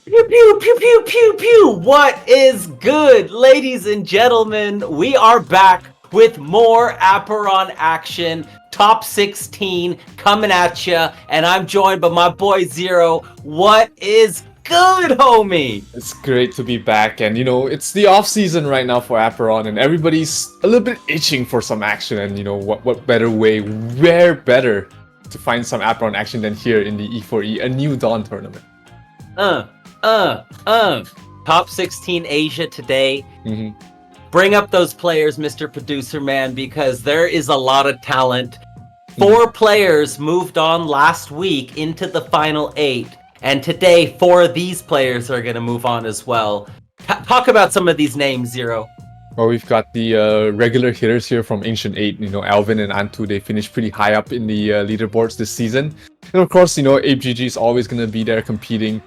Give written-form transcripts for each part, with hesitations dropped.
Pew pew pew pew pew pew. What is good, ladies and gentlemen? We are back with more Aperon action. Top 16 coming at ya, and I'm joined by my boy Zero. What is good, homie? It's great to be back, and it's the off season right now for Aperon, and everybody's a little bit itching for some action. And what better way, where better to find some Aperon action than here in the E4E A New Dawn tournament? Top 16 Asia today. Mm-hmm. Bring up those players, Mr. Producer Man, because there is a lot of talent. 4 players moved on last week into the final 8, and today 4 of these players are going to move on as well. Talk about some of these names, Zero. Well, we've got the regular hitters here from Ancient 8, Alvin and Antu. They finished pretty high up in the leaderboards this season. And of course, Ape GG is always going to be there competing.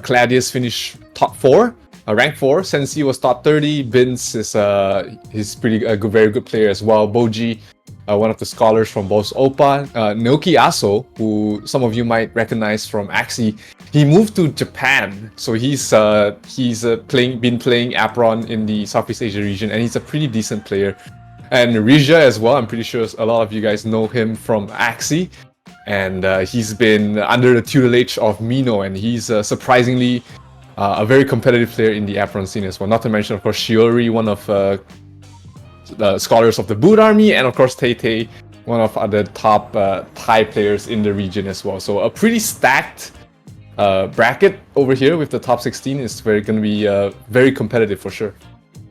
Claudius finished top 4. Rank 4, Sensi was top 30. Vince is he's very good player as well. Boji, one of the scholars from both Opa. Naoki Aso, who some of you might recognize from Axie, he moved to Japan, so he's been playing Aperon in the Southeast Asia region, and he's a pretty decent player. And Rija as well, I'm pretty sure a lot of you guys know him from Axie, and he's been under the tutelage of Mino, and he's surprisingly a very competitive player in the Aperon scene as well. Not to mention, of course, Shiori, one of the scholars of the Boot Army, and of course Tay, one of the top Thai players in the region as well. So a pretty stacked bracket over here with the top 16 is going to be very competitive for sure.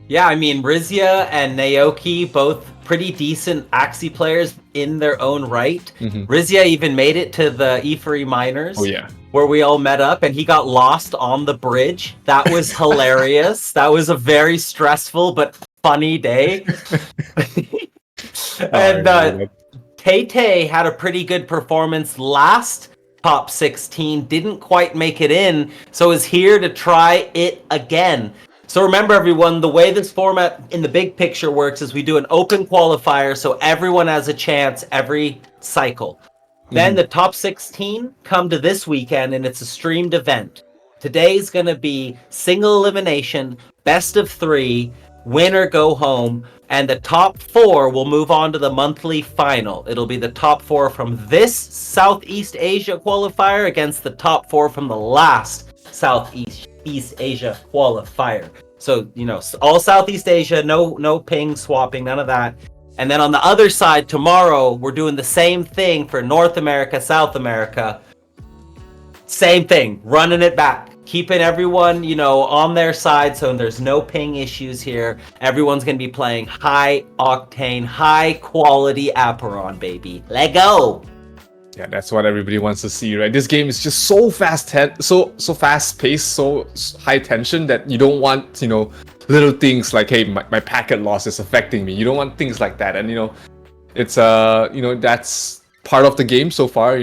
Yeah, I mean, Rizia and Naoki, both pretty decent Axie players in their own right. Mm-hmm. Rizia even made it to the E4E Minors. Oh yeah. Where we all met up, and he got lost on the bridge. That was hilarious. That was a very stressful but funny day. And Tay had a pretty good performance last top 16, didn't quite make it in, so is here to try it again. So remember, everyone, the way this format in the big picture works is we do an open qualifier, so everyone has a chance every cycle. Then the top 16 come to this weekend, and it's a streamed event. Today's going to be single elimination, best of 3, win or go home, and the top 4 will move on to the monthly final. It'll be the top 4 from this Southeast Asia qualifier against the top 4 from the last Southeast Asia qualifier. So, all Southeast Asia, no ping swapping, none of that. And then on the other side, tomorrow, we're doing the same thing for North America, South America. Same thing, running it back. Keeping everyone, on their side so there's no ping issues here. Everyone's going to be playing high octane, high quality Aperon, baby. Let go! Yeah, that's what everybody wants to see, right? This game is just so fast paced, so high tension that you don't want, little things like, hey, my packet loss is affecting me. You don't want things like that. And it's that's part of the game so far.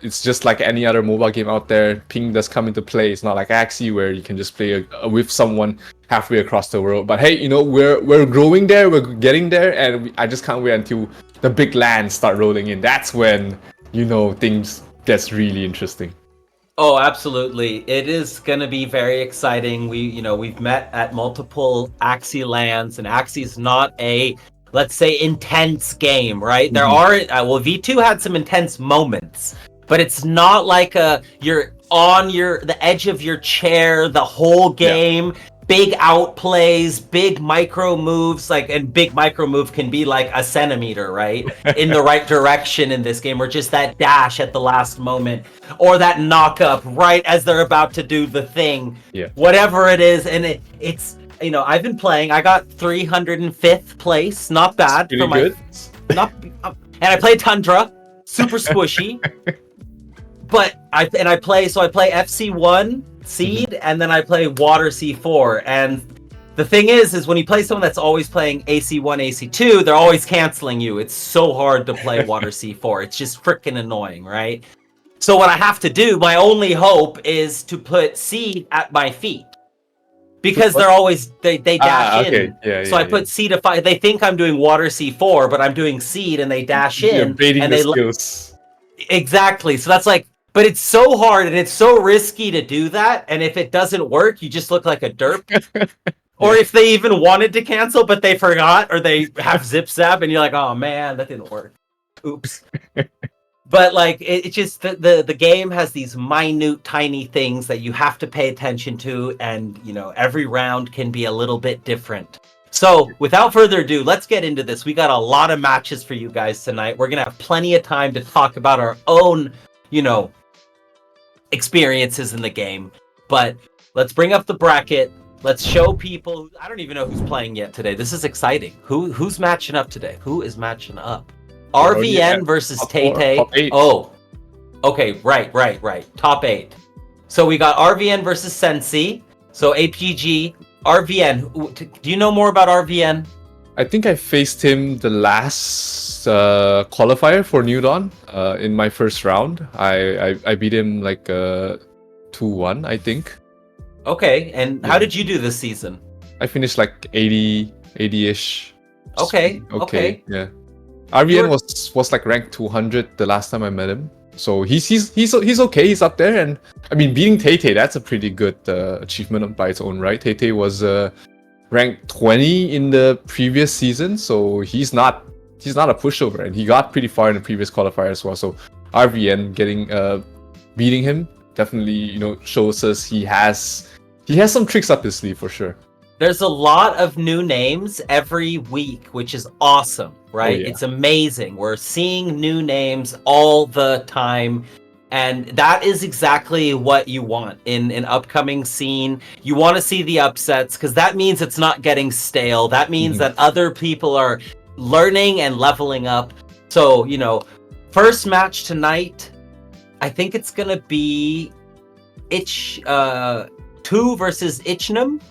It's just like any other mobile game out there. Ping does come into play. It's not like Axie where you can just play with someone halfway across the world. But hey, we're growing there, we're getting there, and I just can't wait until the big lands start rolling in. That's when things gets really interesting. Oh, absolutely. It is going to be very exciting. We've met at multiple Axie lands, and Axie is not a, let's say, intense game, right? There are, V2 had some intense moments, but it's not like you're on the edge of your chair the whole game. Yeah. Big outplays, big micro moves, and big micro move can be like a centimeter, right? In the right direction in this game, or just that dash at the last moment, or that knock up right as they're about to do the thing. Yeah. Whatever it is, and it's I've been playing. I got 305th place, not bad for my good. and I play Tundra, super squishy. But I play FC1 Seed, and then I play Water C4. And the thing is when you play someone that's always playing AC1, AC2, they're always canceling you. It's so hard to play Water C4. It's just freaking annoying, right? So what I have to do, my only hope, is to put Seed at my feet. Because they're always they dash in. So I put Seed to 5. They think I'm doing Water C4, but I'm doing Seed, and they dash in. Baiting and the skills. Exactly. So that's but it's so hard and it's so risky to do that. And if it doesn't work, you just look like a derp. Or if they even wanted to cancel, but they forgot, or they have zip zap, and you're like, oh man, that didn't work. Oops. But it just the game has these minute, tiny things that you have to pay attention to, and every round can be a little bit different. So without further ado, let's get into this. We got a lot of matches for you guys tonight. We're gonna have plenty of time to talk about our own, experiences in the game. But let's bring up the bracket. Let's show people. I don't even know who's playing yet today. This is exciting. Who's matching up today? Who is matching up? RVN versus Tay. Oh, okay, right. Top 8. So we got RVN versus Sensi. So APG, RVN. Do you know more about RVN? I think I faced him the last qualifier for New Dawn in my first round. I beat him 2-1, I think. Okay, and how did you do this season? I finished 80-ish. Okay. Yeah. RVN was ranked 200 the last time I met him. So he's okay. He's up there, and I mean, beating Tay, that's a pretty good achievement by its own right. Tay was ranked 20 in the previous season, so he's not a pushover, and he got pretty far in the previous qualifier as well. So RVN beating him definitely shows us he has some tricks up his sleeve for sure. There's a lot of new names every week, which is awesome, right? Oh, yeah. It's amazing. We're seeing new names all the time. And that is exactly what you want in an upcoming scene. You want to see the upsets, because that means it's not getting stale. That means that other people are learning and leveling up. So, first match tonight, I think it's going to be 2 versus Ichnum.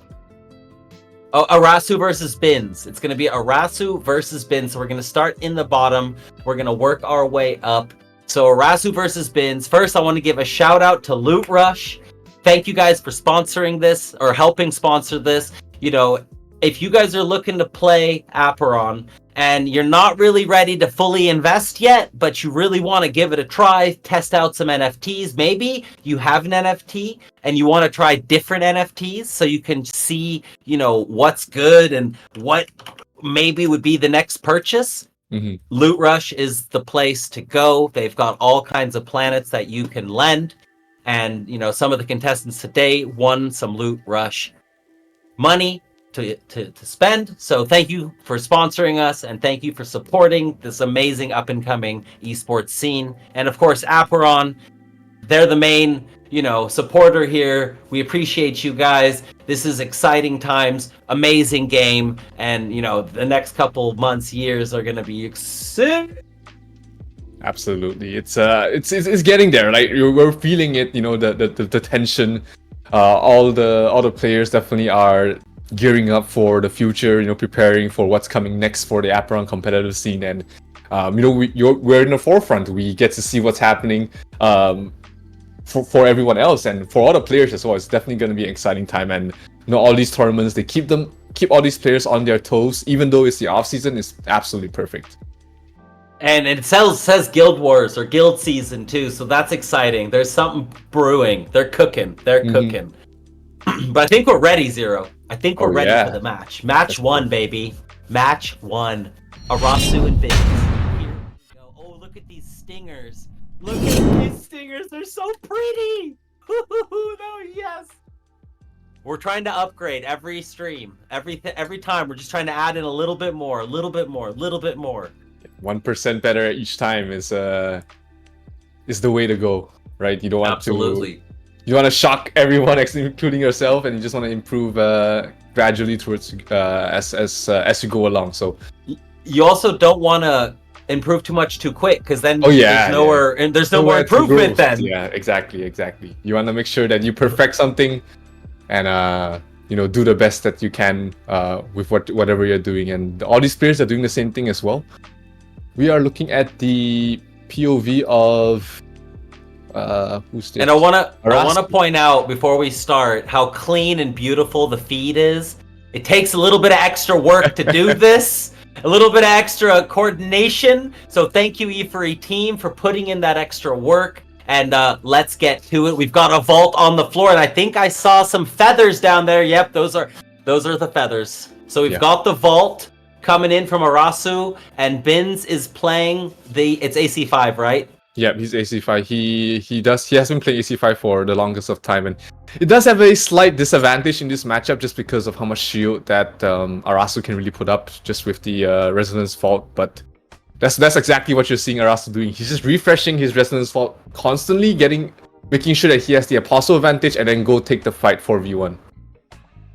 Oh, Arasu versus Bins. It's going to be Arasu versus Bins. So we're going to start in the bottom. We're going to work our way up. So Arasu versus Bins. First, I want to give a shout out to Loot Rush. Thank you guys for sponsoring this, or helping sponsor this. If you guys are looking to play Aperon and you're not really ready to fully invest yet, but you really want to give it a try, test out some NFTs. Maybe you have an NFT and you want to try different NFTs so you can see, what's good and what maybe would be the next purchase. Loot Rush is the place to go. They've got all kinds of planets that you can lend. And, some of the contestants today won some Loot Rush money to spend. So thank you for sponsoring us, and thank you for supporting this amazing up-and-coming esports scene. And of course, Aperon, they're the main, supporter here. We appreciate you guys. This is exciting times, amazing game, and the next couple months, years are going to be exciting. Absolutely, it's getting there. We're feeling it. The tension. All the players definitely are gearing up for the future, preparing for what's coming next for the Aperon competitive scene, and we're in the forefront. We get to see what's happening for everyone else, and for all the players as well. It's definitely going to be an exciting time, and all these tournaments, they keep all these players on their toes, even though it's the off season. Is absolutely perfect. And it says Guild Wars or Guild Season too, so that's exciting. There's something brewing. They're cooking. But I think we're ready, Zero. I think we're ready for the match. Match 1, baby. Match 1. Arasu and Bins. Here we go. Oh, look at these stingers. Look at these stingers, they're so pretty! No, yes! We're trying to upgrade every stream. Every time, we're just trying to add in a little bit more, a little bit more, a little bit more. 1% better each time is the way to go, right? You don't want Absolutely. You want to shock everyone, including yourself, and you just want to improve gradually towards as you go along. So you also don't want to improve too much too quick, because then there's no more improvement then. Yeah, exactly. You want to make sure that you perfect something, and do the best that you can with whatever you're doing. And all these players are doing the same thing as well. We are looking at the POV of who's this? And I wanna point out before we start how clean and beautiful the feed is. It takes a little bit of extra work to do this, a little bit of extra coordination. So thank you, E4E team, for putting in that extra work. And let's get to it. We've got a vault on the floor, and I think I saw some feathers down there. Yep, those are the feathers. So we've got the vault coming in from Arasu, and Bins is playing it's AC5, right? Yeah, he's AC5. He has been playing AC5 for the longest of time, and it does have a slight disadvantage in this matchup just because of how much shield that Arasu can really put up just with the Resonance Vault. But that's exactly what you're seeing Arasu doing. He's just refreshing his Resonance Vault constantly, making sure that he has the Apostle advantage, and then go take the fight 4v1.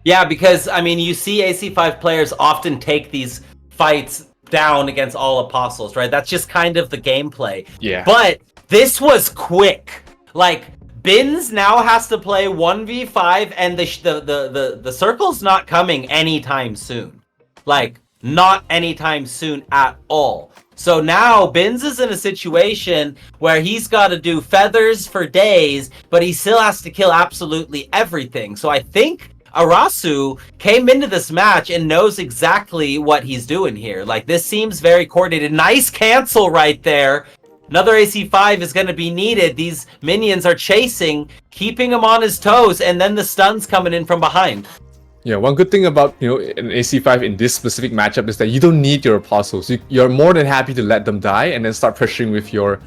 Yeah, because I mean, you see AC5 players often take these fights down against all Apostles, right? That's just kind of the gameplay. Yeah. But this was quick. Like, Bins now has to play 1v5, and the circle's not coming anytime soon. Like, not anytime soon at all. So now Bins is in a situation where he's got to do feathers for days, but he still has to kill absolutely everything. So I think Arasu came into this match and knows exactly what he's doing here. Like, this seems very coordinated. Nice cancel right there. Another AC5 is going to be needed. These minions are chasing, keeping him on his toes, and then the stun's coming in from behind. Yeah, one good thing about an AC5 in this specific matchup is that you don't need your Apostles. You're more than happy to let them die and then start pressuring with your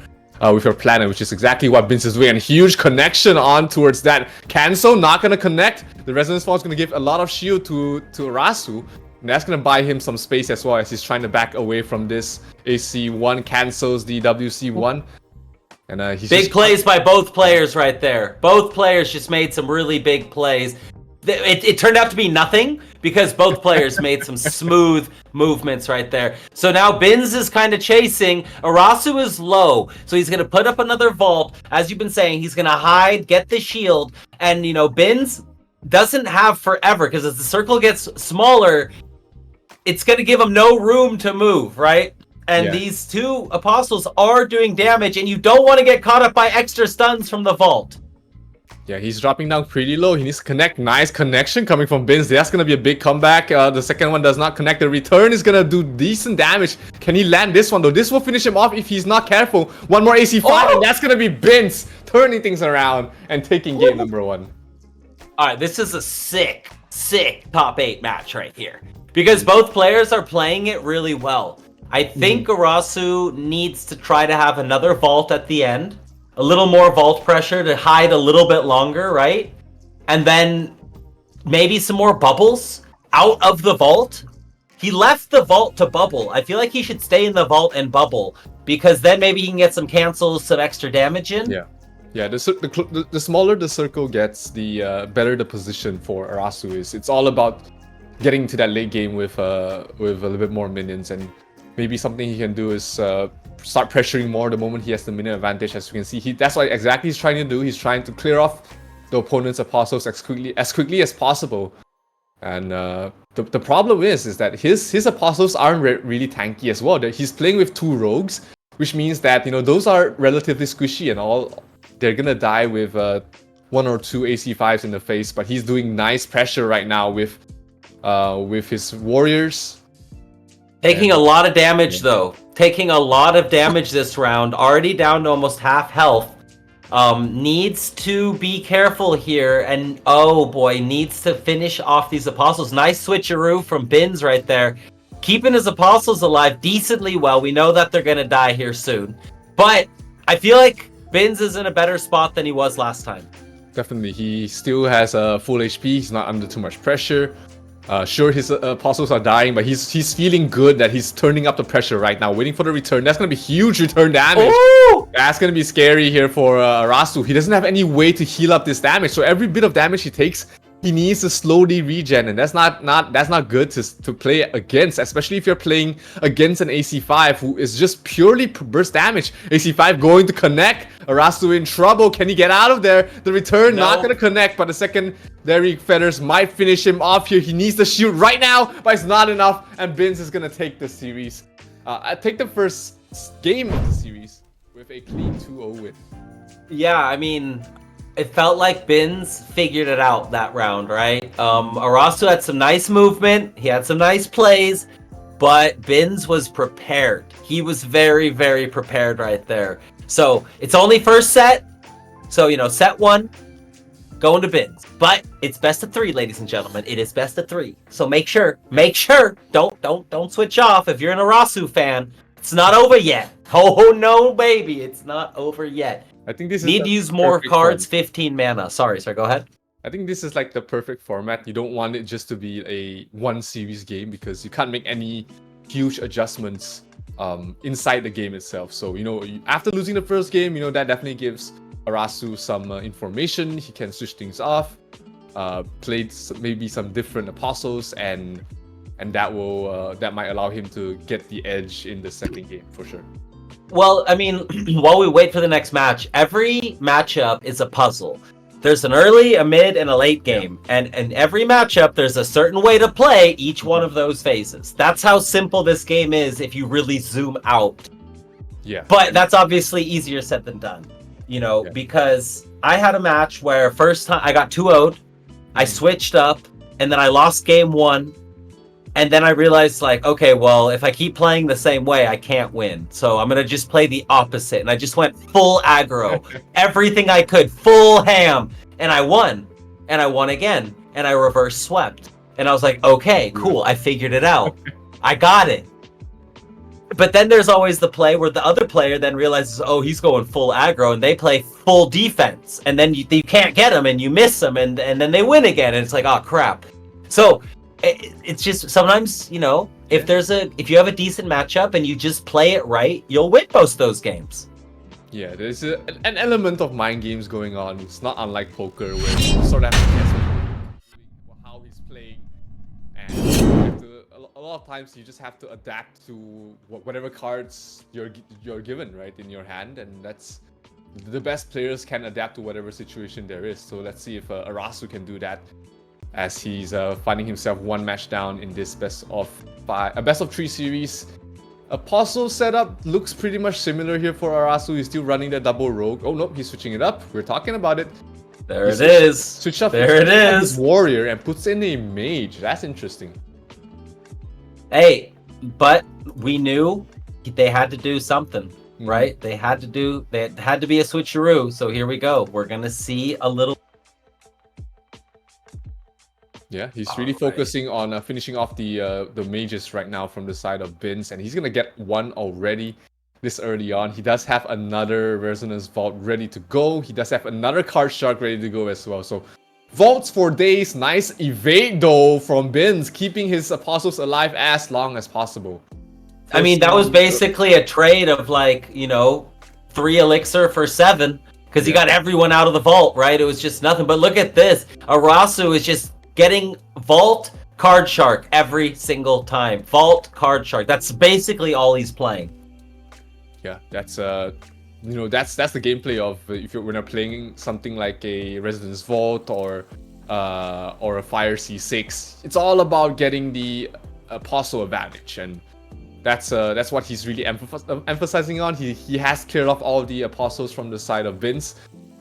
planet, which is exactly what Bins is doing. And huge connection on towards that cancel, not gonna connect. The Resonance Fall is gonna give a lot of shield to Arasu, and that's gonna buy him some space as well as he's trying to back away from this. AC1 cancels the WC1, and he's big plays by both players right there. Both players just made some really big plays. It turned out to be nothing because both players made some smooth movements right there. So now Bins is kind of chasing. Arasu is low, so he's going to put up another vault. As you've been saying, he's going to hide, get the shield. And, Bins doesn't have forever because as the circle gets smaller, it's going to give him no room to move, right? And these two Apostles are doing damage, and you don't want to get caught up by extra stuns from the vault. Yeah, he's dropping down pretty low. He needs to connect. Nice connection coming from Bins. That's going to be a big comeback. The second one does not connect. The return is going to do decent damage. Can he land this one, though? This will finish him off if he's not careful. One more AC5, and that's going to be Bins turning things around and taking game number 1. All right, this is a sick top 8 match right here. Because both players are playing it really well. I think Arasu needs to try to have another vault at the end. A little more vault pressure to hide a little bit longer, right? And then maybe some more bubbles out of the vault. He left the vault to bubble. I feel like he should stay in the vault and bubble, because then maybe he can get some cancels, some extra damage in. Yeah. The smaller the circle gets, the better the position for Arasu is. It's all about getting to that late game with a little bit more minions, and maybe something he can do is start pressuring more the moment he has the minion advantage. As you can see, that's what exactly he's trying to do. He's trying to clear off the opponent's Apostles as quickly as possible. And the problem is that his Apostles aren't really tanky as well. He's playing with 2 rogues, which means that those are relatively squishy, and they're gonna die with 1 or 2 AC5s in the face. But he's doing nice pressure right now with his warriors. Taking a lot of damage, though. Taking a lot of damage this round. Already down to almost half health. Needs to be careful here. And, oh boy, needs to finish off these Apostles. Nice switcheroo from Bins right there. Keeping his Apostles alive decently well. We know that they're going to die here soon. But I feel like Bins is in a better spot than he was last time. Definitely, he still has a full HP. He's not under too much pressure. Sure, his apostles are dying, but he's feeling good that he's turning up the pressure right now, waiting for the return. That's gonna be huge return damage. Ooh! That's gonna be scary here for Arasu. He doesn't have any way to heal up this damage, so every bit of damage he takes, he needs to slowly regen, and that's not good to play against, especially if you're playing against an AC5 who is just purely burst damage. AC5 going to connect. Arasu in trouble. Can he get out of there? The return not gonna connect, but the secondary feathers might finish him off here. He needs to shoot right now, but it's not enough, and Bins is gonna take the series. I take the first game of the series with a clean 2-0 win. Yeah, I mean, it felt like Bins figured it out that round, right? Arasu had some nice movement. He had some nice plays, but Bins was prepared. He was very, very prepared right there. So it's only first set. So, set 1, going to Bins. But it's best of 3, ladies and gentlemen. It is best of 3. So make sure, don't switch off if you're an Arasu fan. It's not over yet. Oh no, baby, it's not over yet. I think this need to use more cards, 15 mana. Sorry, go ahead. I think this is like the perfect format. You don't want it just to be a one series game because you can't make any huge adjustments inside the game itself. So, after losing the first game, that definitely gives Arasu some information. He can switch things off, play maybe some different apostles, and that might allow him to get the edge in the second game for sure. Well, I mean, while we wait for the next match, every matchup is a puzzle. There's an early, a mid, and a late game. And in every matchup, there's a certain way to play each one of those phases. That's how simple this game is if you really zoom out. Yeah. But that's obviously easier said than done, because I had a match where first time I got 2-0'd, I switched up, and then I lost game 1. And then I realized, okay, well, if I keep playing the same way, I can't win. So I'm going to just play the opposite. And I just went full aggro. Everything I could. Full ham. And I won. And I won again. And I reverse swept. And I was like, okay, cool. I figured it out. I got it. But then there's always the play where the other player then realizes, oh, he's going full aggro. And they play full defense. And then you can't get them. And you miss them. And then they win again. And it's like, oh, crap. So it's just sometimes, if you have a decent matchup and you just play it right, you'll win most of those games. Yeah, there's an element of mind games going on. It's not unlike poker where you sort of have to guess how he's playing, and a lot of times you just have to adapt to whatever cards you're given right in your hand, and that's the best players can adapt to whatever situation there is. So let's see if Arasu can do that, as he's finding himself one match down in this best of 3 series. Apostle setup looks pretty much similar here for Arasu. He's still running the double rogue. Oh no, he's switching it up. We're talking about it. There it is. Switch up. There it is. Warrior and puts in a mage. That's interesting. Hey, but we knew they had to do something, right? They had to be a switcheroo. So here we go. We're gonna see a little. Yeah, he's really focusing on finishing off the mages right now from the side of Bins, and he's gonna get one already this early on. He does have another Resonance Vault ready to go. He does have another Card Shark ready to go as well. So vaults for days. Nice evade though from Bins, keeping his apostles alive as long as possible. I mean, that was basically a trade of 3 elixir for 7, because he got everyone out of the vault, right? It was just nothing. But look at this. Arasu is just getting Vault Card Shark every single time. Vault Card Shark. That's basically all he's playing. Yeah, that's that's the gameplay of when you're playing something like a Resonance Vault or a Fire C6. It's all about getting the apostle advantage, and that's what he's really emphasizing on. He has cleared off all of the apostles from the side of Vince.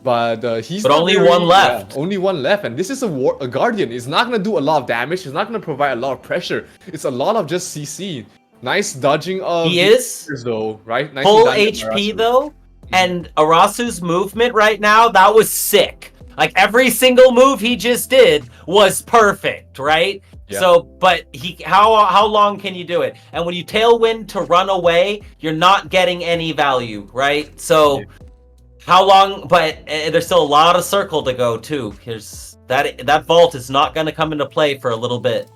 But only one left. Only one left, and this is a guardian. It's not gonna do a lot of damage. It's not gonna provide a lot of pressure. It's a lot of just CC. Nice dodging of. He is though, right? Nicely full HP though, and Arasu's movement right now, that was sick. Like every single move he just did was perfect, right? Yeah. So, but how long can you do it? And when you tailwind to run away, you're not getting any value, right? So, how long? But there's still a lot of circle to go too. Here's that vault is not going to come into play for a little bit.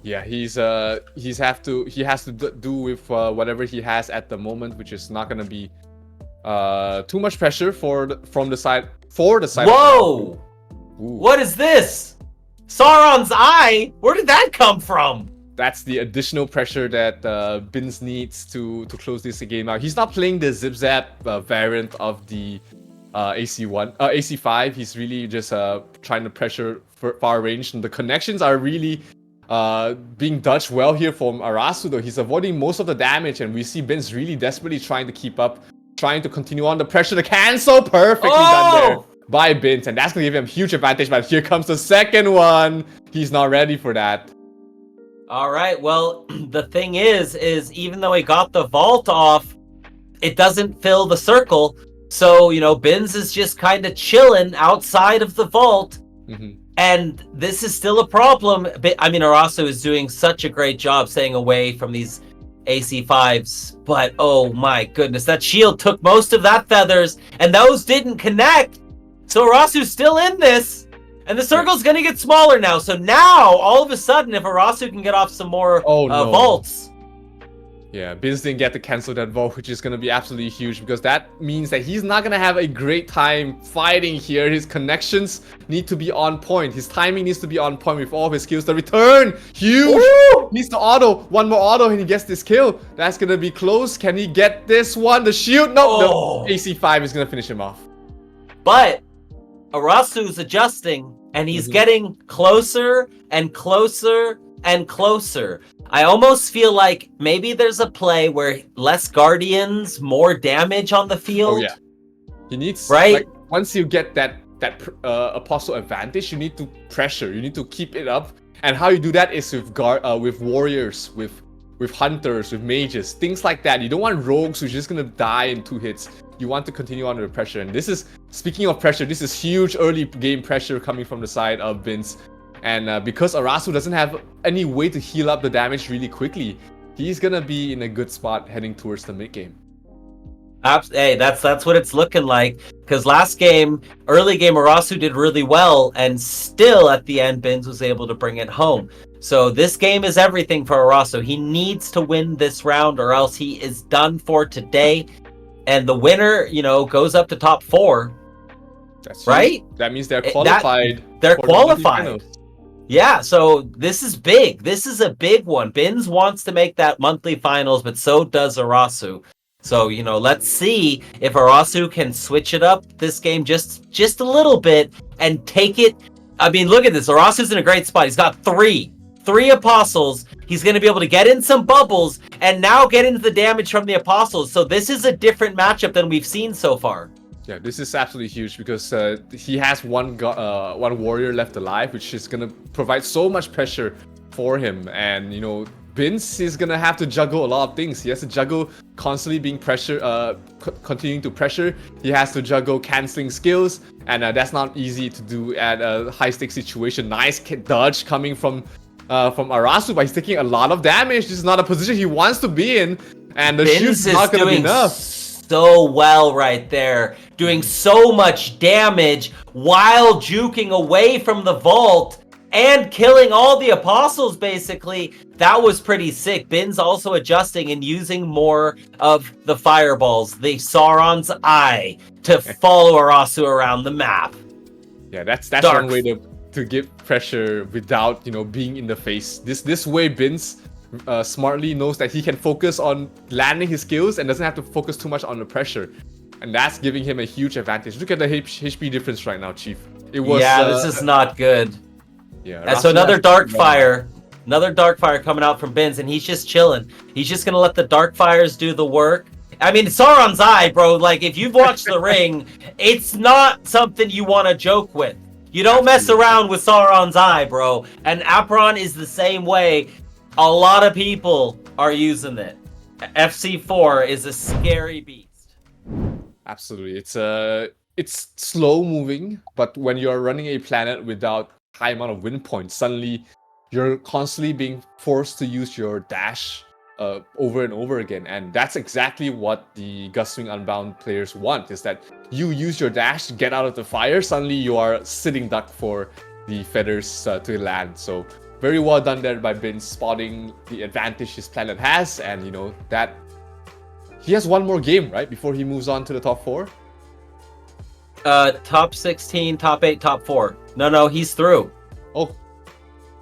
Yeah, he has to do with whatever he has at the moment, which is not gonna be too much pressure from the side Whoa! What is this? Sauron's eye? Where did that come from? That's the additional pressure that Bins needs to close this game out. He's not playing the Zip Zap variant of the AC5. He's really just trying to pressure far range, and the connections are really being dodged well here from Arasu, though. He's avoiding most of the damage, and we see Bins really desperately trying to keep up, trying to continue on the pressure. The cancel perfectly done there by Bins, and that's going to give him huge advantage, but here comes the second one. He's not ready for that. All right, well, the thing is even though he got the vault off, it doesn't fill the circle. So, you know, Bins is just kind of chilling outside of the vault. And this is still a problem. I mean, Arasu is doing such a great job staying away from these AC5s. But, oh my goodness, that shield took most of that feathers, and those didn't connect. So Arasu's still in this. And the circle's going to get smaller now. So now, all of a sudden, if Arasu can get off some more vaults. Yeah, Bins didn't get to cancel that vault, which is going to be absolutely huge, because that means that he's not going to have a great time fighting here. His connections need to be on point. His timing needs to be on point with all of his skills. The return, huge! Woo! Needs to auto. One more auto and he gets this kill. That's going to be close. Can he get this one? The shield? No, the AC5 is going to finish him off. But Arasu's adjusting, and he's getting closer and closer and closer. I almost feel like maybe there's a play where less Guardians, more damage on the field. Oh yeah, he needs, right? Like, once you get that Apostle advantage, you need to pressure. You need to keep it up, and how you do that is with warriors, with hunters, with mages, things like that. You don't want rogues who's just gonna die in 2 hits. You want to continue under the pressure, and this is, speaking of pressure, this is huge early game pressure coming from the side of Vince. And because Arasu doesn't have any way to heal up the damage really quickly, he's gonna be in a good spot heading towards the mid game. Hey, that's what it's looking like. Because last game, early game, Arasu did really well, and still at the end, Bins was able to bring it home. So this game is everything for Arasu. He needs to win this round, or else he is done for today. And the winner, you know, goes up to top 4. That's right. That means they're qualified. They're qualified. Yeah, so this is big. This is a big one. Bins wants to make that monthly finals, but so does Arasu. So, you know, let's see if Arasu can switch it up this game just a little bit and take it. I mean, look at this. Arasu's in a great spot. He's got three apostles. He's going to be able to get in some bubbles and now get into the damage from the apostles. So this is a different matchup than we've seen so far. Yeah, this is absolutely huge, because he has one warrior left alive, which is gonna provide so much pressure for him. And you know, Bins is gonna have to juggle a lot of things. He has to juggle constantly being continuing to pressure. He has to juggle canceling skills, and that's not easy to do at a high stakes situation. Nice dodge coming from Arasu, but he's taking a lot of damage. This is not a position he wants to be in, and the shield's not gonna be enough. So well right there, doing so much damage while juking away from the vault and killing all the apostles. Basically, that was pretty sick. Bins also adjusting and using more of the fireballs, the Sauron's eye, to follow Arasu around the map. Yeah, that's one way to give pressure without, you know, being in the face. This way, Bins smartly knows that he can focus on landing his skills and doesn't have to focus too much on the pressure, and that's giving him a huge advantage. Look at the HP difference right now, Chief. It was this is not good. Yeah, and so another dark fire coming out from Bins, and he's just chilling. He's just gonna let the dark fires do the work. I mean, Sauron's eye, bro. Like, if you've watched The Ring, it's not something you want to joke with. You don't mess around with Sauron's eye, bro. And Apron is the same way. A lot of people are using it. FC4 is a scary beast. Absolutely. It's slow moving, but when you're running a planet without high amount of win points, suddenly you're constantly being forced to use your dash over and over again, and that's exactly what the Gustwing Unbound players want, is that you use your dash to get out of the fire, suddenly you are sitting duck for the feathers to land. So very well done there by Bin, spotting the advantage his planet has, and that he has one more game, right, before he moves on to the top 4? Top 16, top 8, top 4. No, he's through. Oh,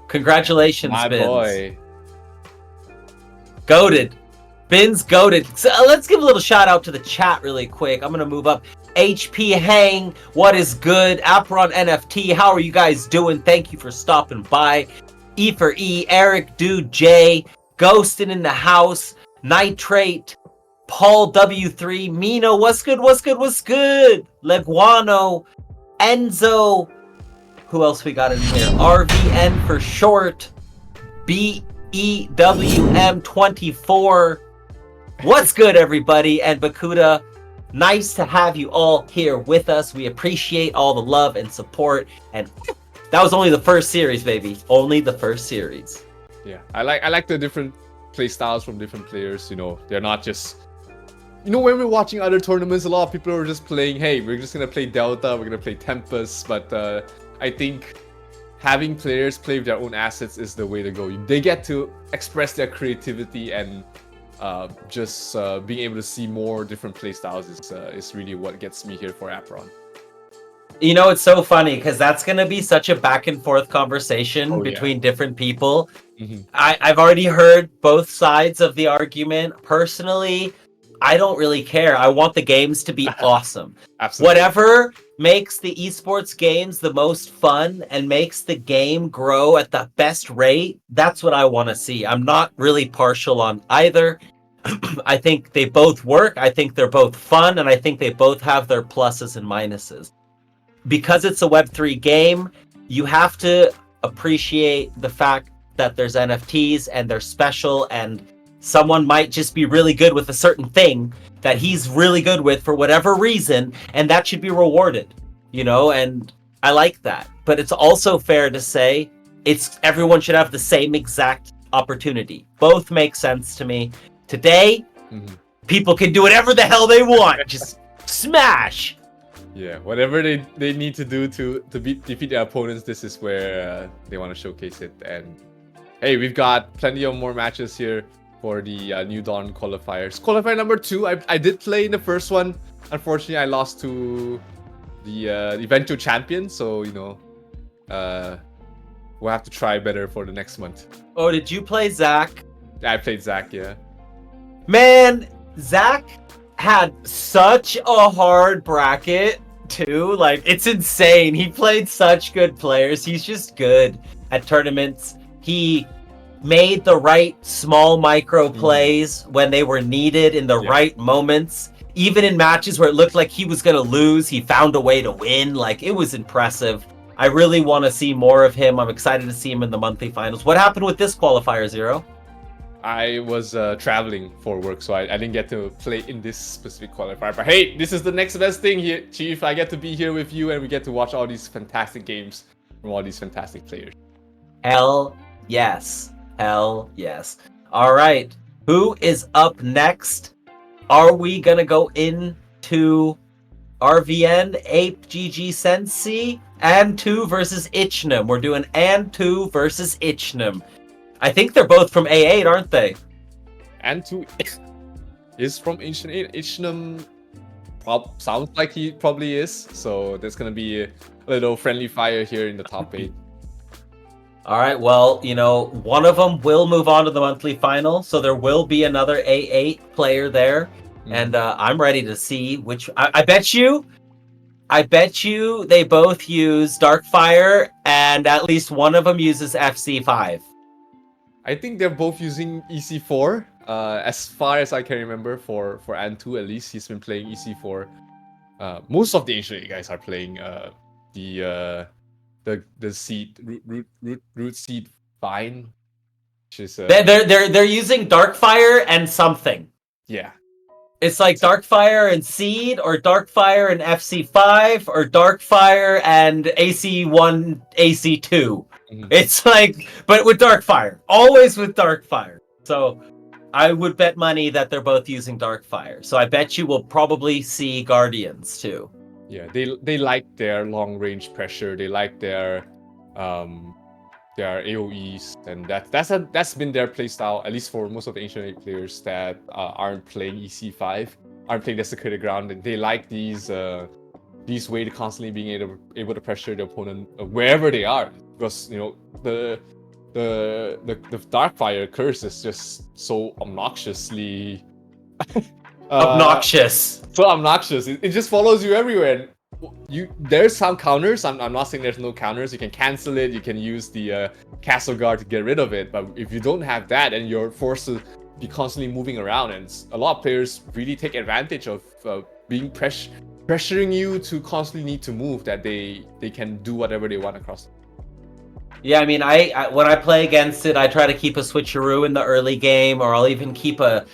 congratulations, my Bins. boy. Goated. Bins goated. So let's give a little shout out to the chat really quick. I'm going to move up. HP Hang, what is good? Apron NFT, how are you guys doing? Thank you for stopping by. E4E, Eric, Dude, J, Ghostin' in the house, Nitrate, Paul W3, Mino, what's good? Leguano, Enzo, who else we got in here? RVN for short, BEWM24. What's good, everybody? And Bakuda, nice to have you all here with us. We appreciate all the love and support. And that was only the first series, baby. Only the first series. Yeah, I like the different play styles from different players. They're not just. When we're watching other tournaments, a lot of people are just playing, hey, we're just gonna play Delta, we're gonna play Tempest. But I think having players play with their own assets is the way to go. They get to express their creativity, and just being able to see more different play styles is really what gets me here for Apron. It's so funny because that's going to be such a back and forth conversation between different people. Mm-hmm. I've already heard both sides of the argument. Personally, I don't really care. I want the games to be awesome. Absolutely. Whatever makes the esports games the most fun and makes the game grow at the best rate, that's what I want to see. I'm not really partial on either. I think they both work. I think they're both fun, and I think they both have their pluses and minuses. Because it's a Web3 game, you have to appreciate the fact that there's NFTs and they're special, and someone might just be really good with a certain thing that he's really good with for whatever reason, and that should be rewarded, and I like that. But it's also fair to say everyone should have the same exact opportunity. Both make sense to me. Today, people can do whatever the hell they want. Just smash. Yeah, whatever they need to do to defeat their opponents, this is where they want to showcase it. And hey, we've got plenty of more matches here for the New Dawn qualifiers. Qualifier number 2, I did play in the first one. Unfortunately, I lost to the eventual champion, so we'll have to try better for the next month. Oh, did you play Zach? I played Zach, yeah. Man, Zach had such a hard bracket too. Like, it's insane. He played such good players. He's just good at tournaments. He made the right small micro plays when they were needed in the right moments. Even in matches where it looked like he was gonna lose, he found a way to win. Like, it was impressive. I really want to see more of him. I'm excited to see him in the monthly finals. What happened with this qualifier, Zero? I was traveling for work, so I didn't get to play in this specific qualifier. But hey, this is the next best thing here, Chief. I get to be here with you, and we get to watch all these fantastic games from all these fantastic players. Hell yes. Hell yes. All right. Who is up next? Are we going to go into RVN, Ape, GG, Sensi, and2 versus Ichnum? We're doing and2 versus Ichnum. I think they're both from A8, aren't they? And2 is from Ancient 8. Ichnum sounds like he probably is. So there's going to be a little friendly fire here in the top 8. All right, well, one of them will move on to the monthly final. So there will be another A8 player there. And I'm ready to see which... I bet you they both use Darkfire, and at least one of them uses FC5. I think they're both using EC4. As far as I can remember, for And2 at least, he's been playing EC4. Most of the Ancient 8 guys are playing the seed root seed vine, which is they're using Darkfire and something. Yeah. It's like Darkfire and Seed, or Darkfire and FC5, or Darkfire and AC1, AC2. Mhm. It's like, but with Darkfire, always with Darkfire. So I would bet money that they're both using Darkfire. So I bet you will probably see Guardians too. Yeah, they like their long range pressure. They like their AOEs, and that's been their playstyle, at least for most of the Ancient 8 players that aren't playing EC5, aren't playing Desecrated Ground, and they like these way to constantly being able to pressure the opponent wherever they are, because the Darkfire curse is just so obnoxiously Obnoxious. so obnoxious. It just follows you everywhere. There's some counters. I'm not saying there's no counters. You can cancel it. You can use the castle guard to get rid of it. But if you don't have that, and you're forced to be constantly moving around, and a lot of players really take advantage of being pressuring you to constantly need to move, that they can do whatever they want across. Yeah, I mean, I when I play against it, I try to keep a switcheroo in the early game, or I'll even keep a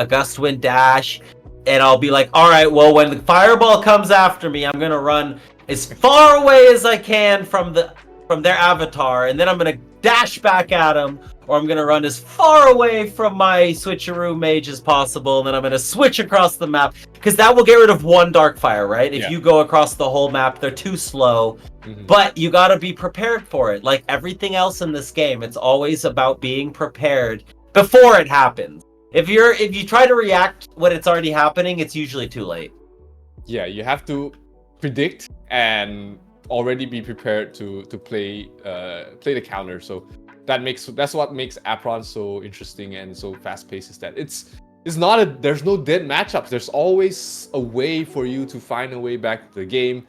gust wind dash, and I'll be like, all right, well, when the fireball comes after me, I'm gonna run as far away as I can from their avatar, and then I'm gonna dash back at them, or I'm gonna run as far away from my switcheroo mage as possible, and then I'm gonna switch across the map, because that will get rid of one Darkfire, right? If you go across the whole map, they're too slow. But you gotta be prepared for it. Like everything else in this game, it's always about being prepared before it happens. If you try to react when it's already happening, it's usually too late. Yeah, you have to predict and already be prepared to play the counter. So that's what makes Apron so interesting and so fast paced, is that there's no dead matchups. There's always a way for you to find a way back to the game.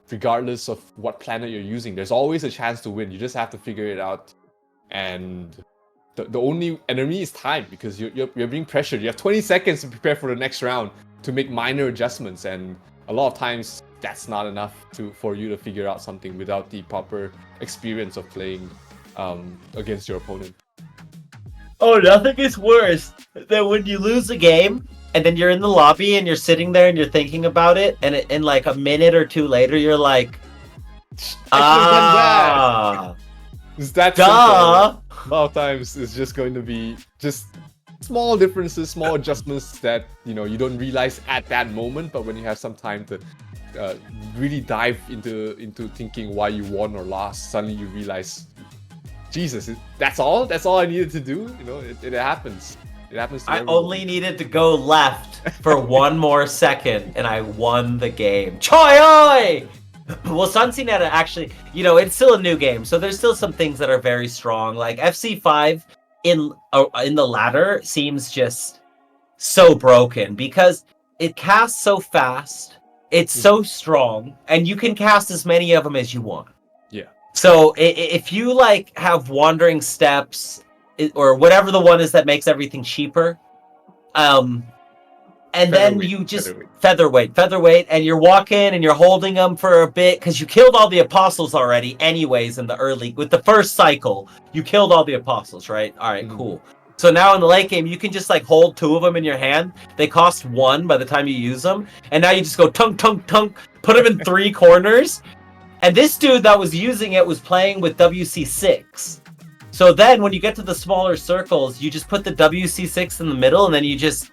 Regardless of what planet you're using, there's always a chance to win. You just have to figure it out. And the only enemy is time, because you're being pressured. You have 20 seconds to prepare for the next round to make minor adjustments, and a lot of times that's not enough for you to figure out something without the proper experience of playing against your opponent. Oh, nothing is worse than when you lose a game and then you're in the lobby and you're sitting there and you're thinking about it, and in like a minute or two later, you're like, It's that duh. simple. A lot of times it's just going to be just small differences, small adjustments that you don't realize at that moment, but when you have some time to really dive into thinking why you won or lost, suddenly you realize, Jesus, that's all I needed to do. It happens. It happens to everyone. Only needed to go left for one more second, and I won the game. Choi oi! Well, Sunseed actually, it's still a new game, so there's still some things that are very strong. Like FC5 in the ladder seems just so broken, because it casts so fast, it's so strong, and you can cast as many of them as you want. Yeah. So if you have Wandering Steps, or whatever the one is that makes everything cheaper, and then you just featherweight, and you're walking and you're holding them for a bit, because you killed all the apostles already anyways in the early, with the first cycle, you killed all the apostles, right? All right, cool. So now in the late game, you can just hold two of them in your hand. They cost one by the time you use them, and now you just go tunk, tunk, tunk, put them in three corners. And this dude that was using it was playing with WC6. So then when you get to the smaller circles, you just put the WC6 in the middle, and then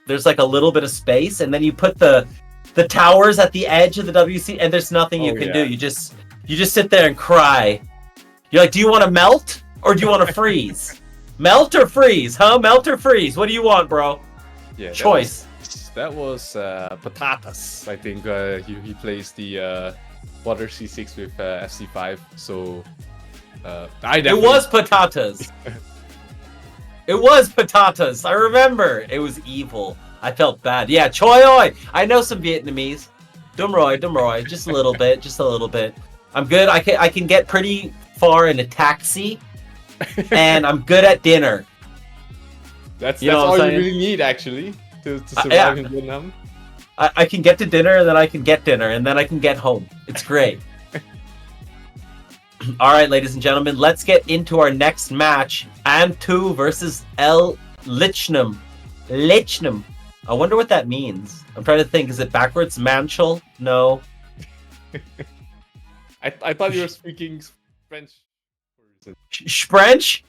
there's a little bit of space, and then you put the towers at the edge of the WC, and there's nothing you can do. You just sit there and cry. You're like, do you want to melt or do you want to freeze? Melt or freeze, huh? Melt or freeze? What do you want, bro? Yeah, choice. That was Patatas. I think he plays the Water C6 with FC5. So it was Patatas. It was Patatas. I remember. It was evil. I felt bad. Yeah, Choi oi. I know some Vietnamese. Dum Roy. Just a little bit. I'm good. I can get pretty far in a taxi, and I'm good at dinner. That's all you really need, actually, to survive in Vietnam. I can get to dinner, and then I can get dinner, and then I can get home. It's great. All right, ladies and gentlemen, let's get into our next match. Antu versus L. Lichnum. I wonder what that means. I'm trying to think. Is it backwards? Manchel? No. I thought you were speaking French. French?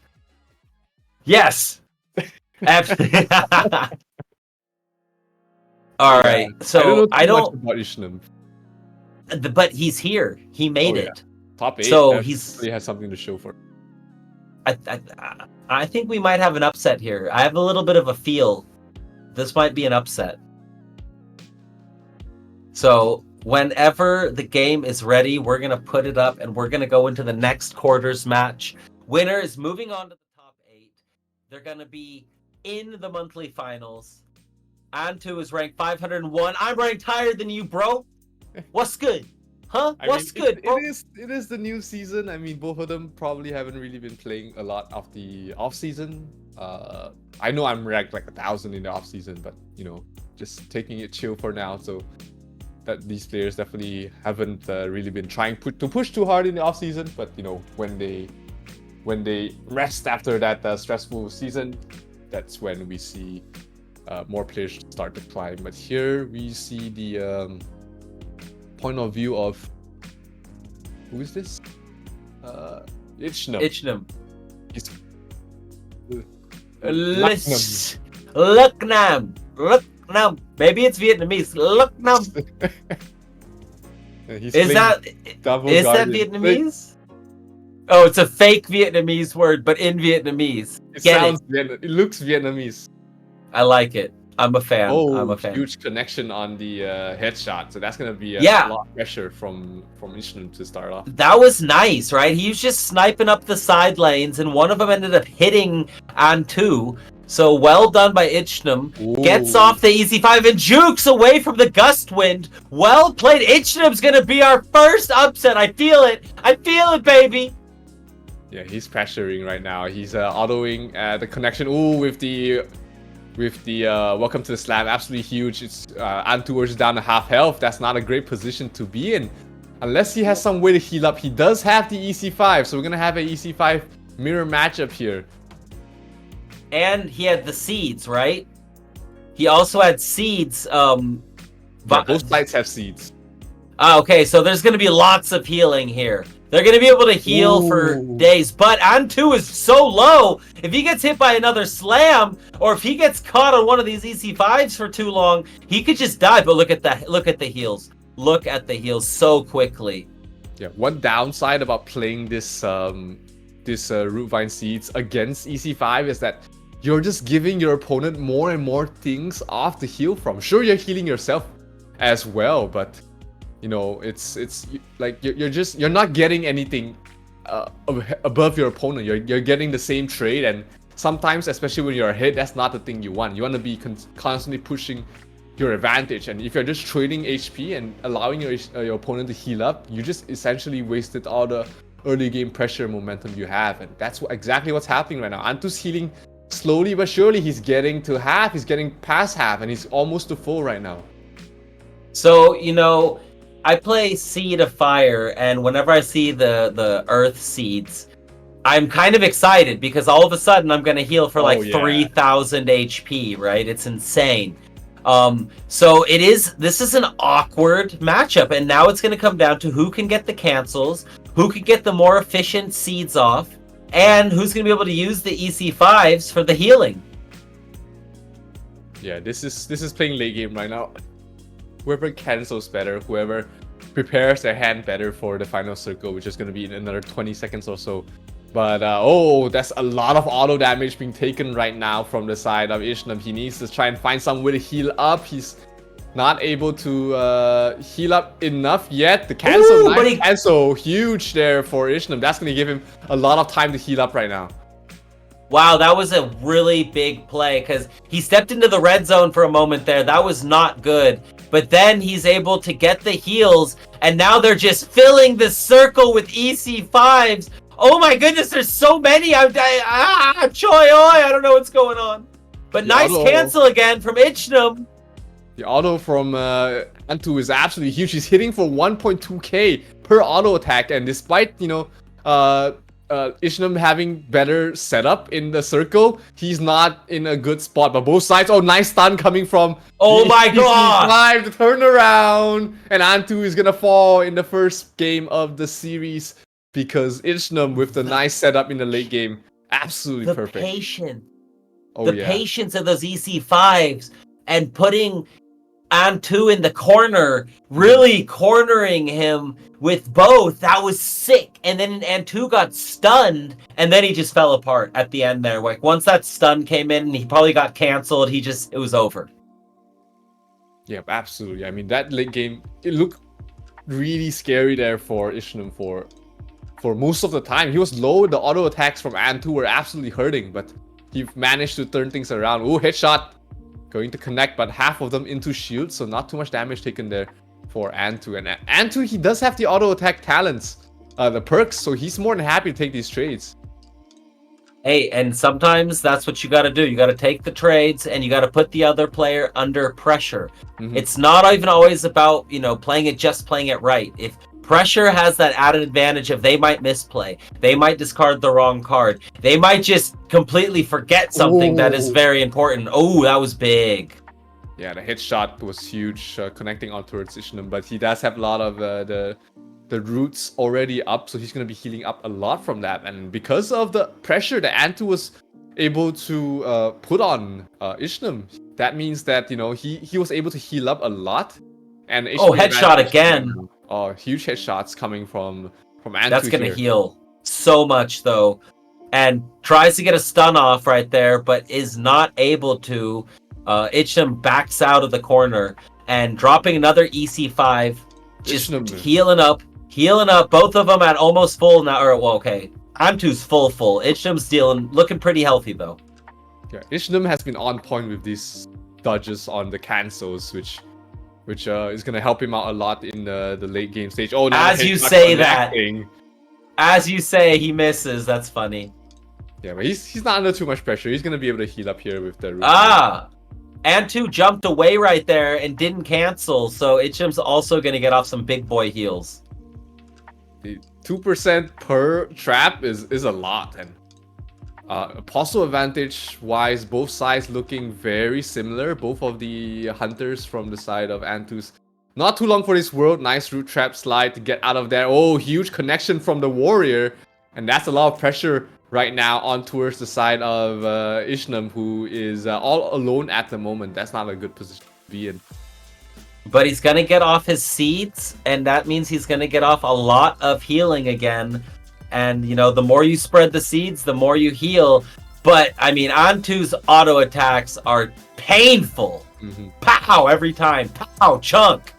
Yes. All right. So I don't know too much about Ishnam. But he's here. He made it. Top 8. So he has something to show for. I think we might have an upset here. I have a little bit of a feel. This might be an upset. So whenever the game is ready, we're gonna put it up and we're gonna go into the next quarters match. Winner is moving on to the top 8. They're gonna be in the monthly finals. Antu is ranked 501. I'm ranked higher than you, bro. What's good? Huh? What's good, bro? It is the new season. I mean, both of them probably haven't really been playing a lot of the off season. I know I'm ranked like 1,000 in the off season, but just taking it chill for now. So that these players definitely haven't really been trying to push too hard in the off season. But when they rest after that stressful season, that's when we see more players start to climb. But here we see the point of view of who is this? Ichnam. Lucknam. Maybe it's Vietnamese. Lucknam. Is that Vietnamese? Oh, it's a fake Vietnamese word, but in Vietnamese. It looks Vietnamese. I like it. I'm a fan. Oh, I'm a fan. Huge connection on the headshot. So that's gonna be a lot of pressure from Ishnam to start off. That was nice, right? He was just sniping up the side lanes, and one of them ended up hitting Antu. So well done by Ichnam. Gets off the EC5 and jukes away from the gust wind. Well played. Ichnam's gonna be our first upset. I feel it. I feel it, baby. Yeah, he's pressuring right now. He's autoing the connection. Ooh, with the welcome to the slam, absolutely huge. It's Antu is down to half health. That's not a great position to be in, unless he has some way to heal up. He does have the EC5, so we're gonna have an EC5 mirror matchup here. And he had the seeds, right? He also had seeds. Both sides have seeds. Okay, so there's gonna be lots of healing here. They're going to be able to heal for days, but Antu is so low. If he gets hit by another slam, or if he gets caught on one of these EC5s for too long, he could just die. But look at the heals. Look at the heals so quickly. Yeah, one downside about playing this Root Vine Seeds against EC5 is that you're just giving your opponent more and more things off to heal from. Sure, you're healing yourself as well, but it's like you're not getting anything above your opponent. You're getting the same trade, and sometimes, especially when you're ahead, that's not the thing you want. You want to be constantly pushing your advantage, and if you're just trading HP and allowing your opponent to heal up, you just essentially wasted all the early game pressure momentum you have, and that's exactly what's happening right now. Antu's healing slowly but surely. He's getting to half. He's getting past half, and he's almost to full right now. So I play Seed of Fire, and whenever I see the Earth Seeds, I'm kind of excited because all of a sudden I'm going to heal for 3,000 HP, right? It's insane. So this is an awkward matchup, and now it's going to come down to who can get the cancels, who can get the more efficient seeds off, and who's going to be able to use the EC5s for the healing. Yeah, this is playing late game right now. Whoever cancels better, whoever prepares their hand better for the final circle, which is going to be in another 20 seconds or so. But that's a lot of auto damage being taken right now from the side of Ishnam. He needs to try and find some way to heal up. He's not able to heal up enough yet. The cancel, cancel, huge there for Ishnam. That's going to give him a lot of time to heal up right now. Wow, that was a really big play because he stepped into the red zone for a moment there. That was not good. But then he's able to get the heals, and now they're just filling the circle with EC5s. Oh my goodness, there's so many. Choi oi, I don't know what's going on. But nice cancel again from Ichnam. The auto from Antu is absolutely huge. He's hitting for 1.2k per auto attack, and despite Ishnam having better setup in the circle, he's not in a good spot. But both sides, nice stun coming from my god! The turnaround, and Antu is gonna fall in the first game of the series. because Ichnum with the nice setup in the late game, absolutely The perfect. patience. Oh The yeah. patience of those EC5s and putting Antu in the corner, really cornering him with both. That was sick. And then Antu got stunned, and then he just fell apart at the end there. Like once that stun came in, he probably got canceled. It was over. Yeah, absolutely. I mean, that late game, it looked really scary there for Ichnum for most of the time. He was low. The auto attacks from Antu were absolutely hurting, but he managed to turn things around. Ooh, headshot. Going to connect, but half of them into shield, so not too much damage taken there for Antu. And Antu, he does have the auto attack talents, the perks, so he's more than happy to take these trades. Hey, and sometimes that's what you got to do. You got to take the trades and you got to put the other player under pressure. It's not even always about, playing it right. If pressure has that added advantage of they might misplay, they might discard the wrong card, they might just completely forget something that is very important. Oh, that was big. Yeah, the headshot was huge, connecting on towards Ichnum, but he does have a lot of the roots already up, so he's going to be healing up a lot from that. And because of the pressure that Antu was able to put on Ichnum, that means that, he was able to heal up a lot. And Ichnum headshot again. Oh, huge headshots coming from Antu. That's going to heal so much, though. And tries to get a stun off right there, but is not able to. Ichnum backs out of the corner and dropping another EC5. Just healing up. Both of them at almost full now. Okay. Antu's full. Ichnum's looking pretty healthy, though. Yeah, Ichnum has been on point with these dodges on the cancels, which is going to help him out a lot in the late game stage. Oh, now as you say that, as you say, he misses. That's funny. Yeah, but he's not under too much pressure. He's going to be able to heal up here with the Antu jumped away right there and didn't cancel, so Ichnum's also going to get off some big boy heals. The 2% per trap is a lot, and apostle advantage wise, both sides looking very similar. Both of the hunters from the side of Antu's. Not too long for this world. Nice root trap slide to get out of there. Oh, huge connection from the warrior, and that's a lot of pressure right now on towards the side of Ichnum, who is all alone at the moment. That's not a good position to be in. But he's going to get off his seeds, and that means he's going to get off a lot of healing again. And, the more you spread the seeds, the more you heal. But, I mean, Antu's auto attacks are painful. Pow, every time. Pow, chunk.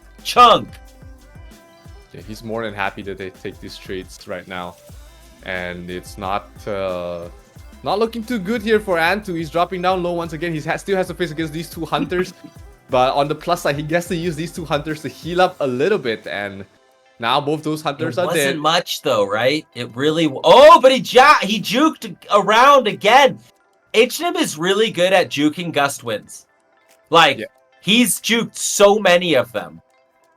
Yeah, he's more than happy that they take these trades right now. And it's not looking too good here for Antu. He's dropping down low once again. He still has to face against these two hunters. But on the plus side, he gets to use these two hunters to heal up a little bit. And now both those hunters are dead. It wasn't much though, right? It really... Oh, but he juked around again. Ichnum is really good at juking gust wins. He's juked so many of them.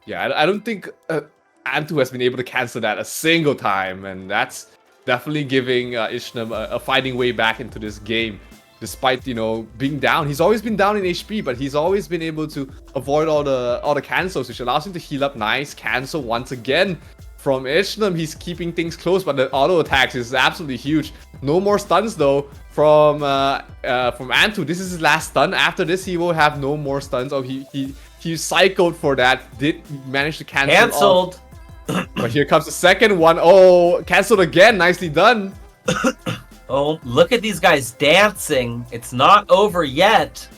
Yeah, I don't think Antu has been able to cancel that a single time. And that's definitely giving Ichnum a fighting way back into this game. Despite, being down. He's always been down in HP, but he's always been able to avoid all the cancels, which allows him to heal up. Nice cancel once again from Ichnum. He's keeping things close, but the auto attacks is absolutely huge. No more stuns though from Antu. This is his last stun. After this, he will have no more stuns. Oh, he cycled for that. Did manage to cancel. But here comes the second one. Oh, canceled again. Nicely done. Oh, look at these guys dancing. It's not over yet.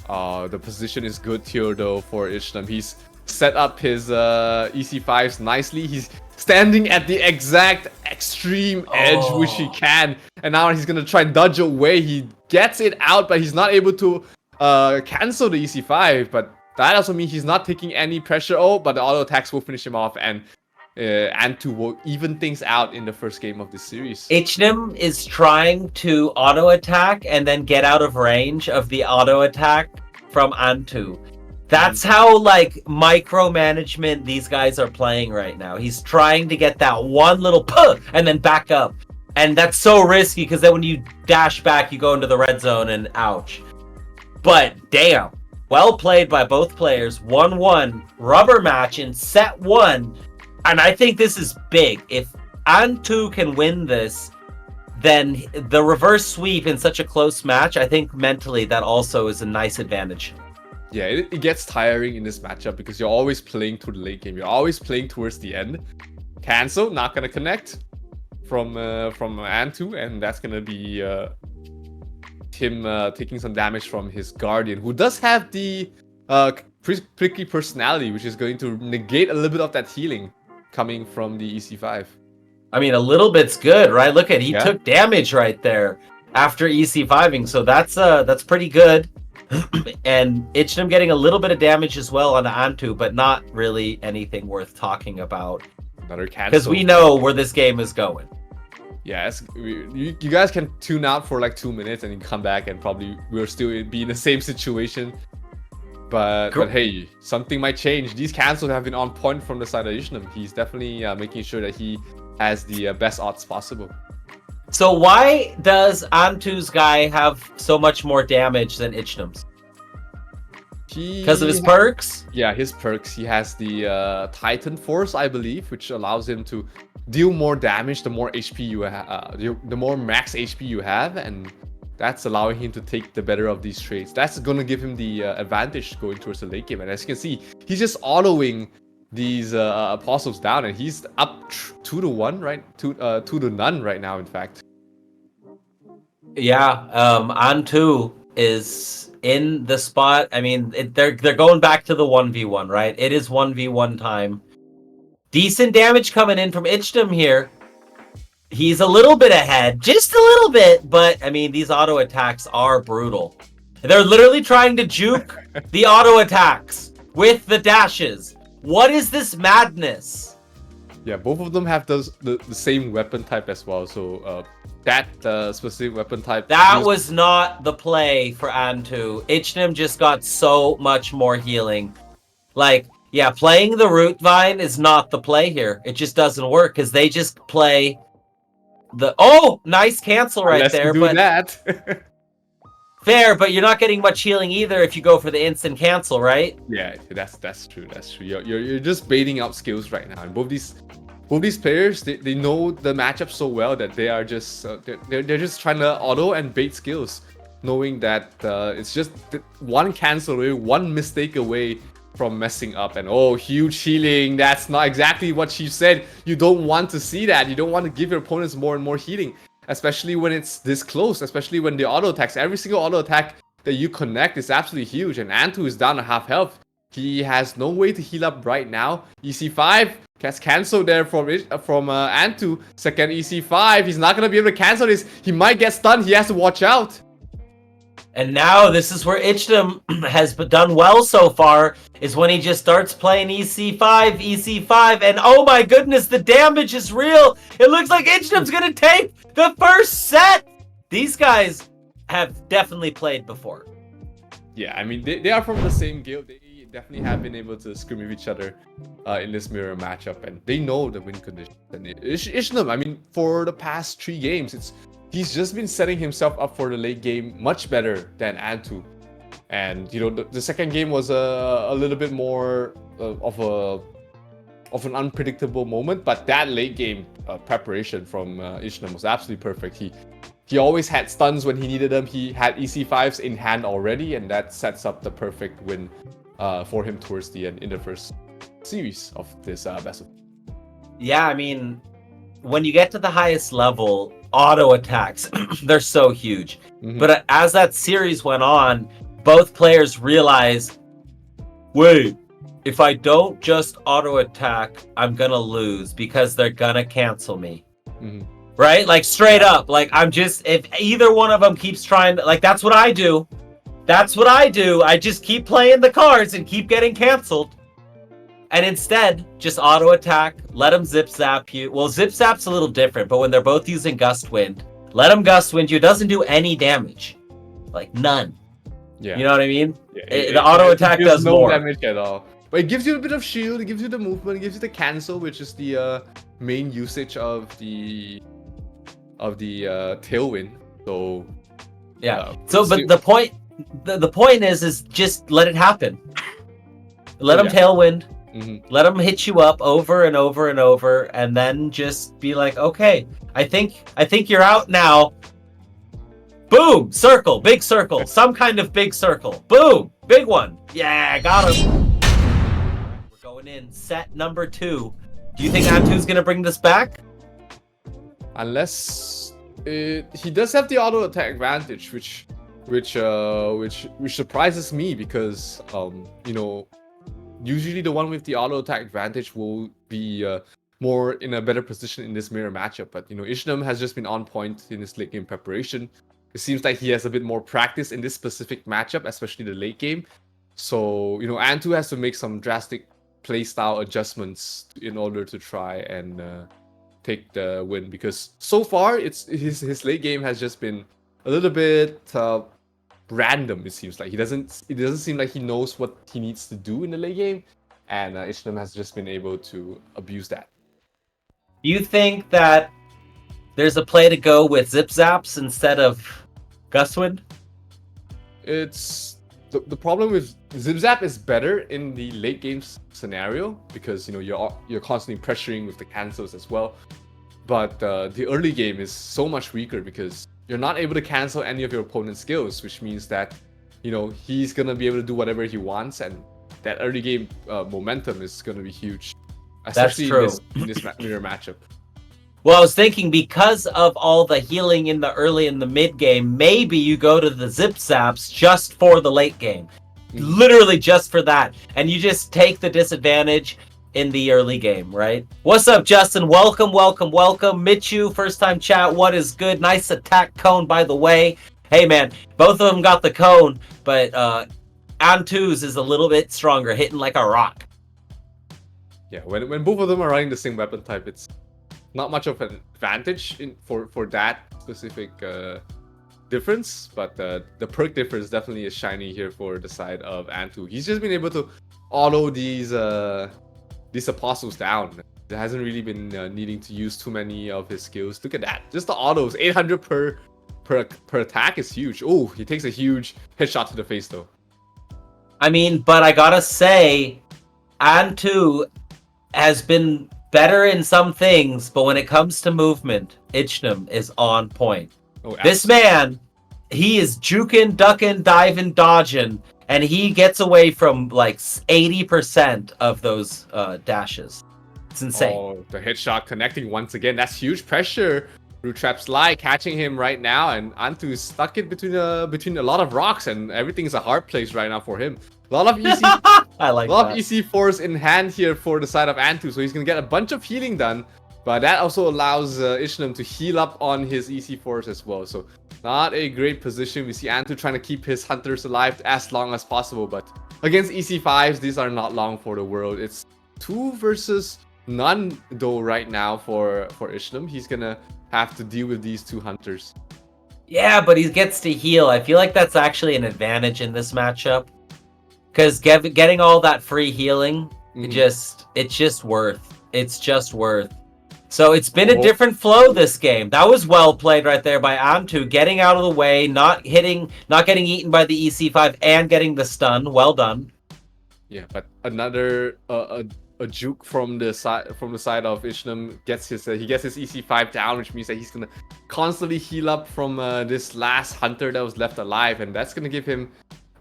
The position is good here, though, for Ichnum. He's set up his EC5s nicely. He's standing at the exact extreme edge which he can. And now he's going to try and dodge away. He gets it out, but he's not able to cancel the EC5. But that also means he's not taking any pressure. Oh, but the auto attacks will finish him off. And Antu will even things out in the first game of this series. Ichnum is trying to auto attack and then get out of range of the auto attack from Antu. That's how micromanagement these guys are playing right now. He's trying to get that one little puh and then back up. And that's so risky because then when you dash back, you go into the red zone and ouch. But damn, well played by both players. 1-1 rubber match in set 1. And I think this is big. If Antu can win this, then the reverse sweep in such a close match, I think mentally that also is a nice advantage. Yeah, it gets tiring in this matchup because you're always playing through the late game. You're always playing towards the end. Cancel, not gonna connect from Antu, and that's gonna be him taking some damage from his Guardian, who does have the prickly personality, which is going to negate a little bit of that healing coming from the EC5. I mean, a little bit's good, right? Look at he took damage right there after EC5ing, so that's pretty good. And Ichnam getting a little bit of damage as well on Antu, but not really anything worth talking about. Another cancel. Because we know where this game is going. Yeah, you guys can tune out for like 2 minutes and then come back and probably we'll still be in the same situation. But hey, something might change. These cancels have been on point from the side of Ichnam. He's definitely making sure that he has the best odds possible. So why does Antu's guy have so much more damage than Ichnam's? Because of his perks? Yeah, his perks. He has the Titan Force, I believe, which allows him to deal more damage the more HP you have, the more max HP you have, and that's allowing him to take the better of these trades. That's going to give him the advantage going towards the late game. And as you can see, he's just autoing these apostles down, and he's up 2-1, right? 2-0 right now, in fact. Yeah, Antu is in the spot. I mean, they're going back to the 1v1, right? It is 1v1 time. Decent damage coming in from Ichnam here. He's a little bit ahead, just a little bit, but I mean, these auto attacks are brutal. They're literally trying to juke the auto attacks with the dashes. What is this madness? Yeah, both of them have the same weapon type as well. So that specific weapon type. That was not the play for Antu. Ichnam just got so much more healing. Like, yeah, playing the Root Vine is not the play here. It just doesn't work because they just play the... Oh, nice cancel right there. But that. Fair, but you're not getting much healing either if you go for the instant cancel, right? Yeah, that's true. That's true. You're just baiting out skills right now, and both these players they know the matchup so well that they are just they're just trying to auto and bait skills, knowing that it's just one cancel away, one mistake away from messing up. And oh, huge healing. That's not exactly what she said. You don't want to see that. You don't want to give your opponents more and more healing. Especially when it's this close, especially when the auto attacks. Every single auto attack that you connect is absolutely huge, and Antu is down to half health. He has no way to heal up right now. EC5 gets cancelled there from Antu. Second EC5, he's not going to be able to cancel this. He might get stunned. He has to watch out. And now this is where Ichnam has done well so far, is when he just starts playing EC5, and oh my goodness, the damage is real. It looks like Ichnam's going to take the first set. These guys have definitely played before. Yeah, I mean, they are from the same guild. They definitely have been able to scrim with each other in this mirror matchup, and they know the win conditions. And Ichnam, I mean, for the past 3 games, he's just been setting himself up for the late game much better than Antu. And, you know, the second game was a little bit more of an unpredictable moment, but that late game preparation from Ichnam was absolutely perfect. He always had stuns when he needed them. He had EC5s in hand already, and that sets up the perfect win for him towards the end in the first series of this best. Yeah, I mean, when you get to the highest level, auto attacks, they're so huge. Mm-hmm. But as that series went on, both players realized, wait, if I don't just auto attack, I'm gonna lose because they're gonna cancel me. Mm-hmm. Right? Like straight up. Like if either one of them keeps trying to, like, that's what I do. I just keep playing the cards and keep getting canceled. And instead, just auto attack, let them zip zap you. Well, zip zap's a little different, but when they're both using gust wind, let them gust wind you. It doesn't do any damage. Like none. Yeah. You know what I mean? Yeah, the auto attack does no more damage at all. But it gives you a bit of shield, it gives you the movement, it gives you the cancel, which is the main usage of the tailwind. So yeah. But the point is just let it happen. Let them tailwind. Let him hit you up over and over and over, and then just be like, okay, I think you're out now. Boom! Circle, big circle, some kind of big circle. Boom! Big one. Yeah, got him. We're going in set number 2. Do you think Antu's gonna bring this back? Unless he does have the auto attack advantage, which surprises me because you know, usually the one with the auto attack advantage will be more in a better position in this mirror matchup. But you know, Ishnam has just been on point in his late game preparation. It seems like he has a bit more practice in this specific matchup, especially the late game. So you know, Antu has to make some drastic playstyle adjustments in order to try and take the win, because so far it's his late game has just been a little bit random. It seems like it doesn't seem like he knows what he needs to do in the late game, and Ishnam has just been able to abuse that. Do you think that there's a play to go with Zip Zaps instead of Gustwind? It's the problem with Zip Zap is better in the late game scenario because you know you're constantly pressuring with the cancels as well. But the early game is so much weaker because you're not able to cancel any of your opponent's skills, which means that you know he's gonna be able to do whatever he wants, and that early game momentum is gonna be huge, especially in this mirror matchup. Well, I was thinking because of all the healing in the early and the mid game, maybe you go to the Zip Zaps just for the late game. Literally just for that. And you just take the disadvantage in the early game, right? What's up, Justin? Welcome, welcome, welcome. Michu, first time chat. What is good? Nice attack cone, by the way. Hey, man, both of them got the cone, but Antu's is a little bit stronger, hitting like a rock. Yeah, when both of them are running the same weapon type, it's not much of an advantage for that specific difference, but the perk difference definitely is shiny here for the side of Antu. He's just been able to auto these apostles down. It hasn't really been needing to use too many of his skills. Look at that, just the autos, 800 per attack is huge. Oh, he takes a huge headshot to the face though. I mean, but I gotta say, Antu has been better in some things, but when it comes to movement, Ishnam is on point. Oh, this man, he is juking, ducking, diving, dodging, and he gets away from like 80% of those dashes. It's insane. Oh, the headshot connecting once again. That's huge pressure. Root Trap Sly catching him right now, and Antu is stuck in between a lot of rocks, and everything's a hard place right now for him. A lot of easy, I like a lot that. of EC4s in hand here for the side of Antu, so he's gonna get a bunch of healing done. But that also allows Ishnam to heal up on his EC4s as well. So not a great position. We see Antu trying to keep his hunters alive as long as possible, but against EC5s, these are not long for the world. It's 2 versus none though right now for Ishnam. He's gonna have to deal with these 2 hunters. Yeah, but he gets to heal. I feel like that's actually an advantage in this matchup. Because getting all that free healing, it's just worth. So it's been a different flow this game. That was well played right there by Antu, getting out of the way, not getting eaten by the EC5, and getting the stun. Well done. Yeah, but another a juke from the side of Ishnam gets his EC5 down, which means that he's gonna constantly heal up from this last hunter that was left alive, and that's gonna give him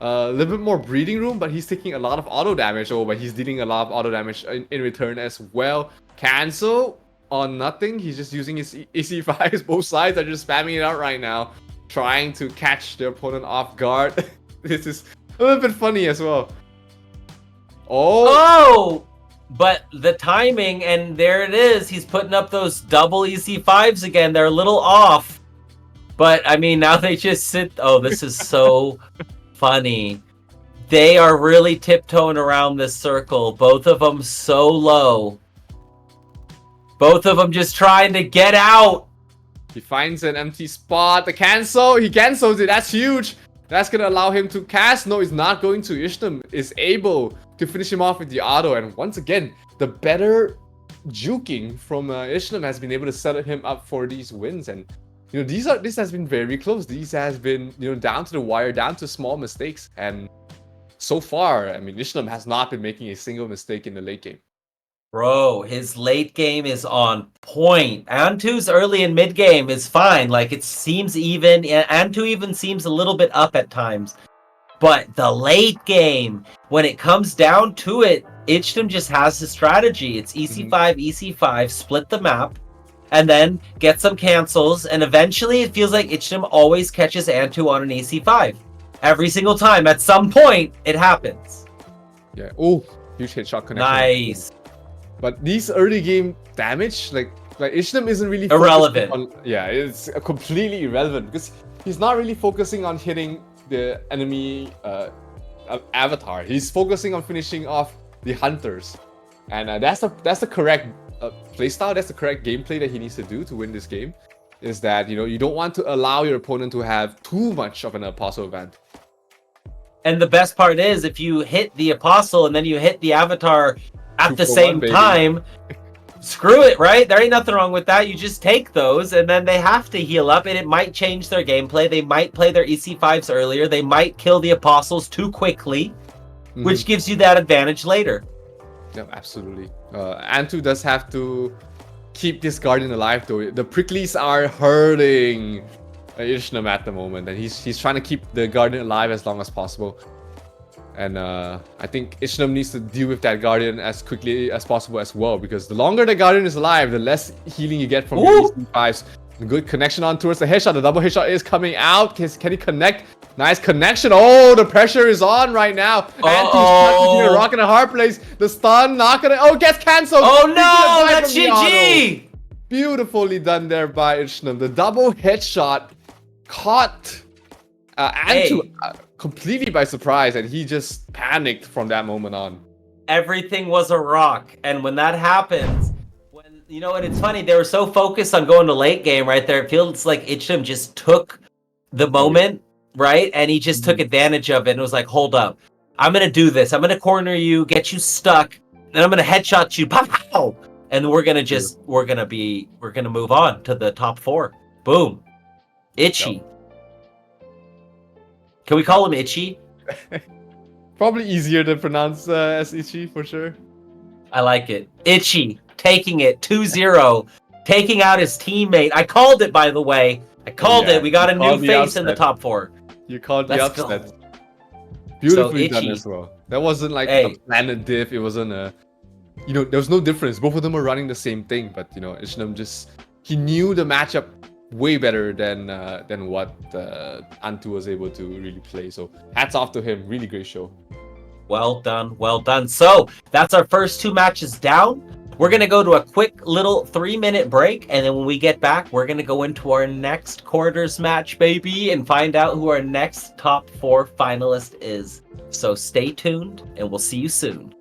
a little bit more breathing room. But he's taking a lot of auto damage. But he's dealing a lot of auto damage in return as well. Cancel on nothing. He's just using his EC5s. Both sides are just spamming it out right now, trying to catch their opponent off guard. This is a little bit funny as well. Oh! But the timing, and there it is. He's putting up those double EC5s again. They're a little off. But, I mean, now they just sit... Oh, this is so funny. They are really tiptoeing around this circle. Both of them so low. Both of them just trying to get out. He finds an empty spot. The cancel. He cancels it. That's huge. That's going to allow him to cast. No, he's not going to. Ishnam is able to finish him off with the auto. And once again, the better juking from Ishnam has been able to set him up for these wins. And you know, this has been very close. These has been, you know, down to the wire, down to small mistakes. And so far, I mean, Ishnam has not been making a single mistake in the late game. Bro, his late game is on point. Antu's early and mid game is fine. Like, it seems even. Antu even seems a little bit up at times. But the late game, when it comes down to it, Ichnam just has the strategy. It's EC5, EC5, split the map, and then get some cancels. And eventually, it feels like Ichnam always catches Antu on an EC5. Every single time. At some point, it happens. Yeah. Oh, huge headshot connection. Nice. But these early game damage, like Ishnam isn't really irrelevant. It's completely irrelevant because he's not really focusing on hitting the enemy avatar. He's focusing on finishing off the hunters, and that's the correct playstyle. That's the correct gameplay that he needs to do to win this game. Is that you don't want to allow your opponent to have too much of an apostle advantage. And the best part is, if you hit the apostle and then you hit the avatar at the same time, screw it, right? There ain't nothing wrong with that. You just take those, and then they have to heal up, and it might change their gameplay. They might play their EC5s earlier. They might kill the apostles too quickly, which gives you that advantage later. Yeah, absolutely. Antu does have to keep this Guardian alive, though. The pricklies are hurting Ishnam at the moment, and he's trying to keep the Guardian alive as long as possible. And I think Ishnam needs to deal with that Guardian as quickly as possible as well, because the longer the Guardian is alive, the less healing you get from your EC5s. Good connection on towards the headshot. The double headshot is coming out. Can he connect? Nice connection. Oh, the pressure is on right now. Antu's stuck between a rock and a hard place. The stun not gonna. Oh, gets cancelled. Oh no, that's GG. Beautifully done there by Ishnam. The double headshot caught Antu completely by surprise, and he just panicked from that moment on. Everything was a rock, and when that happens, and it's funny, they were so focused on going to late game right there. It feels like Ichnam just took the moment, right? And he just took advantage of it and was like, hold up, I'm gonna do this. I'm gonna corner you, get you stuck, then I'm gonna headshot you, pow! And we're gonna move on to the top 4. Boom. Itchy. Yep. Can we call him Itchy? Probably easier to pronounce as Itchy for sure. I like it. Itchy taking it 2-0, taking out his teammate. I called it, by the way. I called it. We got a new face in the top 4. You called the upset. Beautifully done as well. That wasn't like a planet diff. It wasn't a, there was no difference. Both of them were running the same thing, but Ishnam he knew the matchup way better than what Antu was able to really play. So hats off to him. Really great show. Well done, well done. So that's our first 2 matches down. We're going to go to a quick little 3-minute break, and then when we get back, we're going to go into our next quarters match, baby, and find out who our next top 4 finalist is. So stay tuned, and we'll see you soon.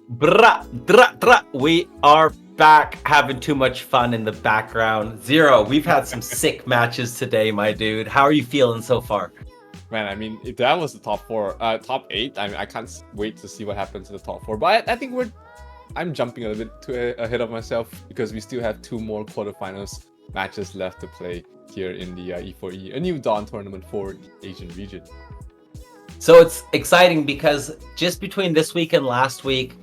We are back having too much fun in the background. Zero, we've had some sick matches today, my dude. How are you feeling so far? Man, I mean, if that was the top 8, I mean, I can't wait to see what happens in the top 4. But I think I'm jumping a little bit ahead of myself because we still have 2 more quarterfinals matches left to play here in the E4E A New Dawn tournament for the Asian region. So it's exciting because just between this week and last week,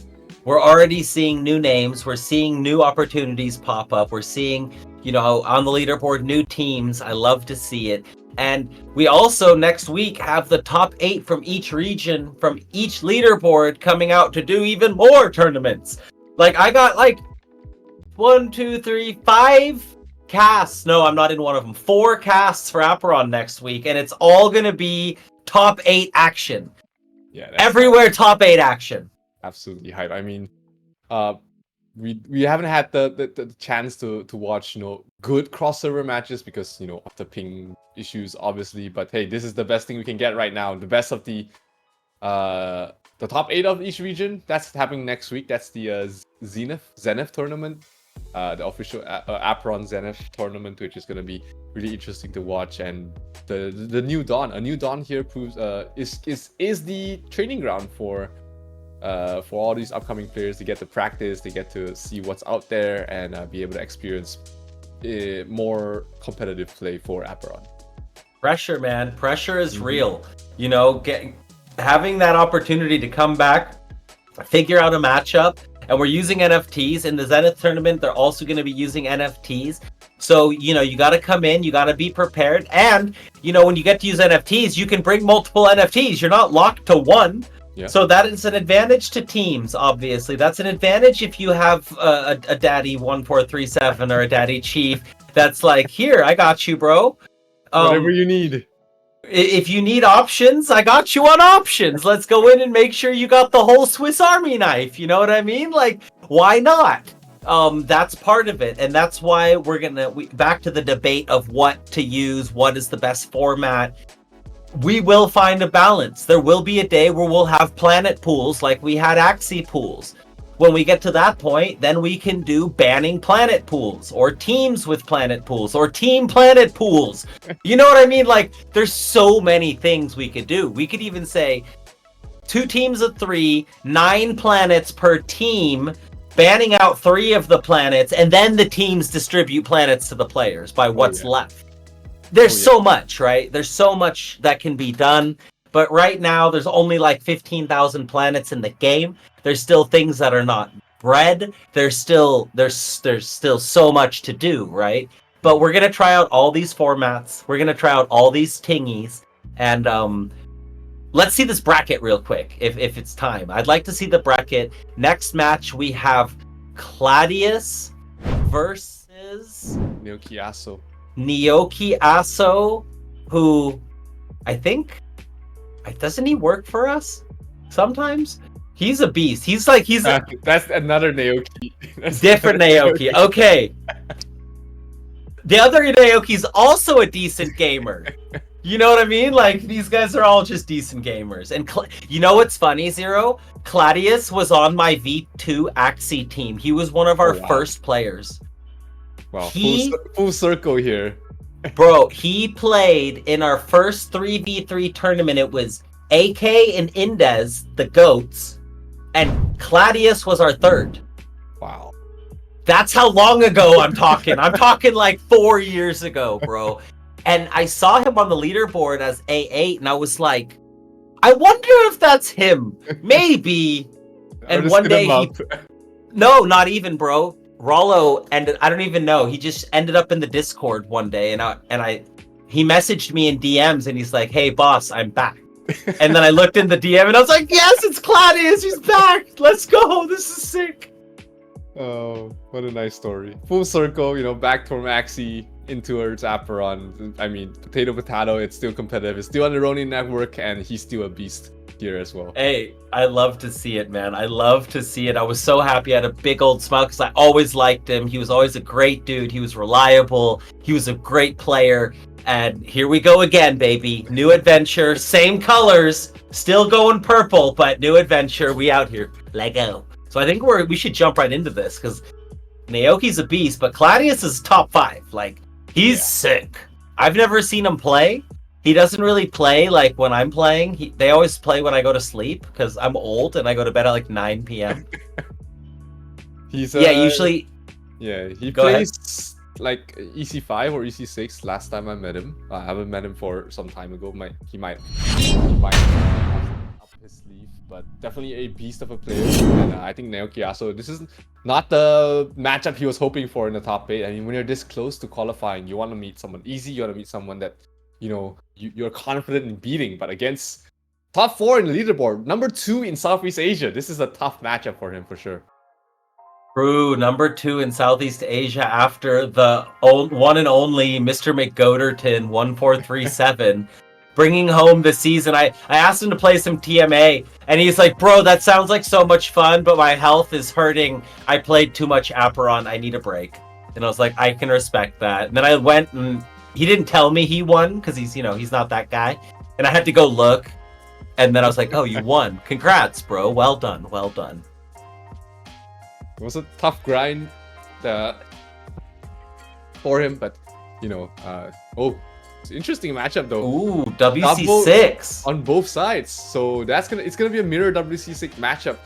we're already seeing new names. We're seeing new opportunities pop up. We're seeing, on the leaderboard, new teams. I love to see it. And we also next week have the top 8 from each region, from each leaderboard coming out to do even more tournaments. Like I got 1, 2, 3, 5 casts. No, I'm not in one of them. 4 casts for Aperon next week. And it's all going to be top 8 action. Yeah, everywhere top 8 action. Absolutely hype. I mean, we haven't had the chance to watch good crossover matches because of the ping issues obviously. But hey, this is the best thing we can get right now. The best of the top 8 of each region. That's happening next week. That's the Zenith tournament, the official Aperon Zenith tournament, which is going to be really interesting to watch. And the New Dawn, a New Dawn here proves is the training ground for all these upcoming players to get to practice, they get to see what's out there, and be able to experience more competitive play for Aperon. Pressure, man. Pressure is real. Having that opportunity to come back, figure out a matchup, and we're using NFTs in the Zenith tournament. They're also going to be using NFTs. So, you got to come in, you got to be prepared. And, when you get to use NFTs, you can bring multiple NFTs. You're not locked to one. Yeah. So that is an advantage to teams, obviously. That's an advantage if you have a daddy 1437 or a daddy chief that's like, here, I got you, bro. Whatever you need. If you need options, I got you on options. Let's go in and make sure you got the whole Swiss Army knife. You know what I mean? Why not? That's part of it. And that's why we're back to the debate of what to use, what is the best format. We will find a balance. There will be a day where we'll have planet pools like we had Axie pools. When we get to that point, then we can do banning planet pools or teams with planet pools or team planet pools. You know what I mean? There's so many things we could do. We could even say 2 teams of 3, 9 planets per team, banning out 3 of the planets, and then the teams distribute planets to the players by what's left. There's so much, right? There's so much that can be done. But right now, there's only 15,000 planets in the game. There's still things that are not bred. There's still so much to do, right? But we're going to try out all these formats. We're going to try out all these tingies. And let's see this bracket real quick, if it's time. I'd like to see the bracket. Next match, we have Claudius versus Nyoki Aso, who I think doesn't he work for us sometimes? He's a beast. That's another Naoki. Different Naoki. Okay. The other Naoki's also a decent gamer. You know what I mean? These guys are all just decent gamers. And you know what's funny, Zero? Claudius was on my V2 Axie team. He was one of our first players. Wow, full circle here. Bro, he played in our first 3v3 tournament. It was AK and Indez, the GOATs, and Claudius was our third. Wow. That's how long ago I'm talking. I'm talking 4 years ago, bro. And I saw him on the leaderboard as A8, and I was like, I wonder if that's him. Maybe. And one day No, not even, bro. Rollo ended, I don't even know. He just ended up in the Discord one day, and he messaged me in DMs, and he's like, "Hey, boss, I'm back." And then I looked in the DM, and I was like, "Yes, it's Claudius. He's back. Let's go. This is sick." Oh, what a nice story. Full circle, back from Axie into Aperon. I mean, potato, it's still competitive. It's still on the Ronin network, and he's still a beast here as well. Hey, I love to see it, man. I love to see it. I was so happy. I had a big old smile because I always liked him. He was always a great dude. He was reliable. He was a great player. And here we go again, baby. New adventure, same colors, still going purple, but new adventure. We out here. Lego. So I think we should jump right into this because Naoki's a beast, but Claudius is top 5. Like, he's sick. I've never seen him play. He doesn't really play like when I'm playing. They always play when I go to sleep because I'm old and I go to bed at like 9 p.m. He's usually. Yeah, he Go plays like EC5 or EC6. Last time I met him, I haven't met him for some time ago. He might up his sleeve, but definitely a beast of a player. And I think Naoki Yasuo, this is not the matchup he was hoping for in the top 8. I mean, when you're this close to qualifying, you want to meet someone easy. You want to meet someone that you're confident in beating. But against top 4 in the leaderboard, number 2 in Southeast Asia, this is a tough matchup for him for sure. True, number 2 in Southeast Asia after the one and only Mr. McGoderton 1437 bringing home the season. I asked him to play some TMA and he's like, bro, that sounds like so much fun, but my health is hurting. I played too much Aperon. I need a break. And I was like, I can respect that. And then I went and he didn't tell me he won because he's not that guy. And I had to go look. And then I was like, oh, you won. Congrats, bro. Well done. Well done. It was a tough grind for him, but it's an interesting matchup though. Ooh, WC6 on both sides. So it's gonna be a mirror WC6 matchup.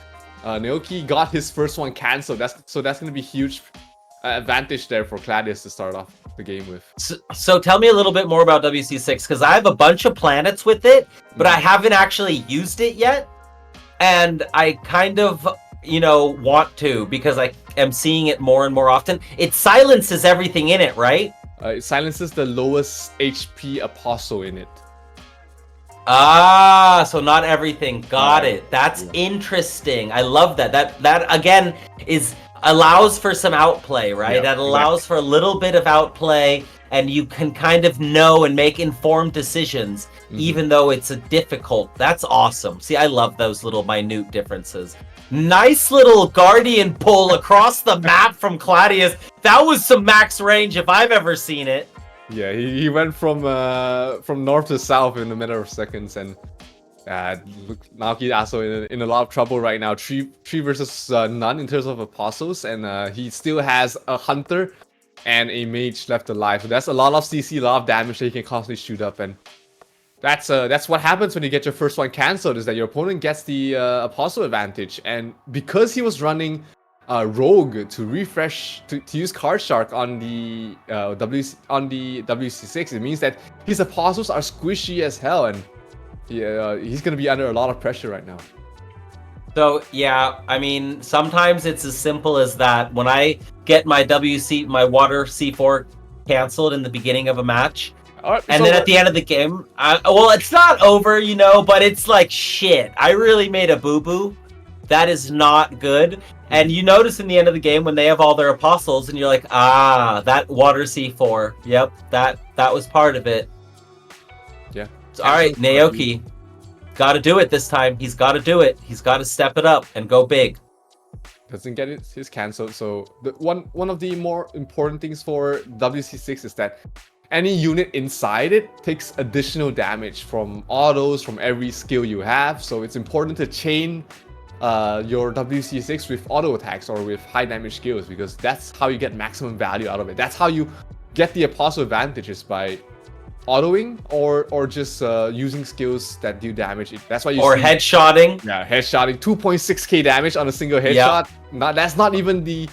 Naoki got his first one cancelled. That's gonna be huge advantage there for Claudius to start off the game with. So tell me a little bit more about WC6 because I have a bunch of planets with it, but I haven't actually used it yet, and I kind of want to because I am seeing it more and more often. It silences everything in it, right? It silences the lowest HP apostle in it. Ah, so not everything. Got it. That's interesting. I love that. That again allows for some outplay, right? Yeah, that allows for a little bit of outplay, and you can kind of know and make informed decisions, even though it's a difficult. That's awesome. See, I love those little minute differences. Nice little Guardian pull across the map from Claudius. That was some max range if I've ever seen it. Yeah, he went from north to south in a matter of seconds, and Naoki Yasuo in a lot of trouble right now. 3 versus none in terms of apostles, and he still has a hunter and a mage left alive. So that's a lot of CC, a lot of damage that he can constantly shoot up, and that's what happens when you get your first one cancelled, is that your opponent gets the apostle advantage. And because he was running rogue to refresh to use card shark on the WC6, it means that his apostles are squishy as hell, and he's gonna be under a lot of pressure right now. So yeah, I mean, sometimes it's as simple as that. When I get my water C4 canceled in the beginning of a match, and then at the end of the game, well, it's not over, but it's like, shit, I really made a boo-boo. That is not good. And you notice in the end of the game when they have all their apostles, and you're like, that water C4. Yep, that was part of it. Yeah. So, all right, Naoki, got to do it this time. He's got to do it. He's got to step it up and go big. Doesn't get his cancelled. So one of the more important things for WC6 is that any unit inside it takes additional damage from autos, from every skill you have. So it's important to chain your WC6 with auto attacks or with high damage skills, because that's how you get maximum value out of it. That's how you get the apostle advantages, by autoing or just using skills that do damage. That's why you see headshotting. Yeah, headshotting, 2.6k damage on a single headshot. Yep. That's not even the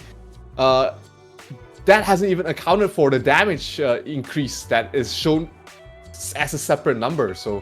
that hasn't even accounted for the damage increase that is shown as a separate number. So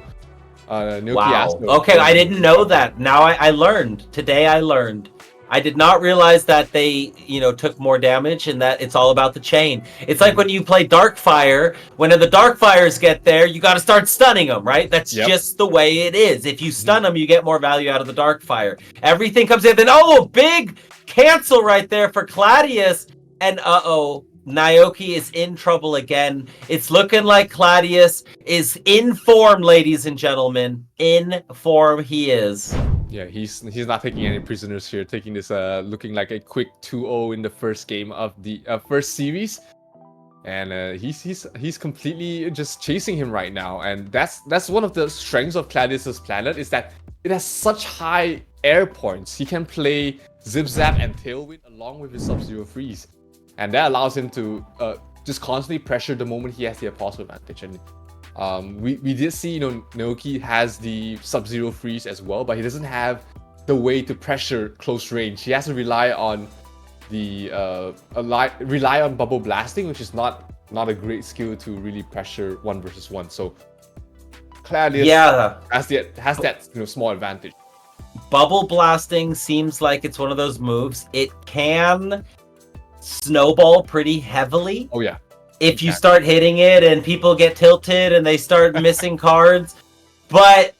wow. Okay, I didn't know that. Now I learned. Today I learned. I did not realize that they, took more damage, and that it's all about the chain. It's like when you play Darkfire, when the Darkfires get there, you got to start stunning them, right? That's just the way it is. If you stun them, you get more value out of the Darkfire. Everything comes in, then big cancel right there for Claudius, and Naoki is in trouble again. It's looking like Claudius is in form, ladies and gentlemen. In form he is. Yeah, he's not taking any prisoners here. Taking this looking like a quick 2-0 in the first game of the first series, and he's completely just chasing him right now. And that's one of the strengths of Claudius's planet, is that it has such high air points. He can play Zip Zap and Tailwind along with his Sub-Zero Freeze. And that allows him to just constantly pressure the moment he has the Apostle advantage. And we did see, Naoki has the Sub-Zero Freeze as well, but he doesn't have the way to pressure close range. He has to rely on Bubble Blasting, which is not a great skill to really pressure 1v1. So Claudius has that small advantage. Bubble Blasting seems like it's one of those moves. It can snowball pretty heavily. Oh yeah. If you start hitting it and people get tilted and they start missing cards. But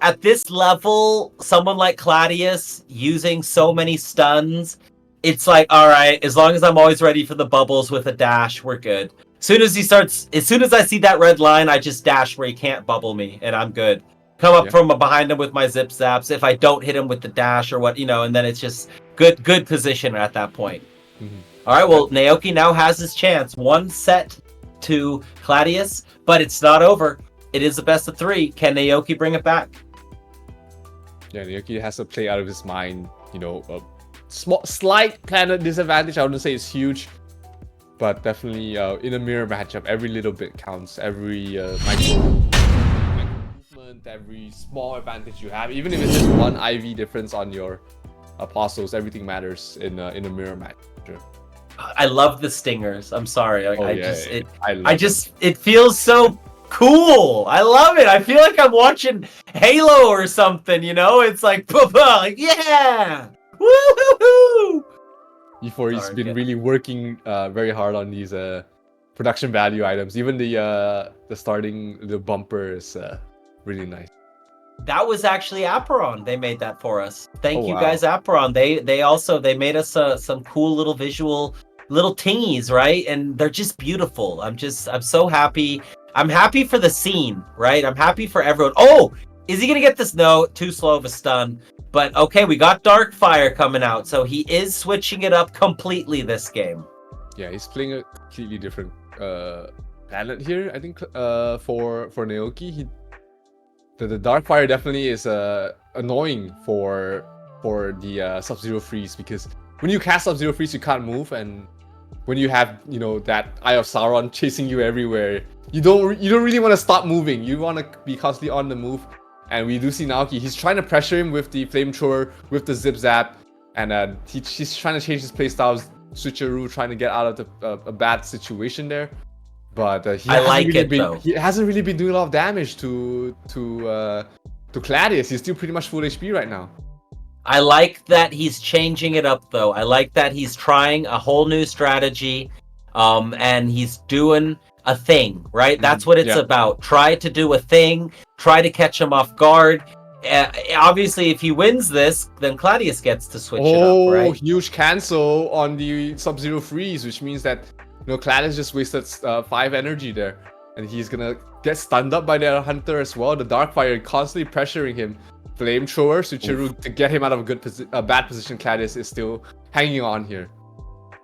at this level, someone like Claudius using so many stuns, it's like, all right, as long as I'm always ready for the bubbles with a dash, we're good. As soon as I see that red line, I just dash where he can't bubble me, and I'm good. Come up from behind him with my Zip Zaps if I don't hit him with the dash or what, and then it's just good position at that point. Mm-hmm. All right, well, Naoki now has his chance. One set to Claudius, but it's not over. It is a best of 3. Can Naoki bring it back? Yeah, Naoki has to play out of his mind. A slight planet disadvantage. I wouldn't say it's huge, but definitely in a mirror matchup, every little bit counts. Every micro movement, every small advantage you have, even if it's just one IV difference on your Apostles, everything matters in a mirror match. Sure. I love the stingers. I'm sorry. It feels so cool. I love it. I feel like I'm watching Halo or something, It's like, yeah! Woo-hoo-hoo! E4E's been really working very hard on these production value items. Even the bumper is really nice. That was actually Aperon. They made that for us. Thank you guys, Aperon. They made us some cool little visual little tingies, right? And they're just beautiful. I'm so happy. I'm happy for the scene, right? I'm happy for everyone. Oh, is he gonna get this? No, too slow of a stun. But okay, we got Darkfire coming out, so he is switching it up completely this game. Yeah, he's playing a completely different planet here. I think for Naoki, the Darkfire definitely is annoying for the Sub-Zero Freeze, because when you cast Sub-Zero Freeze, you can't move, and when you have that Eye of Sauron chasing you everywhere, you don't really want to stop moving. You want to be constantly on the move. And we do see Naoki. He's trying to pressure him with the Flamethrower, with the Zip Zap, and he's trying to change his playstyle, switcheroo, trying to get out of a bad situation there. But he hasn't really been doing a lot of damage to Claudius. He's still pretty much full HP right now. I like that he's changing it up, though. I like that he's trying a whole new strategy, and he's doing a thing, right? That's what it's about. Try to do a thing. Try to catch him off guard. Obviously, if he wins this, then Claudius gets to switch it up, right? Huge cancel on the Sub-Zero Freeze, which means that Claudius just wasted 5 energy there, and he's gonna get stunned up by the Hunter as well. The Darkfire constantly pressuring him. Flamethrower, switcheroo to get him out of a bad position. Claudius is still hanging on here.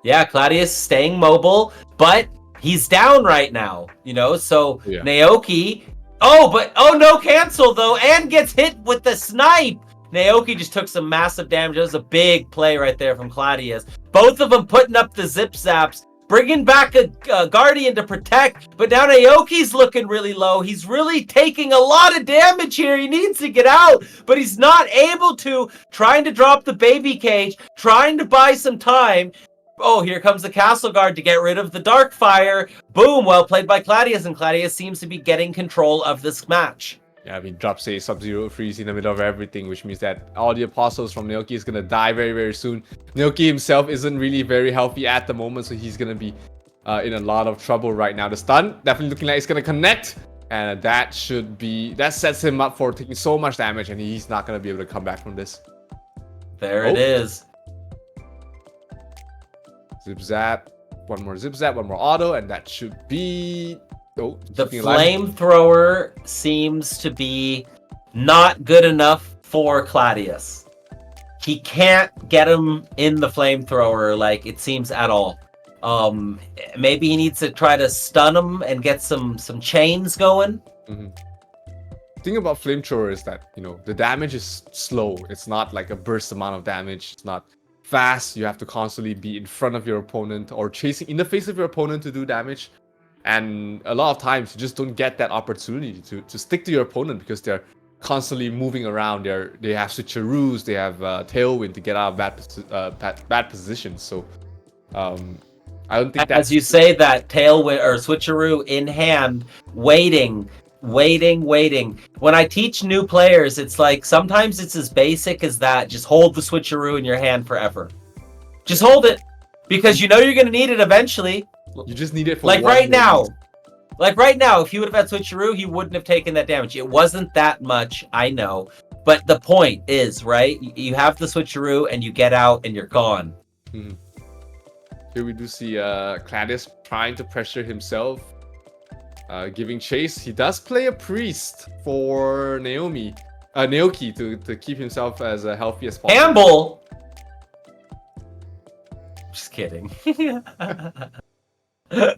Yeah, Claudius staying mobile, but he's down right now, So Naoki. No cancel though, and gets hit with the snipe. Naoki just took some massive damage. That was a big play right there from Claudius. Both of them putting up the Zip Zaps, bringing back a Guardian to protect. But now Naoki's looking really low. He's really taking a lot of damage here. He needs to get out, but he's not able to. Trying to drop the baby cage, trying to buy some time. Oh, here comes the Castle Guard to get rid of the Darkfire. Boom, well played by Claudius, and Claudius seems to be getting control of this match. Yeah, drops a Sub-Zero Freeze in the middle of everything, which means that all the Apostles from Naoki is going to die very, very soon. Naoki himself isn't really very healthy at the moment, so he's going to be in a lot of trouble right now. The stun definitely looking like it's going to connect, and that sets him up for taking so much damage, and he's not going to be able to come back from this. There it is. Zip Zap, one more Zip Zap, one more auto, and that should be... the Flamethrower seems to be not good enough for Claudius. He can't get him in the Flamethrower, like it seems, at all. Maybe he needs to try to stun him and get some chains going. Mm-hmm. thing about flamethrower is that, you know, the damage is slow. It's not like a burst amount of damage. It's not fast. You have to constantly be in front of your opponent or chasing in the face of your opponent to do damage. And a lot of times you just don't get that opportunity to stick to your opponent because they're constantly moving around. They have switcheroos, they have tailwind to get out of bad positions. So I don't think that's... As you say that, tailwind or switcheroo in hand, waiting. When I teach new players, it's like sometimes it's as basic as that. Just hold the switcheroo in your hand forever. Just hold it, because you know you're gonna need it eventually. You just need it for like right now. Like right now, if he would have had switcheroo, he wouldn't have taken that damage. It wasn't that much, I know. But the point is, right? You have the switcheroo and you get out and you're gone. Mm-hmm. Here we do see Claudius trying to pressure himself, giving chase. He does play a priest for Naoki to keep himself as healthy as possible. Campbell! Just kidding.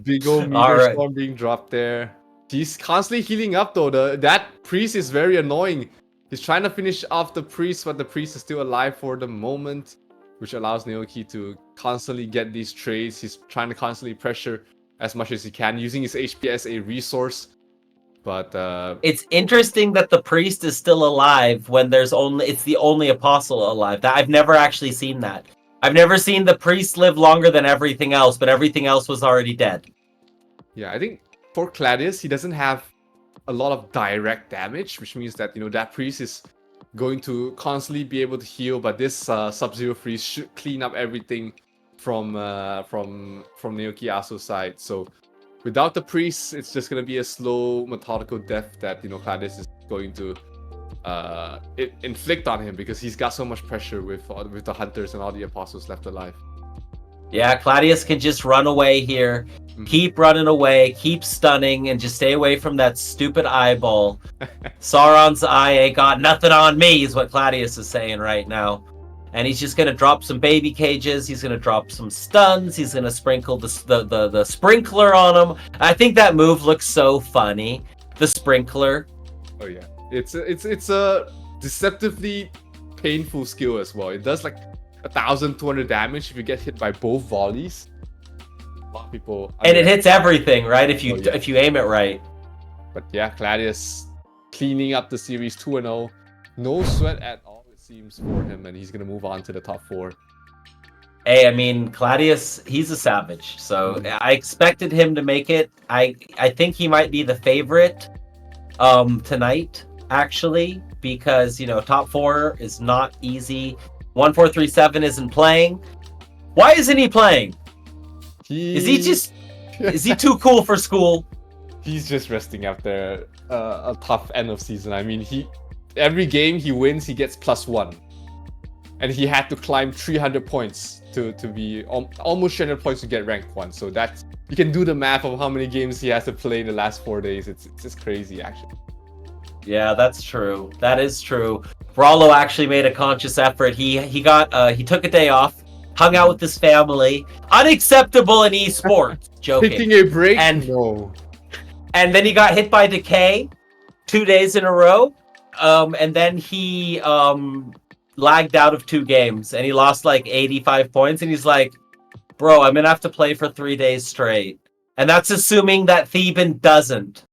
Big old meter storm being dropped there. He's constantly healing up though. That priest is very annoying. He's trying to finish off the priest, but the priest is still alive for the moment, which allows Naoki to constantly get these trades. He's trying to constantly pressure as much as he can, using his HP as a resource. But it's interesting that the priest is still alive when it's the only apostle alive. That I've never actually seen that. I've never seen the priest live longer than everything else, but everything else was already dead. Yeah, I think for Claudius, he doesn't have a lot of direct damage, which means that, you know, that priest is going to constantly be able to heal, but this Sub-Zero freeze should clean up everything from Naoki Yasuo's side. So without the priest, it's just gonna be a slow, methodical death that, you know, Claudius is going to inflict on him, because he's got so much pressure with the hunters and all the apostles left alive. Yeah, Claudius can just run away here. Keep running away, keep stunning, and just stay away from that stupid eyeball. Sauron's eye ain't got nothing on me, is what Claudius is saying right now. And he's just gonna drop some baby cages, he's gonna drop some stuns, he's gonna sprinkle the sprinkler on him. I think that move looks so funny. The sprinkler. Oh yeah. It's a deceptively painful skill as well. It does like 1,200 damage if you get hit by both volleys. A lot of people... And it hits everything, right? If you aim it right. But yeah, Claudius cleaning up the series 2-0. No sweat at all, it seems, for him, and he's going to move on to the top 4. Hey, I mean, Claudius, he's a savage. So I expected him to make it. I think he might be the favorite tonight, actually, because, you know, top 4 is not easy. 1437 isn't playing. Why isn't he playing? Is he too cool for school? He's just resting out there. A tough end of season. I mean, every game he wins, he gets +1, and he had to climb 300 points to be almost 300 points to get rank 1. So that's, you can do the math of how many games he has to play in the last 4 days. It's just crazy, actually. Yeah, that's true. That is true. Rollo actually made a conscious effort. He took a day off, hung out with his family. Unacceptable in esports. Joking. Taking a break? No. And then he got hit by Decay 2 days in a row. And then he lagged out of 2 games and he lost like 85 points. And he's like, bro, I'm gonna have to play for 3 days straight. And that's assuming that Theban doesn't.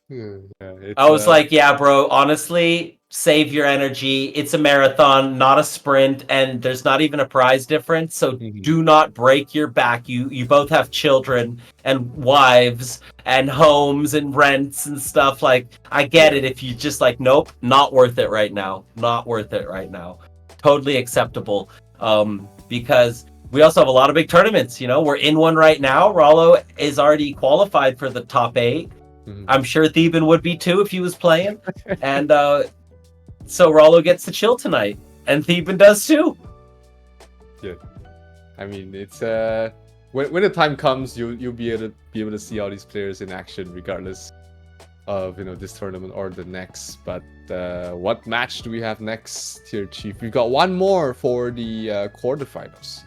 I was like, yeah, bro, honestly, save your energy. It's a marathon, not a sprint, and there's not even a prize difference, so do not break your back. You both have children and wives and homes and rents and stuff. Like, I get it if you just like, nope, not worth it right now. Not worth it right now. Totally acceptable. Because we also have a lot of big tournaments, you know. We're in one right now. Rollo is already qualified for the top 8. I'm sure Theban would be too if he was playing. And so Rollo gets to chill tonight. And Theban does too. Yeah. I mean, it's when the time comes, you'll be able to see all these players in action regardless of, you know, this tournament or the next. But what match do we have next here, Chief? We've got one more for the quarterfinals.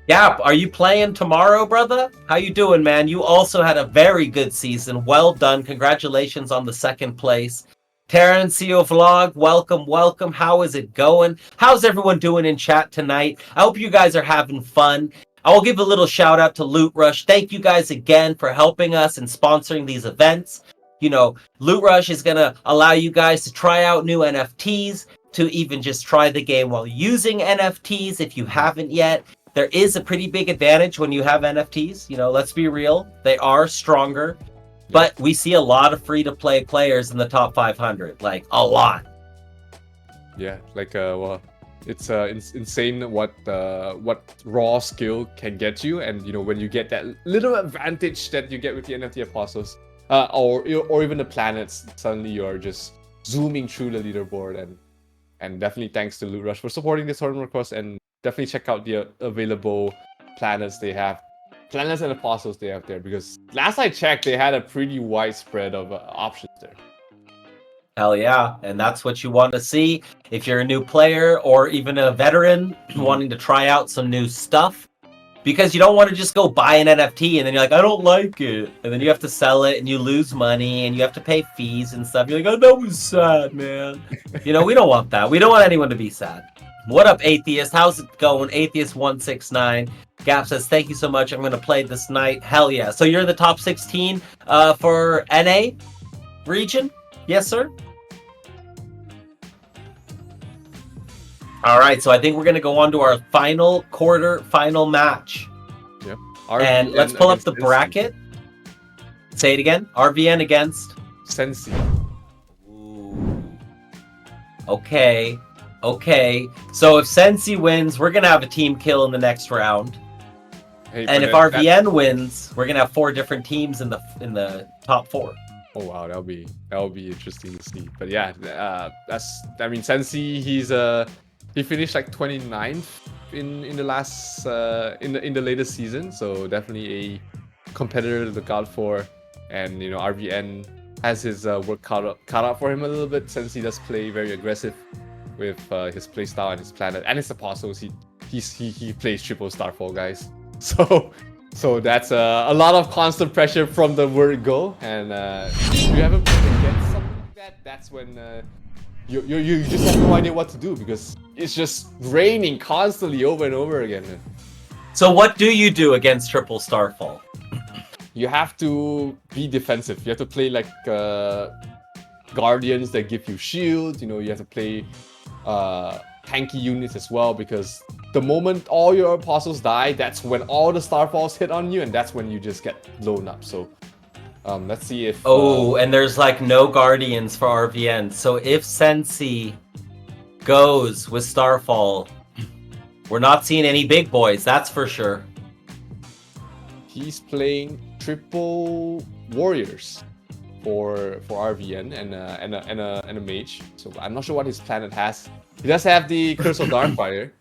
Gap, are you playing tomorrow, brother? How you doing, man? You also had a very good season. Well done. Congratulations on the second place. Terrencio Vlog, welcome, welcome. How is it going? How's everyone doing in chat tonight? I hope you guys are having fun. I will give a little shout out to Loot Rush. Thank you guys again for helping us and sponsoring these events. You know, Loot Rush is going to allow you guys to try out new NFTs, to even just try the game while using NFTs if you haven't yet. There is a pretty big advantage when you have NFTs. You know, let's be real. They are stronger. But we see a lot of free-to-play players in the top 500. Like, a lot. Yeah, like, well, it's insane what raw skill can get you. And, you know, when you get that little advantage that you get with the NFT Apostles, or even the planets, suddenly you're just zooming through the leaderboard. And definitely thanks to Loot Rush for supporting this tournament, of course, and definitely check out the available planets they have. Planets and Apostles they have there, because last I checked, they had a pretty wide spread of options there. Hell yeah, and that's what you want to see if you're a new player or even a veteran wanting to try out some new stuff. Because you don't want to just go buy an NFT and then you're like, I don't like it. And then you have to sell it and you lose money and you have to pay fees and stuff. You're like, oh, that was sad, man. You know, we don't want that. We don't want anyone to be sad. What up, Atheist? How's it going? Atheist169. Gap says, thank you so much. I'm going to play this night. Hell yeah. So you're in the top 16 for NA region? Yes, sir? All right, so I think we're going to go on to our final match. Yep. And let's pull up the bracket. Say it again. RVN against? Sensi. Ooh. Okay. So if Sensi wins, we're going to have a team kill in the next round. Hey, and if RVN wins, we're going to have 4 different teams in the top 4. Oh wow, that'll be interesting to see. But yeah, Sensi, he finished like 29th in the last in the latest season, so definitely a competitor to look out for. And you know, RVN has his work cut out for him a little bit, since he does play very aggressive with his playstyle and his planet and his apostles. He plays triple Starfall, guys. So that's a lot of constant pressure from the word go. And if you haven't played against something like that, that's when you just have no idea what to do, because it's just raining constantly over and over again. So what do you do against triple Starfall? You have to be defensive. You have to play like guardians that give you shield. You know, you have to play tanky units as well, because the moment all your apostles die, that's when all the Starfalls hit on you, and that's when you just get blown up. So let's see if... and there's like no guardians for RVN. So if Sensi goes with Starfall, we're not seeing any big boys, that's for sure. He's playing triple warriors for RVN and a mage. So I'm not sure what his planet has. He does have the Curse of Darkfire.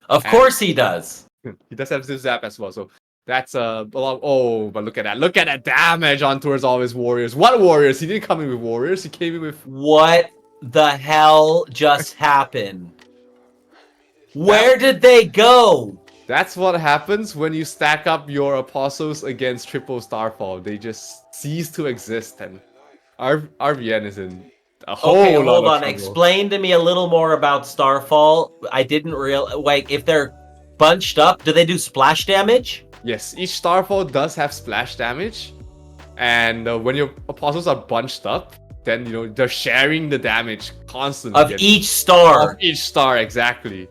Of course he does. He does have Zap as well. So that's a lot. Oh, but look at that! Look at that damage on towards all his warriors. What warriors? He didn't come in with warriors. He came in with... What the hell just happened? Where did they go? That's what happens when you stack up your apostles against triple Starfall. They just cease to exist, and RVN is in a whole lot hold of on. trouble. Explain to me a little more about Starfall. I didn't like, if they're bunched up, do they do splash damage? Yes, each Starfall does have splash damage, and when your apostles are bunched up, then you know they're sharing the damage constantly of each star. Of each star, exactly.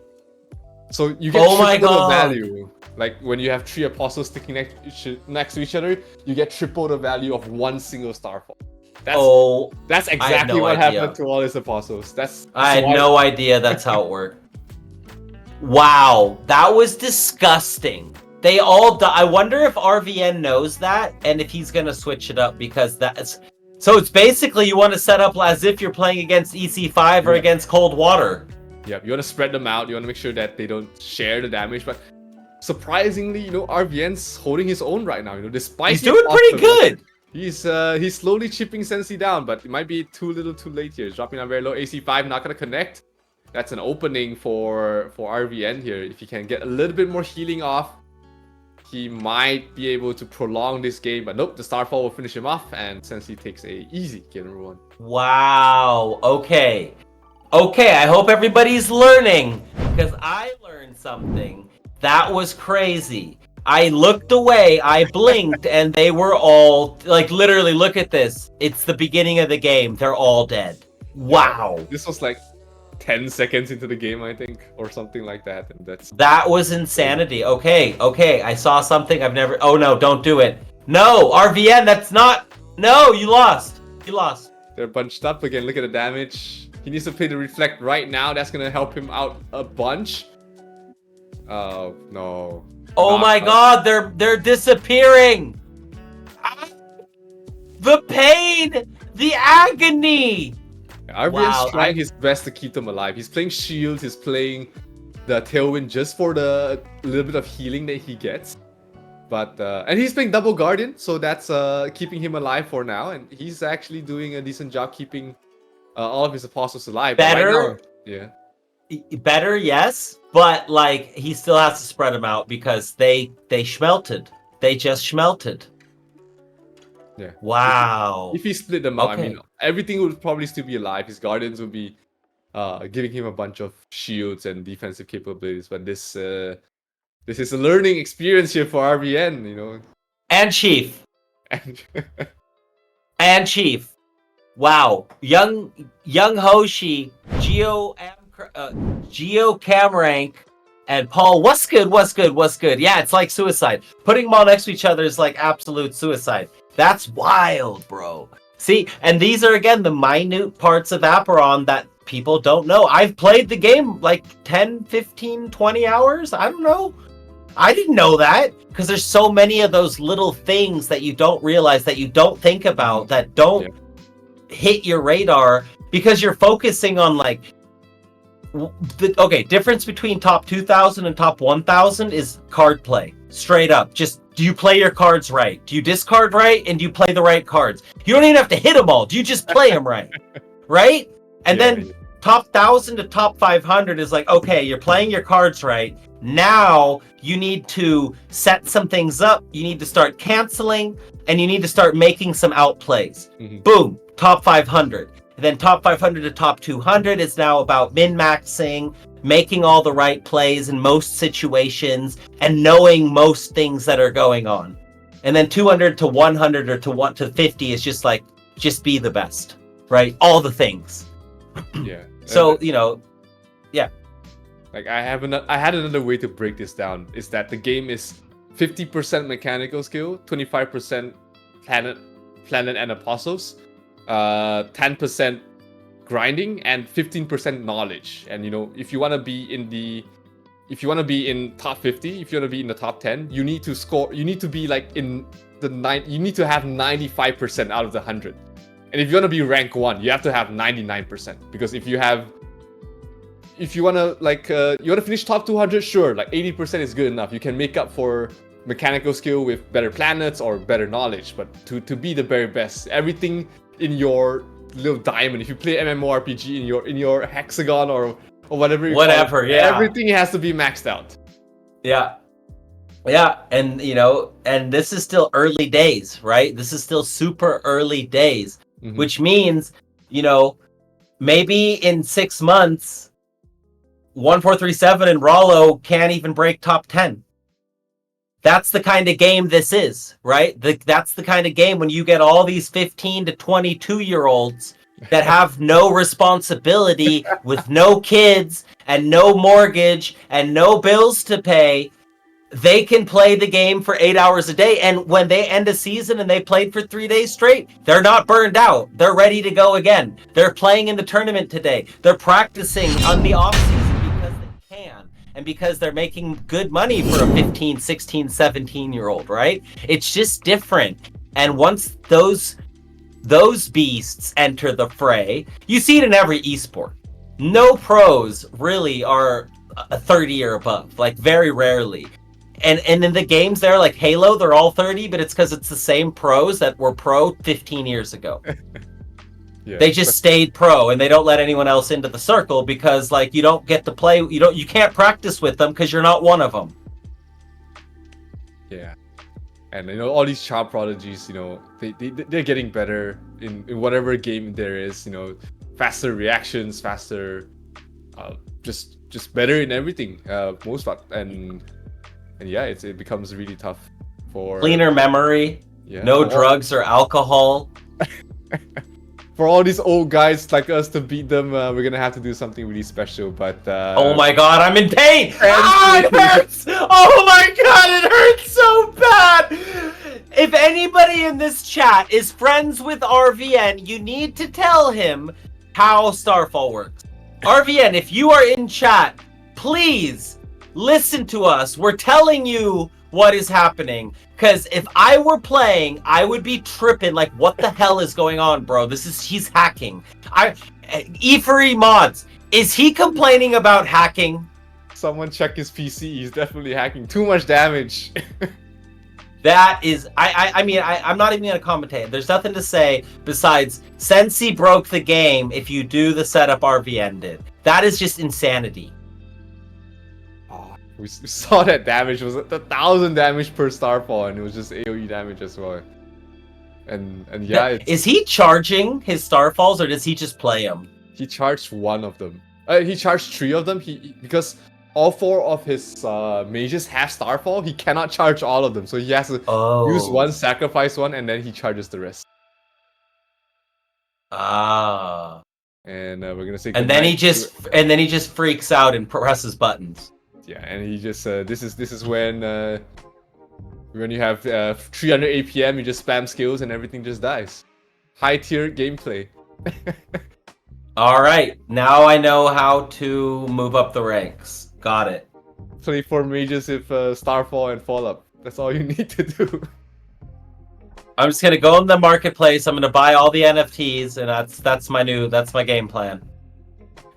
So you get triple the value. Like when you have 3 apostles sticking next to each other, you get triple the value of one single Starfall. That's exactly what happened to all his apostles. I had no idea that's how it worked. Wow, that was disgusting. They all I wonder if RVN knows that and if he's gonna switch it up, because that's... So it's basically you want to set up as if you're playing against EC5 or against Cold Water. Yeah, you want to spread them out. You want to make sure that they don't share the damage. But surprisingly, you know, RVN's holding his own right now. You know, despite he's doing pretty good. He's slowly chipping Sensi down, but it might be too little, too late here. He's dropping down very low. AC5 not gonna connect. that's an opening for RVN here. If he can get a little bit more healing off, he might be able to prolong this game. But nope, the Starfall will finish him off, and Sensei takes a easy game number 1. Wow. Okay. I hope everybody's learning, because I learned something. That was crazy. I looked away, I blinked, and they were all, like, literally, look at this. It's the beginning of the game. They're all dead. Wow. This was like 10 seconds into the game, I think, or something like that. And that was insanity. Okay. I saw something I've never... Oh, no, don't do it. No, RVN, that's not... No, you lost. They're bunched up again. Look at the damage. He needs to play the Reflect right now. That's going to help him out a bunch. Oh, no. Oh my god, they're disappearing. The pain, the agony. RBN's trying his best to keep them alive. He's playing shields, he's playing the Tailwind just for the little bit of healing that he gets. But and he's playing double Guardian, so that's keeping him alive for now. And he's actually doing a decent job keeping all of his apostles alive. Better, right now, better, yes. But like he still has to spread them out because they schmelted. They just schmelted. Yeah. Wow. If he split them out, I mean, everything would probably still be alive. His Guardians would be giving him a bunch of shields and defensive capabilities. But this is a learning experience here for RBN, you know. And Chief. And Chief. Wow. Young Hoshi, Geo Camrank, and Paul. What's good? Yeah, it's like suicide. Putting them all next to each other is like absolute suicide. That's wild, bro. See, and these are again the minute parts of Aperon that people don't know. I've played the game like 10, 15, 20 hours. I don't know. I didn't know that because there's so many of those little things that you don't realize, that you don't think about, that don't hit your radar because you're focusing on like difference between top 2000 and top 1000 is card play. Straight up. Just, do you play your cards right? Do you discard right? And do you play the right cards? You don't even have to hit them all. Do you just play them right? Right? And then top 1000 to top 500 is like, okay, you're playing your cards right. Now you need to set some things up. You need to start canceling and you need to start making some outplays. Boom. Top 500. And then top 500 to top 200 is now about min-maxing, making all the right plays in most situations, and knowing most things that are going on. And then 200 to 100 or to 1 to 50 is just like, just be the best, right? All the things. Yeah. So, you know, yeah. Like I had another way to break this down, is that the game is 50% mechanical skill, 25% planet and apostles, 10% grinding, and 15% knowledge. And you know, if you want to be in top 50, if you want to be in the top 10, you need to be like in the you need to have 95% out of the 100. And if you want to be rank 1, you have to have 99%, because if you want to finish top 200, sure, like 80% is good enough. You can make up for mechanical skill with better planets or better knowledge, but to be the very best, everything in your little diamond, if you play MMORPG in your hexagon or whatever everything has to be maxed out. Yeah, and you know, and this is still early days, right? This is still super early days, which means, you know, maybe in 6 months 1437 and Rollo can't even break top 10. That's the kind of game this is, right? That's the kind of game when you get all these 15 to 22-year-olds that have no responsibility, with no kids and no mortgage and no bills to pay. They can play the game for 8 hours a day. And when they end a season and they played for 3 days straight, they're not burned out. They're ready to go again. They're playing in the tournament today. They're practicing on the offseason because they can. And because they're making good money for a 15, 16, 17-year-old, right? It's just different. And once those beasts enter the fray, you see it in every esport. No pros really are a 30 or above, like very rarely. And in the games there, like Halo, they're all 30, but it's because it's the same pros that were pro 15 years ago. Yeah. They just stayed pro and they don't let anyone else into the circle because like you don't get to play. You can't practice with them because you're not one of them. Yeah. And all these child prodigies, they're getting better in whatever game there is. Faster reactions, faster, just better in everything. Most part, and yeah, it becomes really tough for Cleaner memory, no drugs or alcohol. For all these old guys like us to beat them, we're gonna have to do something really special. But oh my god, I'm in pain! It hurts! Oh my god, it hurts so bad! If anybody in this chat is friends with RVN, you need to tell him how Starfall works. RVN, if you are in chat, please listen to us. We're telling you what is happening. Because if I were playing, I would be tripping like, what the hell is going on, bro? He's hacking. E4E mods, is he complaining about hacking? Someone check his PC, he's definitely hacking. Too much damage. That is, I'm not even going to commentate. There's nothing to say besides Sensi broke the game if you do the setup RVN did. That is just insanity. We saw that damage was 1,000 damage per Starfall, and it was just AoE damage as well. And yeah, is he charging his Starfalls or does he just play them? He charged one of them. He charged 3 of them. Because all 4 of his mages have Starfall, he cannot charge all of them. So he has to use one, sacrifice one, and then he charges the rest. Ah. And we're gonna say. And then he just freaks out and presses buttons. Yeah, and he just this is when you have 300 APM, you just spam skills and everything just dies. High tier gameplay. All right, now I know how to move up the ranks. Got it. Play 4 mages with Starfall and Fall Up. That's all you need to do. I'm just gonna go in the marketplace. I'm gonna buy all the NFTs, and that's my game plan.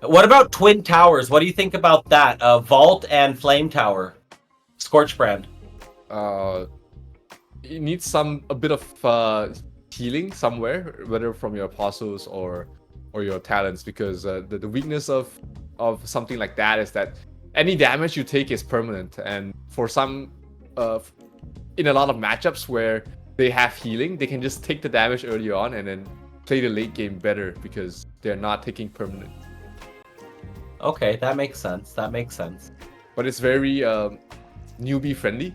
What about Twin Towers? What do you think about that? Vault and Flame Tower, Scorchbrand. You need a bit of healing somewhere, whether from your apostles or your talents, because the weakness of something like that is that any damage you take is permanent, and for some in a lot of matchups where they have healing, they can just take the damage early on and then play the late game better because they're not taking permanent. Okay, that makes sense. But it's very newbie friendly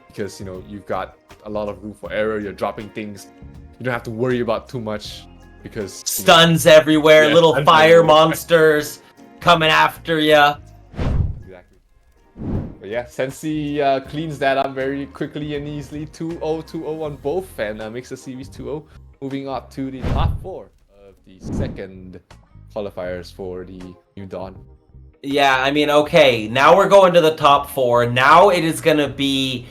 because you've got a lot of room for error. You're dropping things. You don't have to worry about too much because stuns everywhere, little fire monsters coming after you. Exactly. But yeah, Sensi cleans that up very quickly and easily. 2-0, 2-0 on both, and makes the series 2-0. Moving up to the top 4 of the second qualifiers for the New Dawn. Yeah, I mean, okay, now we're going to the top 4. Now it is going to be,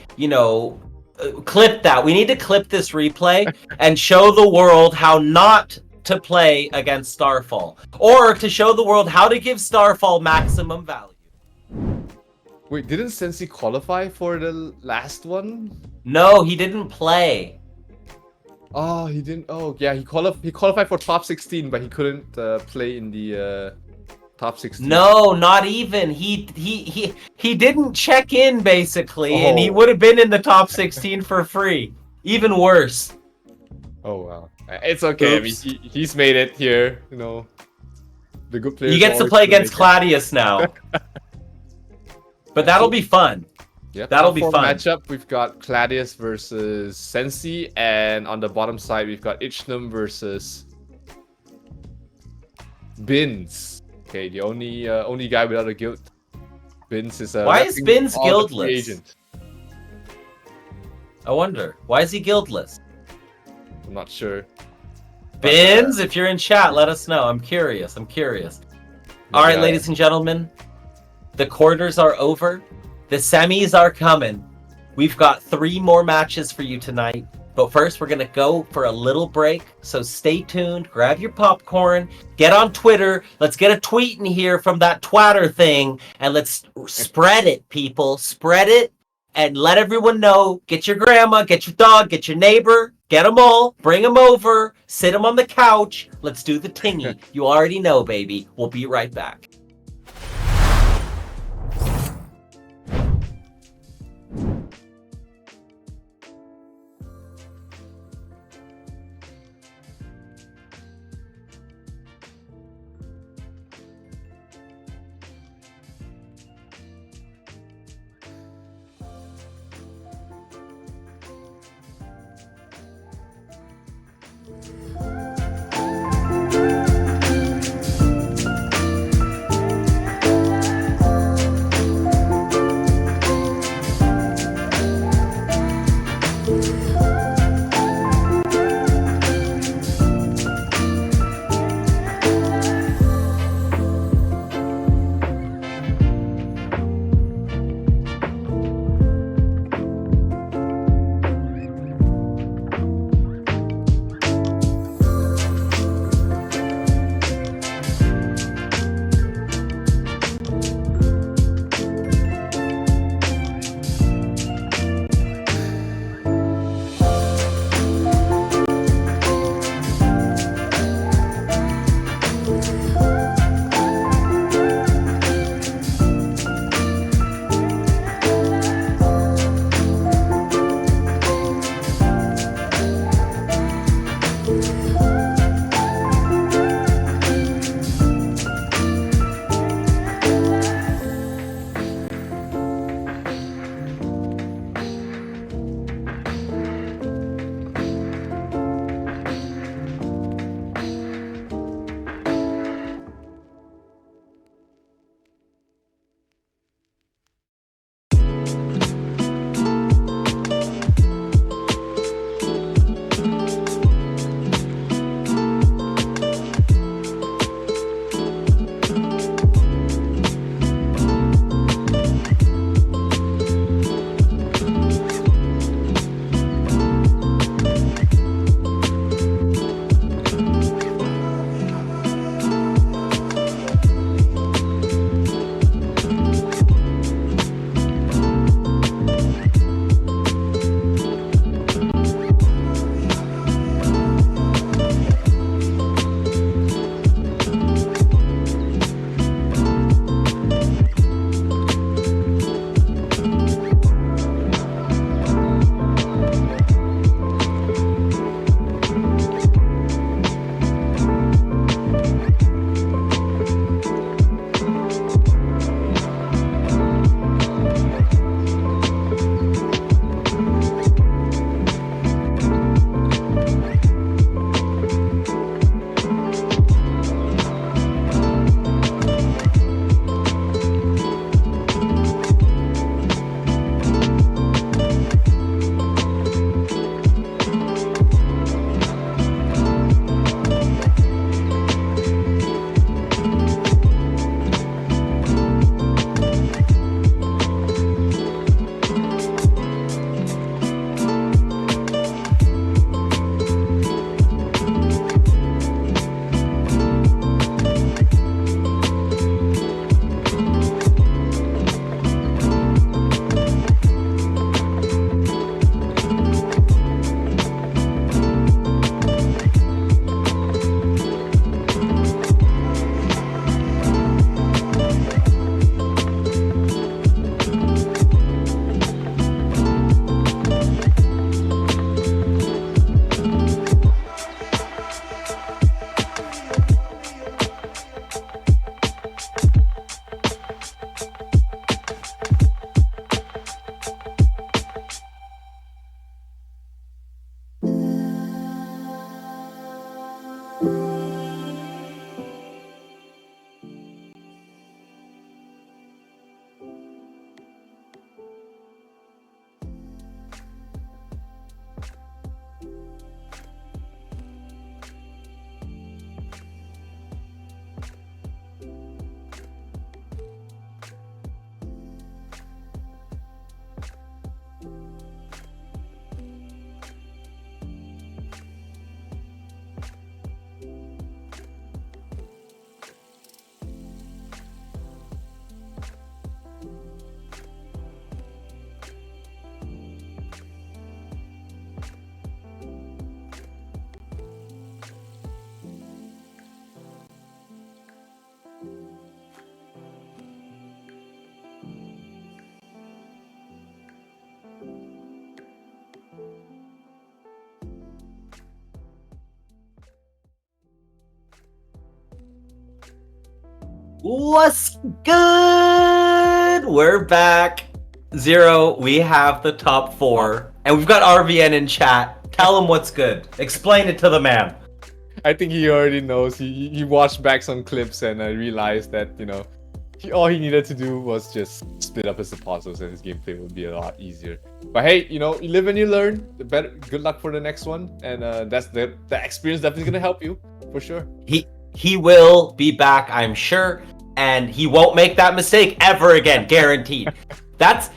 clip that. We need to clip this replay and show the world how not to play against Starfall. Or to show the world how to give Starfall maximum value. Wait, didn't Sensi qualify for the last one? No, he didn't play. Oh, he didn't. Oh, yeah, he qualified for top 16, but he couldn't play in the top 16. No, not even. He didn't check in basically, and he would have been in the top 16 for free. Even worse. Oh wow, it's okay. Oops. I mean, he's made it here. The good players. He gets to play against Claudius now. But that'll be fun. Yep. That'll be fun. Matchup, we've got Claudius versus Sensi, and on the bottom side we've got Ichnum versus Bins. Okay, the only guy without a guild. Bins is why is Bins guildless? Agent. I wonder, why is he guildless? I'm not sure. Bins, if you're in chat, let us know. I'm curious. All right, ladies and gentlemen, the quarters are over. The semis are coming. We've got 3 more matches for you tonight. But first, we're going to go for a little break. So stay tuned. Grab your popcorn. Get on Twitter. Let's get a tweet in here from that Twatter thing. And let's spread it, people. Spread it. and let everyone know. Get your grandma, get your dog, get your neighbor, get them all, bring them over, sit them on the couch. Let's do the tingy. You already know, baby. We'll be right back. What's good? We're back. Zero, we have the top 4. And we've got RVN in chat. Tell him what's good. Explain it to the man. I think he already knows. He watched back some clips and I realized that, all he needed to do was just split up his apostles and his gameplay would be a lot easier. But hey, you live and you learn. Good luck for the next one. And that's the experience definitely going to help you, for sure. He will be back, I'm sure, and he won't make that mistake ever again, guaranteed. That's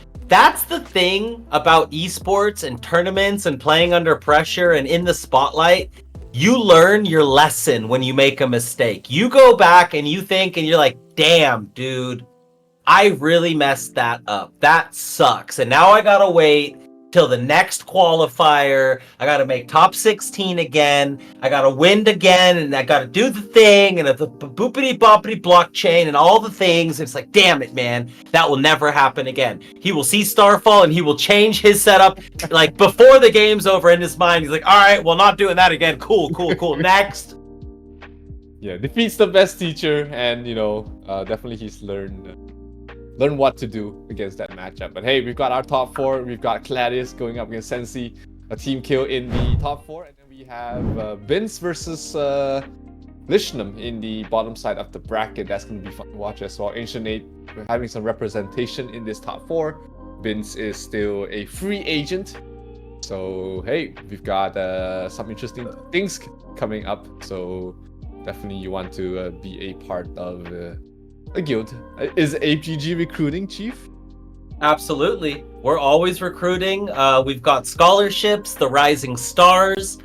the thing about esports and tournaments and playing under pressure and in the spotlight. You learn your lesson when you make a mistake. You go back and you think and you're like, damn, dude, I really messed that up. That sucks. And now I gotta wait till the next qualifier. I gotta make top 16 again. I gotta win again, and I gotta do the thing, and the boopity boppity blockchain, and all the things. It's like, damn it, man, that will never happen again. He will see Starfall, and he will change his setup like before the game's over. In his mind, he's like, all right, well, not doing that again. Cool. Next. Yeah, defeat's the best teacher, and definitely he's learn what to do against that matchup. But hey, we've got our top 4. We've got Gladius going up against Sensi, a team kill in the top 4, and then we have Vince versus Lishnam in the bottom side of the bracket. That's going to be fun to watch as well. Ancient 8 having some representation in this top 4. Vince is still a free agent, so hey, we've got some interesting things coming up. So definitely you want to be a part of a guild. Is APG recruiting, Chief? Absolutely. We're always recruiting. We've got scholarships, the Rising Stars.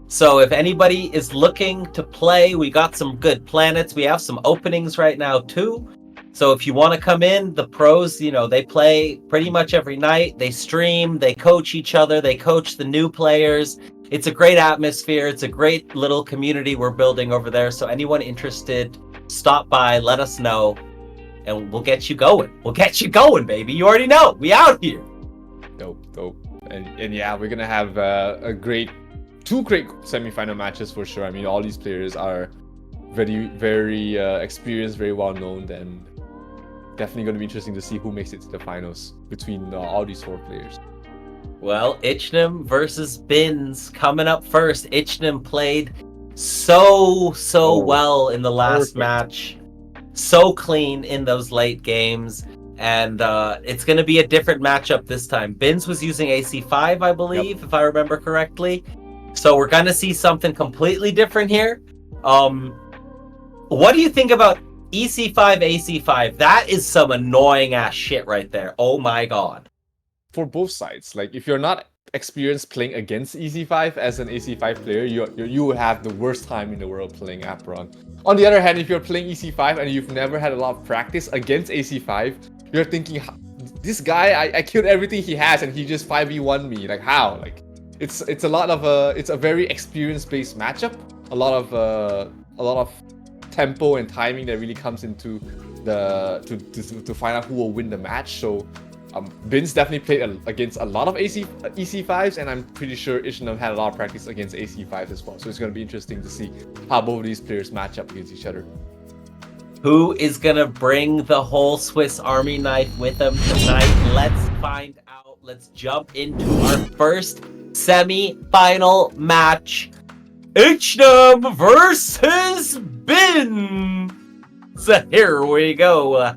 So if anybody is looking to play, we got some good planets. We have some openings right now too. So if you want to come in, the pros, they play pretty much every night. They stream, they coach each other, they coach the new players. It's a great atmosphere. It's a great little community we're building over there. So anyone interested, stop by, let us know, and we'll get you going. We'll get you going, baby. You already know. We out here. Dope. And yeah, we're gonna have two great semi-final matches for sure. I mean, all these players are very, very experienced, very well known, and definitely going to be interesting to see who makes it to the finals between all these 4 players. Well, Ichnam versus Bins coming up first. Ichnam played so well in the last match, so clean in those late games, and it's going to be a different matchup this time. Bins was using AC5, I believe, if I remember correctly, so we're going to see something completely different here. What do you think about EC5 AC5? That is some annoying ass shit right there. Oh my god. For both sides, like if you're not experienced playing against EC5 as an AC5 player, you will have the worst time in the world playing Aperon. On the other hand, if you're playing EC5 and you've never had a lot of practice against AC5, you're thinking, this guy, I killed everything he has and he just 5v1 me. Like how? Like it's a very experience-based matchup. A lot of tempo and timing that really comes into to find out who will win the match. So Vince definitely played against a lot of EC5s, and I'm pretty sure Ichnam had a lot of practice against AC5s as well. So it's going to be interesting to see how both of these players match up against each other. Who is going to bring the whole Swiss Army knife with them tonight? Let's find out. Let's jump into our first semi-final match. Ichnam versus Bin. So here we go.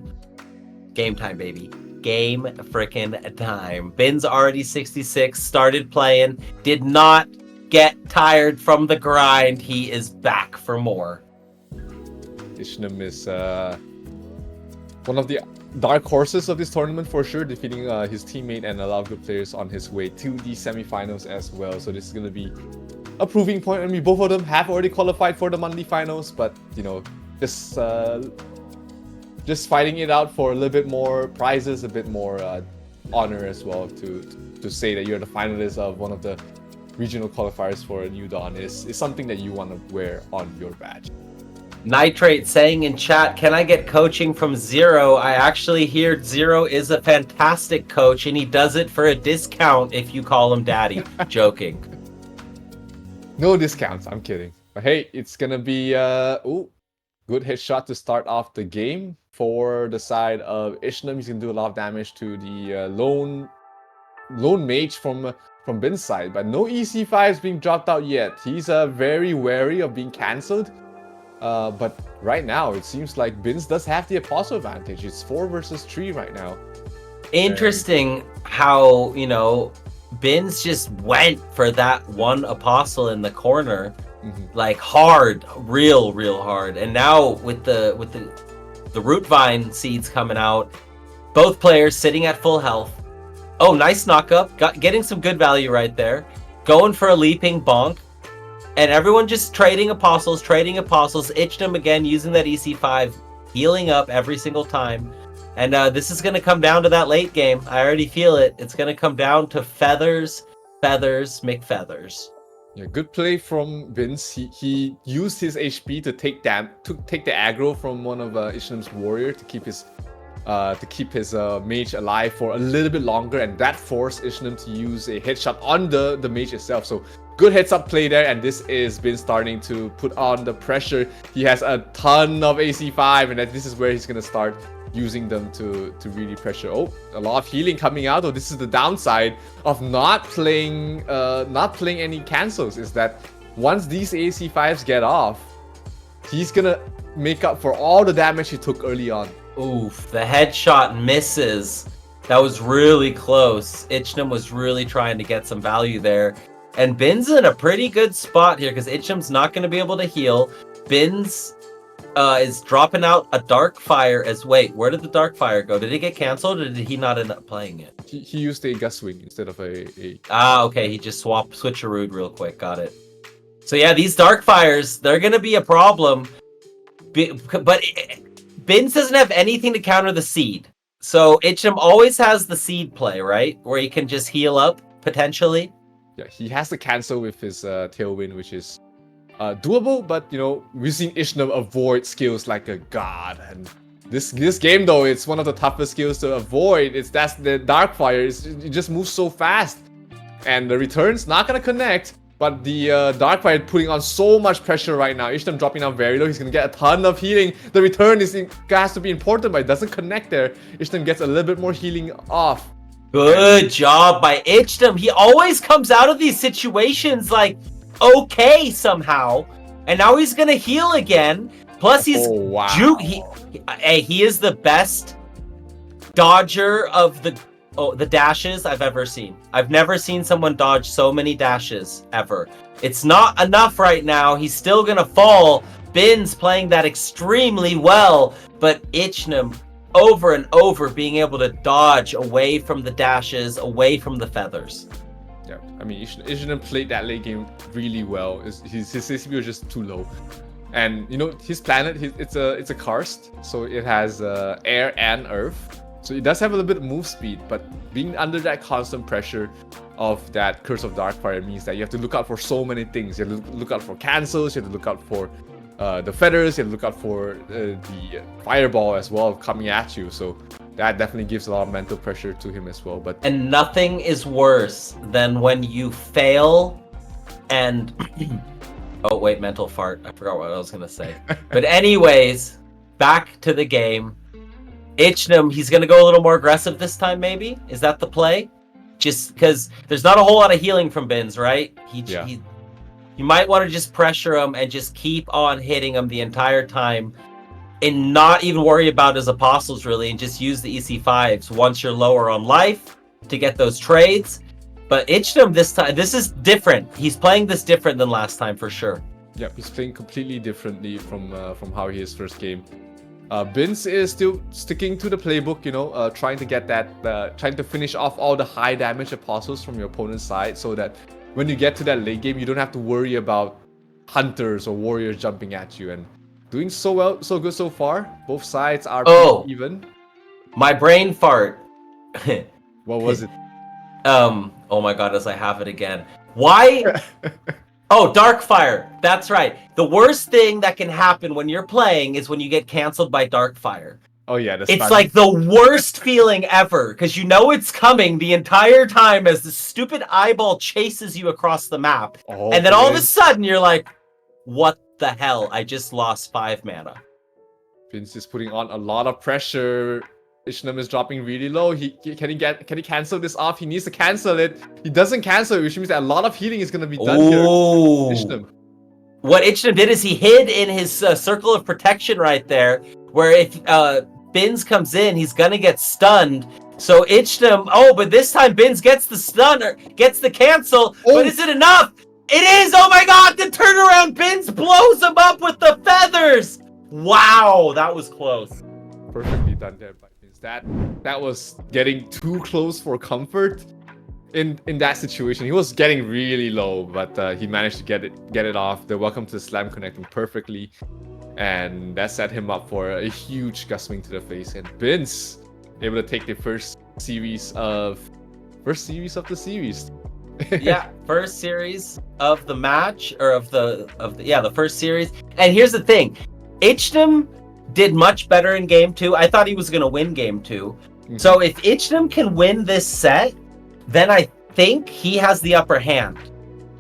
Game time, baby. Game frickin' time. Bin's already 66, started playing, did not get tired from the grind. He is back for more. Ichnam is one of the dark horses of this tournament for sure, defeating his teammate and a lot of good players on his way to the semifinals as well. So this is going to be a proving point. I mean, both of them have already qualified for the monthly finals, but just fighting it out for a little bit more prizes, a bit more honor as well, to say that you're the finalist of one of the regional qualifiers for a New Dawn is something that you want to wear on your badge. Nitrate saying in chat, can I get coaching from Zero? I actually hear Zero is a fantastic coach and he does it for a discount if you call him daddy. Joking. No discounts, I'm kidding. But hey, it's gonna be Good headshot to start off the game for the side of Ishnam. He's gonna do a lot of damage to the lone mage from Bin's side, but no EC5s being dropped out yet. He's very wary of being cancelled. But right now, it seems like Bin's does have the apostle advantage. It's 4 versus 3 right now. Interesting how, you know, Bin's just went for that one apostle in the corner, like hard, real hard. And now with the root vine seeds coming out, both players sitting at full health. Oh, nice knock up, getting some good value right there. Going for a leaping bonk. And everyone just trading apostles. Ichnam again using that EC5, healing up every single time. And this is going to come down to that late game. I already feel it. It's going to come down to feathers, McFeathers. Yeah, good play from Vince. He used his HP to take the aggro from one of Ishnam's warrior to keep his mage alive for a little bit longer, and that forced Ishnam to use a headshot on the mage itself. So good heads up play there, and this is Bin starting to put on the pressure. He has a ton of AC5, and this is where he's gonna start using them to really pressure. Oh, a lot of healing coming out. Oh, this is the downside of not playing any cancels, is that once these AC5s get off, he's gonna make up for all the damage he took early on. Oof, the headshot misses. That was really close. Ichnam was really trying to get some value there. And Bin's in a pretty good spot here because Ichnam's not going to be able to heal. Bin's is dropping out a Dark Fire as... Wait, where did the Dark Fire go? Did it get canceled or did he not end up playing it? He used a Gust Wing instead of a... Ah, okay. He just switcherooed real quick. Got it. So yeah, these Dark Fires, they're going to be a problem. But Bin's doesn't have anything to counter the Seed. So Ichnam always has the Seed play, right? Where he can just heal up, potentially. Yeah, he has to cancel with his Tailwind, which is doable, but you know, we've seen Ichnam avoid skills like a god, and this game though, it's one of the toughest skills to avoid. That's the Darkfire. It just moves so fast, and the return's not gonna connect. But the Darkfire putting on so much pressure right now. Ichnam dropping down very low. He's gonna get a ton of healing. The return has to be important, but it doesn't connect there. Ichnam gets a little bit more healing off. Good job by Ichnam. He always comes out of these situations like okay somehow, and now he's gonna heal again. Plus he's he is the best dodger of the dashes I've ever seen. I've never seen someone dodge so many dashes ever. It's not enough right now. He's still gonna fall. Bin's playing that extremely well, but Ichnam over and over being able to dodge away from the dashes, away from the feathers. Yeah, I mean, Ichnam played that late game really well. His CCP was just too low. And, you know, his planet, it's a karst, so it has air and earth. So it does have a little bit of move speed, but being under that constant pressure of that Curse of Darkfire means that you have to look out for so many things. You have to look out for cancels, you have to look out for the feathers, you have to look out for the fireball as well coming at you. So that definitely gives a lot of mental pressure to him as well. And nothing is worse than when you fail and... oh, wait, mental fart. I forgot what I was going to say. But anyways, back to the game. Ichnam, he's going to go a little more aggressive this time, maybe? Is that the play? Just because there's not a whole lot of healing from Bin's, right? You might want to just pressure him and just keep on hitting him the entire time and not even worry about his apostles, really, and just use the EC5s once you're lower on life to get those trades. But Ichnam this time, this is different. He's playing this different than last time for sure. Yeah, he's playing completely differently from how he is first game. Binz is still sticking to the playbook, you know, trying to get that, trying to finish off all the high damage apostles from your opponent's side, so that when you get to that late game, you don't have to worry about hunters or warriors jumping at you. And doing so well, so good so far. Both sides are pretty even. My brain fart. What was it? Oh my god, as I have it again. Why? Oh, Darkfire. That's right. The worst thing that can happen when you're playing is when you get canceled by Darkfire. Oh yeah, it's like the worst feeling ever, because you know it's coming the entire time as the stupid eyeball chases you across the map. And then all of a sudden you're like, what the hell? I just lost 5 mana. Vince is putting on a lot of pressure. Ishnam is dropping really low. Can he cancel this off? He needs to cancel it. He doesn't cancel it, which means that a lot of healing is gonna be done here. Ishnam. What Ichnam did is he hid in his circle of protection right there, where if Bins comes in, he's gonna get stunned. So Ichnam, but this time Bins gets the stun, or gets the cancel, but is it enough? It is! Oh my god, the turnaround! Bins blows him up with the feathers! Wow, that was close. Perfectly done there by Bins. That was getting too close for comfort in that situation. He was getting really low, but he managed to get it off. The welcome to the slam connecting perfectly. And that set him up for a huge gust swing to the face. And Bins able to take the first series of the series. Yeah, first series of the match, or the first series. And here's the thing, Ichnam did much better in game 2. I thought he was gonna win game 2. Mm-hmm. So if Ichnam can win this set, then I think he has the upper hand.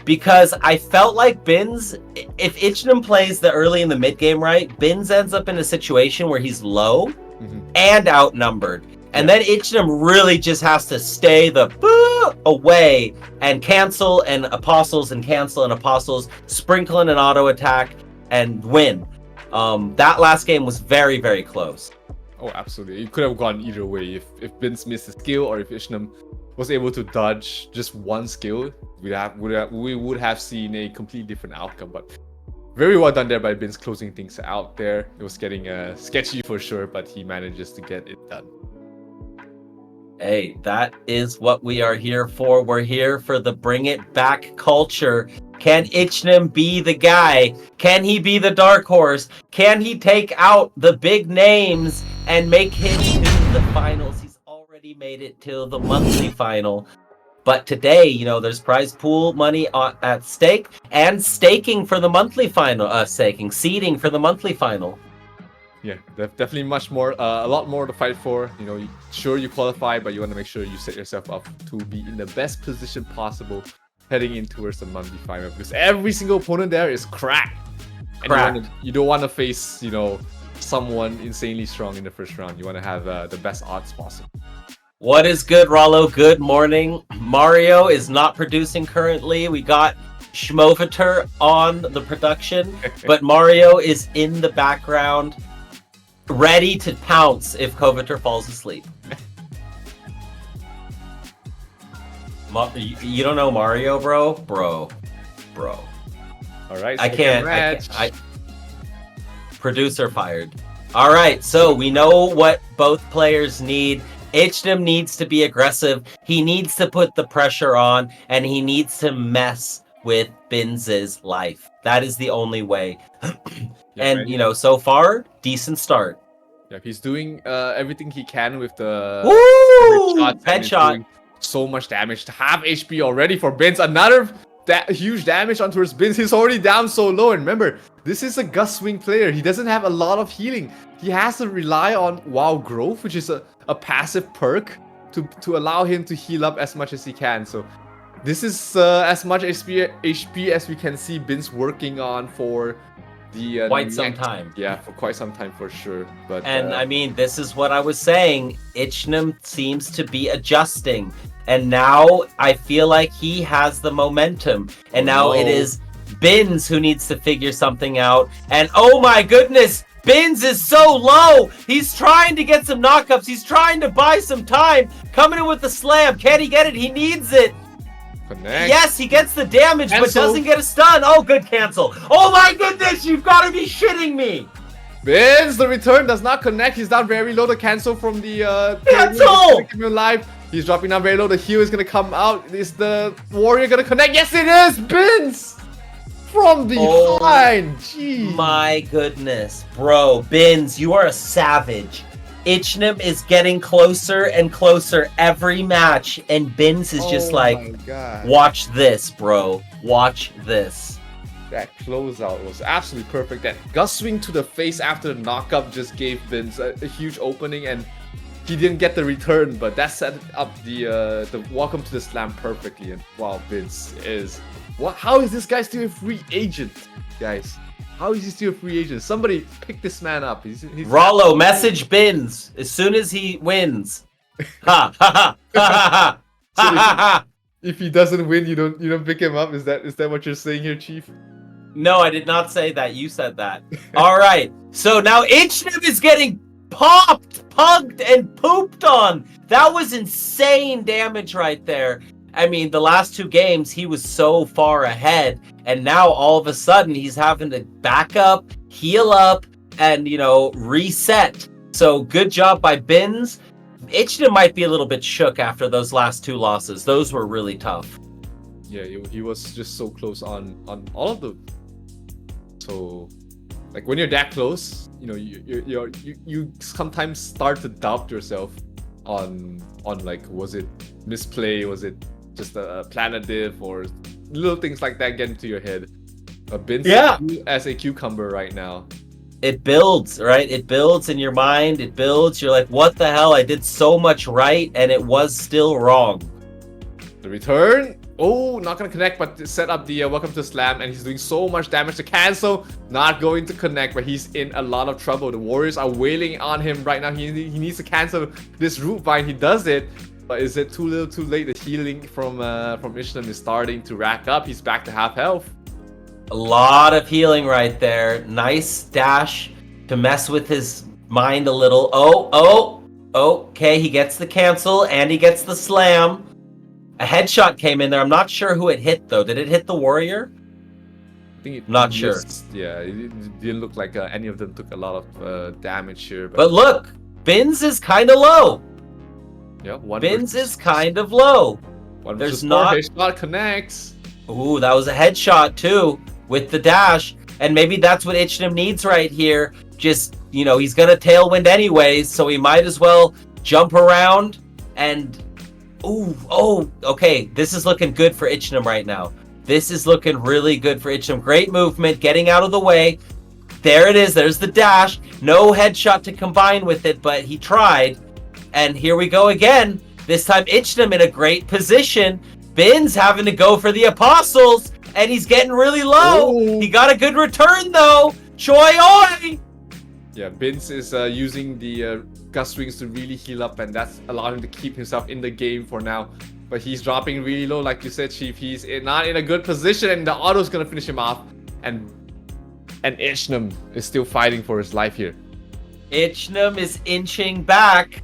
Because I felt like Bins, if Ichnam plays the early and the mid game right, Bins ends up in a situation where he's low and outnumbered. And then Ichnam really just has to stay the away and cancel and apostles and cancel and apostles, sprinkle in an auto attack and win. That last game was very, very close. Oh, absolutely. It could have gone either way. If Bins missed a skill, or if Ichnam was able to dodge just one skill, we would have seen a completely different outcome. But very well done there by Bins, closing things out there. It was getting sketchy for sure, but he manages to get it done. Hey, that is what we are here for. We're here for the bring it back culture. Can Ichnam be the guy? Can he be the dark horse? Can he take out the big names and make it to the finals? He's already made it to the monthly final. But today, there's prize pool money at stake, and staking for the monthly final. Seeding for the monthly final. Yeah, definitely a lot more to fight for. Sure, you qualify, but you want to make sure you set yourself up to be in the best position possible heading in towards the monthly final, because every single opponent there is cracked. And you don't want to face, someone insanely strong in the first round. You want to have the best odds possible. What is good, Rollo? Good morning. Mario is not producing currently. We got Schmoviter on the production, but Mario is in the background, ready to pounce if Koviter falls asleep. You don't know Mario, bro? Bro. All right. I can't. Producer fired. All right, so we know what both players need. Ichnam needs to be aggressive. He needs to put the pressure on, and he needs to mess with Bins' life. That is the only way. And, so far, decent start. Yeah, he's doing everything he can with the headshot. So much damage. Half HP already for Bins. Another huge damage onto his Bins. He's already down so low. And remember, this is a gust swing player. He doesn't have a lot of healing. He has to rely on WoW growth, which is a passive perk to allow him to heal up as much as he can. So this is as much HP as we can see Bins working on for the quite some time. Yeah, for quite some time for sure. But I mean, this is what I was saying. Ichnam seems to be adjusting, and now I feel like he has the momentum. And it is Bins who needs to figure something out. And oh my goodness, Bins is so low. He's trying to get some knockups. He's trying to buy some time. Coming in with the slam. Can he get it? He needs it. Connect. Yes, he gets the damage, but doesn't get a stun. Oh, good cancel. Oh my goodness, you've got to be shitting me. Bins, the return does not connect. He's down very low. The cancel from the cancel. Keep him alive. He's dropping down very low. The heal is gonna come out. Is the warrior gonna connect? Yes, it is. Bins from behind. Jeez. My goodness, bro. Bins, you are a savage. Ichnam is getting closer and closer every match, and Bins is just watch this, bro. Watch this. That closeout was absolutely perfect. That gust swing to the face after the knockup just gave Bins a huge opening, and he didn't get the return, but that set up the welcome to the slam perfectly. And wow, Bins is how is this guy still a free agent, guys? How is he still a free agent? Somebody pick this man up. He's Rollo, message Bins as soon as he wins. Ha ha ha ha ha So ha. if he doesn't win, you don't pick him up. Is that what you're saying here, Chief? No, I did not say that. You said that. All right. So now Ichnim is getting popped, pugged, and pooped on. That was insane damage right there. I mean, the last 2 games, he was so far ahead. And now all of a sudden, he's having to back up, heal up, and, reset. So good job by Bins. Ichnim might be a little bit shook after those last 2 losses. Those were really tough. Yeah, he was just so close on all of them. So, like when you're that close, you sometimes start to doubt yourself on like, was it misplay, was it just a planet diff, or little things like that get into your head. Bins as a cucumber right now. It builds, right? It builds in your mind. It builds. You're like, what the hell? I did so much right, and it was still wrong. The return. Oh, not going to connect, but set up the welcome to slam, and he's doing so much damage to cancel. Not going to connect, but he's in a lot of trouble. The Warriors are wailing on him right now. He needs to cancel this root vine. He does it, but is it too little too late? The healing from Ichnim is starting to rack up. He's back to half health. A lot of healing right there. Nice dash to mess with his mind a little. Okay, he gets the cancel, and he gets the slam. A headshot came in there. I'm not sure who it hit, though. Did it hit the Warrior? I think not sure. Yeah, it didn't look like any of them took a lot of damage here. But look, Bins is kind of low. Yeah, Bins is kind of low. There's not headshot connects. Ooh, that was a headshot too with the dash, and maybe that's what Ichnim needs right here. Just he's gonna tailwind anyways, so he might as well jump around and. Okay. This is looking good for Ichnim right now. This is looking really good for Ichnim. Great movement, getting out of the way. There it is. There's the dash. No headshot to combine with it, but he tried. And here we go again. This time Ichnim in a great position. Bins having to go for the Apostles, and he's getting really low. Ooh. He got a good return, though. Choi oi! Yeah, Bins is using the gust wings to really heal up, and that's allowing him to keep himself in the game for now. But he's dropping really low, like you said, Chief. He's not in a good position, and the auto's gonna finish him off. And Ichnim is still fighting for his life here. Ichnim is inching back.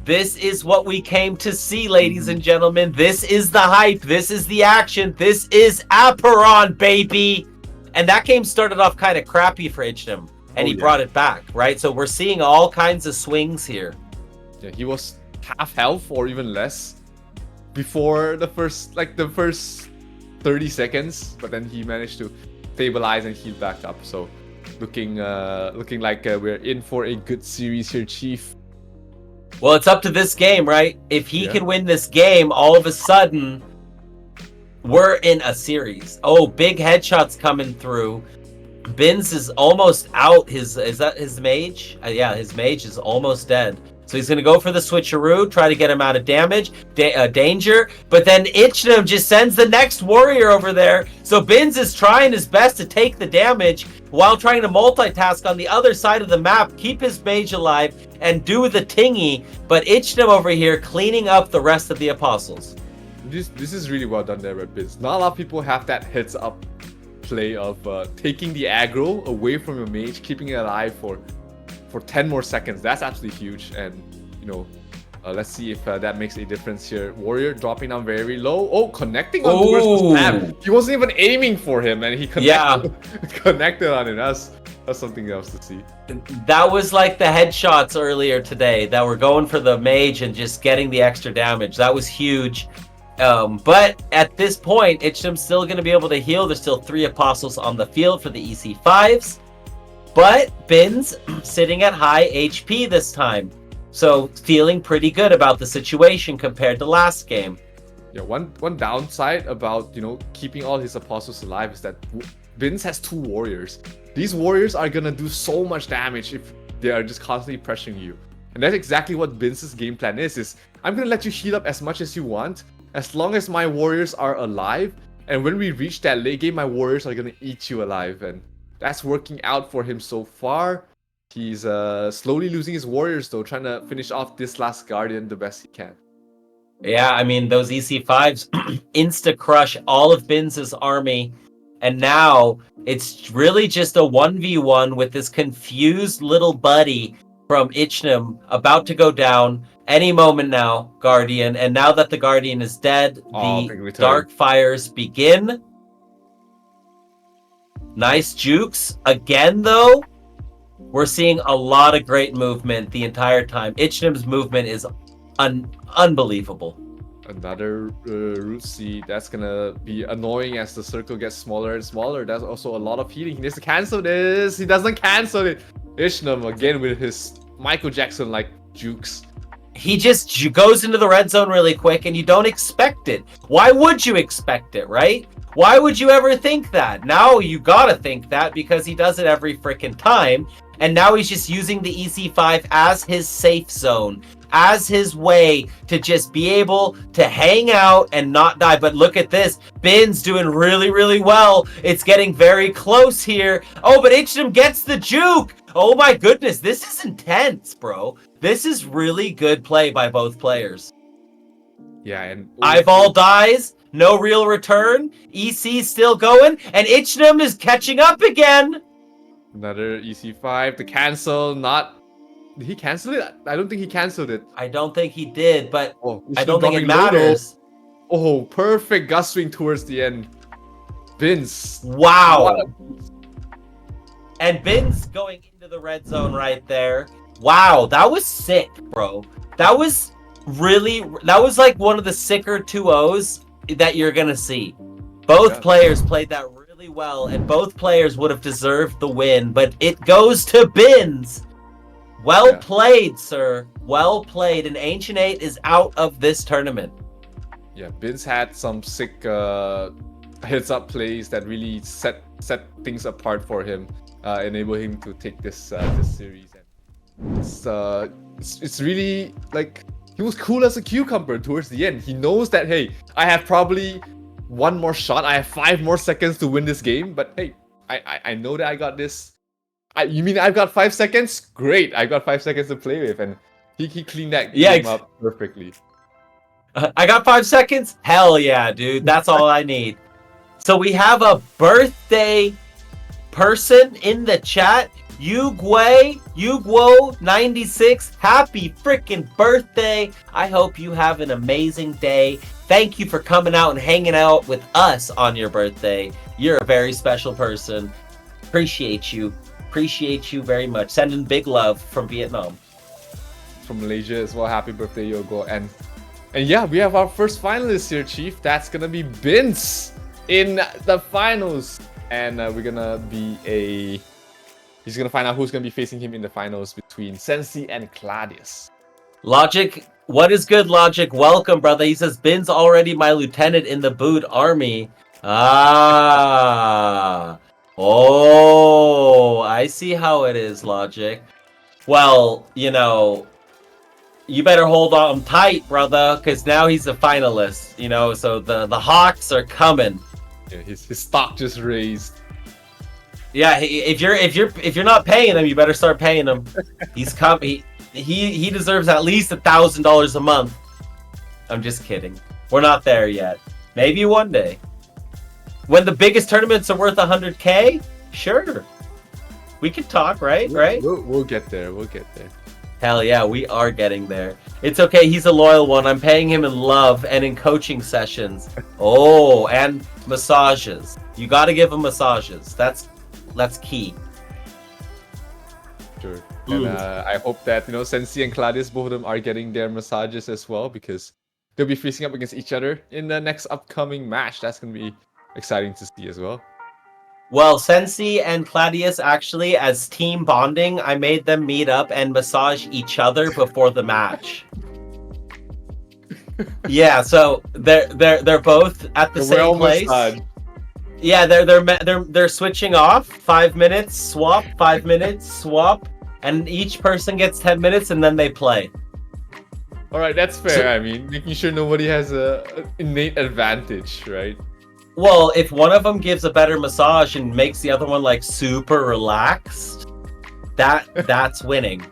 This is what we came to see, ladies and gentlemen. This is the hype. This is the action. This is Aperon, baby. And that game started off kind of crappy for Ichnim. And he brought it back, right? So we're seeing all kinds of swings here. Yeah, he was half health or even less before the first 30 seconds, but then he managed to stabilize and heal back up. So looking like we're in for a good series here, Chief. Well, it's up to this game, right? If he can win this game, all of a sudden we're in a series. Oh, big headshots coming through. Bins is almost out. Is that his mage? Yeah, his mage is almost dead. So he's going to go for the switcheroo, try to get him out of damage, danger. But then Ichnim just sends the next warrior over there. So Bins is trying his best to take the damage while trying to multitask on the other side of the map, keep his mage alive, and do the tingy. But Ichnim over here cleaning up the rest of the Apostles. This is really well done there, Red Bins. Not a lot of people have that heads up play of taking the aggro away from your mage, keeping it alive for 10 more seconds. That's absolutely huge. And let's see if that makes a difference here. Warrior dropping down very low. Oh, connecting on the first snap. He wasn't even aiming for him, and he connected on it. That's something else to see. That was like the headshots earlier today that were going for the mage and just getting the extra damage. That was huge. But at this point, Ichim's still going to be able to heal. There's still 3 Apostles on the field for the EC5s. But Bins sitting at high HP this time. So feeling pretty good about the situation compared to last game. Yeah, one downside about, keeping all his Apostles alive is that Bins has 2 warriors. These warriors are going to do so much damage if they are just constantly pressuring you. And that's exactly what Bins' game plan is I'm going to let you heal up as much as you want, as long as my warriors are alive, and when we reach that late game, my warriors are gonna eat you alive. And that's working out for him so far. He's slowly losing his warriors though, trying to finish off this last Guardian the best he can. Yeah, I mean, those EC5s insta-crush all of Bin's army. And now it's really just a 1v1 with this confused little buddy from Ichnam about to go down any moment now, Guardian. And now that the Guardian is dead, the dark fires begin. Nice jukes. Again, though, we're seeing a lot of great movement the entire time. Ichnam's movement is unbelievable. Another root seed. That's gonna be annoying as the circle gets smaller and smaller. That's also a lot of healing. He needs to cancel this. He doesn't cancel it. Ichnam again with his Michael Jackson like jukes. He just goes into the red zone really quick and you don't expect it. Why would you expect it, right? Why would you ever think that? Now you gotta think that because he does it every freaking time. And now he's just using the EC5 as his safe zone, as his way to just be able to hang out and not die. But look at this. Bin's doing really, really well. It's getting very close here. Oh, but Ichnam gets the juke. Oh my goodness. This is intense, bro. This is really good play by both players. Yeah, and Eyeball dies. No real return. EC still going. And Ichnam is catching up again. Another EC5 to cancel. Did he cancel it? I don't think he canceled it. I don't think he did, but I don't think it matters. Oh, perfect gust swing towards the end. Bin's. Wow. And Bin's going into the red zone right there. Wow, that was sick, bro. That was like one of the sicker 2-0s that you're going to see. Both players played that really well, and both players would have deserved the win, but it goes to Bin's. Well played, sir. Well played. And Ancient 8 is out of this tournament. Yeah, Bin's had some sick heads-up plays that really set things apart for him, enable him to take this series. And it's really like he was cool as a cucumber towards the end. He knows that, hey, I have probably one more shot. I have 5 more seconds to win this game, but hey, I know that I got this. You mean I've got 5 seconds? Great, I've got 5 seconds to play with, and he cleaned that game up perfectly. I got 5 seconds? Hell yeah, dude. That's all I need. So we have a birthday person in the chat. Yuguo96, happy freaking birthday. I hope you have an amazing day. Thank you for coming out and hanging out with us on your birthday. You're a very special person. Appreciate you. Appreciate you very much. Sending big love from Vietnam. From Malaysia as well. Happy birthday, Yogo. And yeah, we have our first finalist here, Chief. That's gonna be Binz in the finals. And we're gonna be he's gonna find out who's gonna be facing him in the finals between Sensi and Claudius. Logic, what is good, Logic? Welcome, brother. He says, Bin's already my lieutenant in the Boot army. Oh, I see how it is, Logic. Well, you know, you better hold on tight, brother, because now he's a finalist, you know, so the Hawks are coming. Yeah, his stock just raised. Yeah, if you're not paying him, you better start paying him. He's he deserves at least $1,000 a month. I'm just kidding. We're not there yet. Maybe one day. When the biggest tournaments are worth 100K, sure. We could talk, right? We'll get there. We'll get there. Hell yeah, we are getting there. It's okay, he's a loyal one. I'm paying him in love and in coaching sessions. Oh, and massages. You gotta give him massages. That's key. Sure. And I hope that, you know, Sensi and Claudius, both of them are getting their massages as well, because they'll be facing up against each other in the next upcoming match. That's gonna be exciting to see as well. Well, Sensi and Claudius, actually, as team bonding, I made them meet up and massage each other before the match. Yeah, so they're both at the same place. Yeah, they're switching off. 5 minutes swap, 5 minutes swap, and each person gets 10 minutes, and then they play. All right, that's fair. I mean, making sure nobody has an innate advantage, right? Well, if one of them gives a better massage and makes the other one like super relaxed, that's winning.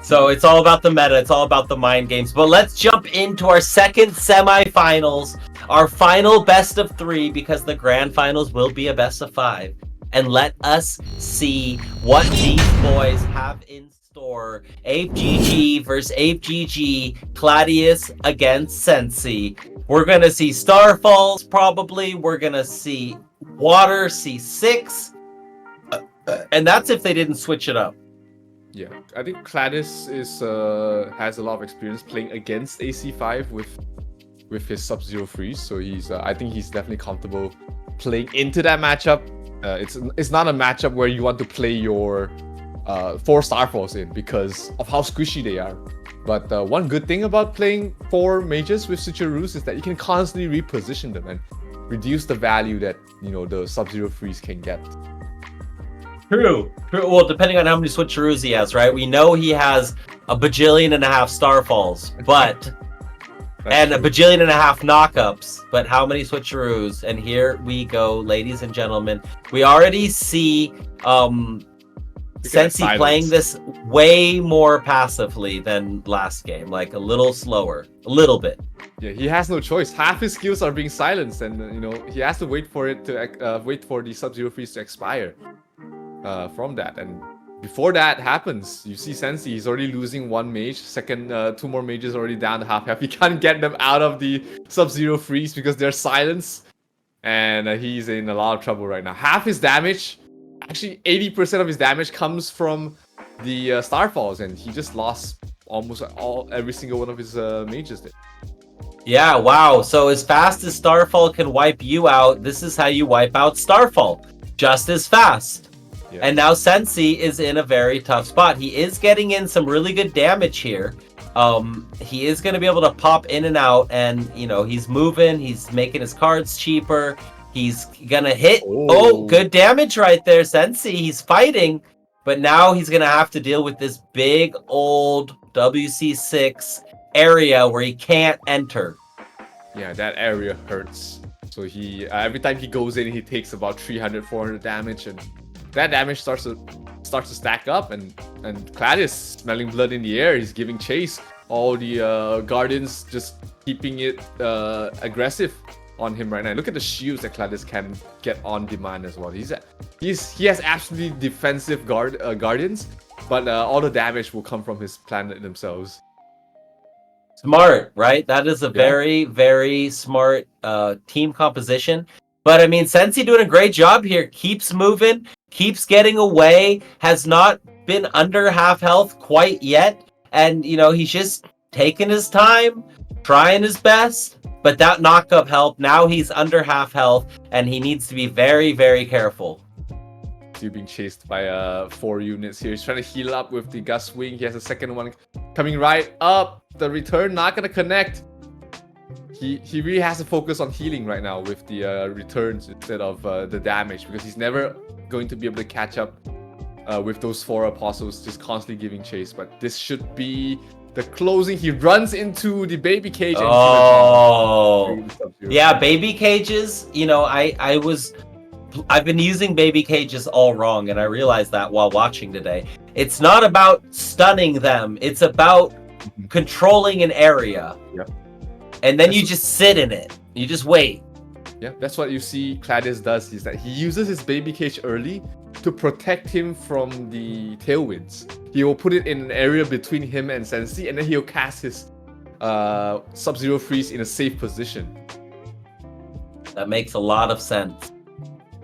So it's all about the meta. It's all about the mind games. But let's jump into our second semifinals, our final best of 3, because the grand finals will be a best of 5. And let us see what these boys have in store. ApeGG versus ApeGG, Claudius against Sensi. We're going to see Starfalls, probably. We're going to see Water C6. And that's if they didn't switch it up. Yeah, I think Claudius has a lot of experience playing against AC5 with his Sub-Zero freeze, so I think he's definitely comfortable playing into that matchup. It's not a matchup where you want to play your 4 Starfalls in because of how squishy they are. But one good thing about playing 4 mages with switcheroos is that you can constantly reposition them and reduce the value that the Sub-Zero freeze can get. True. Well, depending on how many switcheroos he has, right? We know he has a bajillion and a half Starfalls, but and a bajillion and a half knockups. But how many switcheroos? And here we go, ladies and gentlemen. We already see Sensi playing this way more passively than last game, like a little slower, a little bit. Yeah, he has no choice. Half his skills are being silenced, and he has to wait for the Sub-Zero freeze to expire. From that, and before that happens, you see Sensi, he's already losing 1 mage. 2 more mages already down to half. He can't get them out of the Sub-Zero freeze because they're silenced, and he's in a lot of trouble right now. Half his damage, actually 80% of his damage, comes from the Starfalls, and he just lost almost every single one of his mages there. Yeah, wow. So as fast as Starfall can wipe you out, this is how you wipe out Starfall, just as fast. Yeah. And now Sensi is in a very tough spot. He is getting in some really good damage here. He is going to be able to pop in and out, and he's moving. He's making his cards cheaper. He's gonna hit. Oh, good damage right there, Sensi. He's fighting, but now he's gonna have to deal with this big old WC6 area where he can't enter. Yeah, that area hurts. So he every time he goes in, he takes about 300-400 damage, and that damage starts to stack up, and Claudius smelling blood in the air. He's giving chase. All the Guardians just keeping it aggressive on him right now. Look at the shields that Claudius can get on demand as well. He has absolutely defensive Guardians, but all the damage will come from his planet themselves. Smart, right? That is a very, very smart team composition. But I mean, Sensi doing a great job here. Keeps moving, keeps getting away, has not been under half health quite yet. And, he's just taking his time, trying his best. But that knockup helped. Now he's under half health, and he needs to be very, very careful. He's being chased by 4 units here. He's trying to heal up with the Gust Wing. He has a second one coming right up. The return not going to connect. He really has to focus on healing right now with the returns instead of the damage, because he's never going to be able to catch up with those 4 apostles just constantly giving chase. But this should be the closing. He runs into the baby cage. Oh, yeah, baby cages. I've been using baby cages all wrong, and I realized that while watching today. It's not about stunning them. It's about controlling an area. Yep. And then you just sit in it. You just wait. Yeah, that's what you see Claudius does, is that he uses his baby cage early to protect him from the tailwinds. He will put it in an area between him and Sensi, and then he'll cast his Sub-Zero freeze in a safe position. That makes a lot of sense.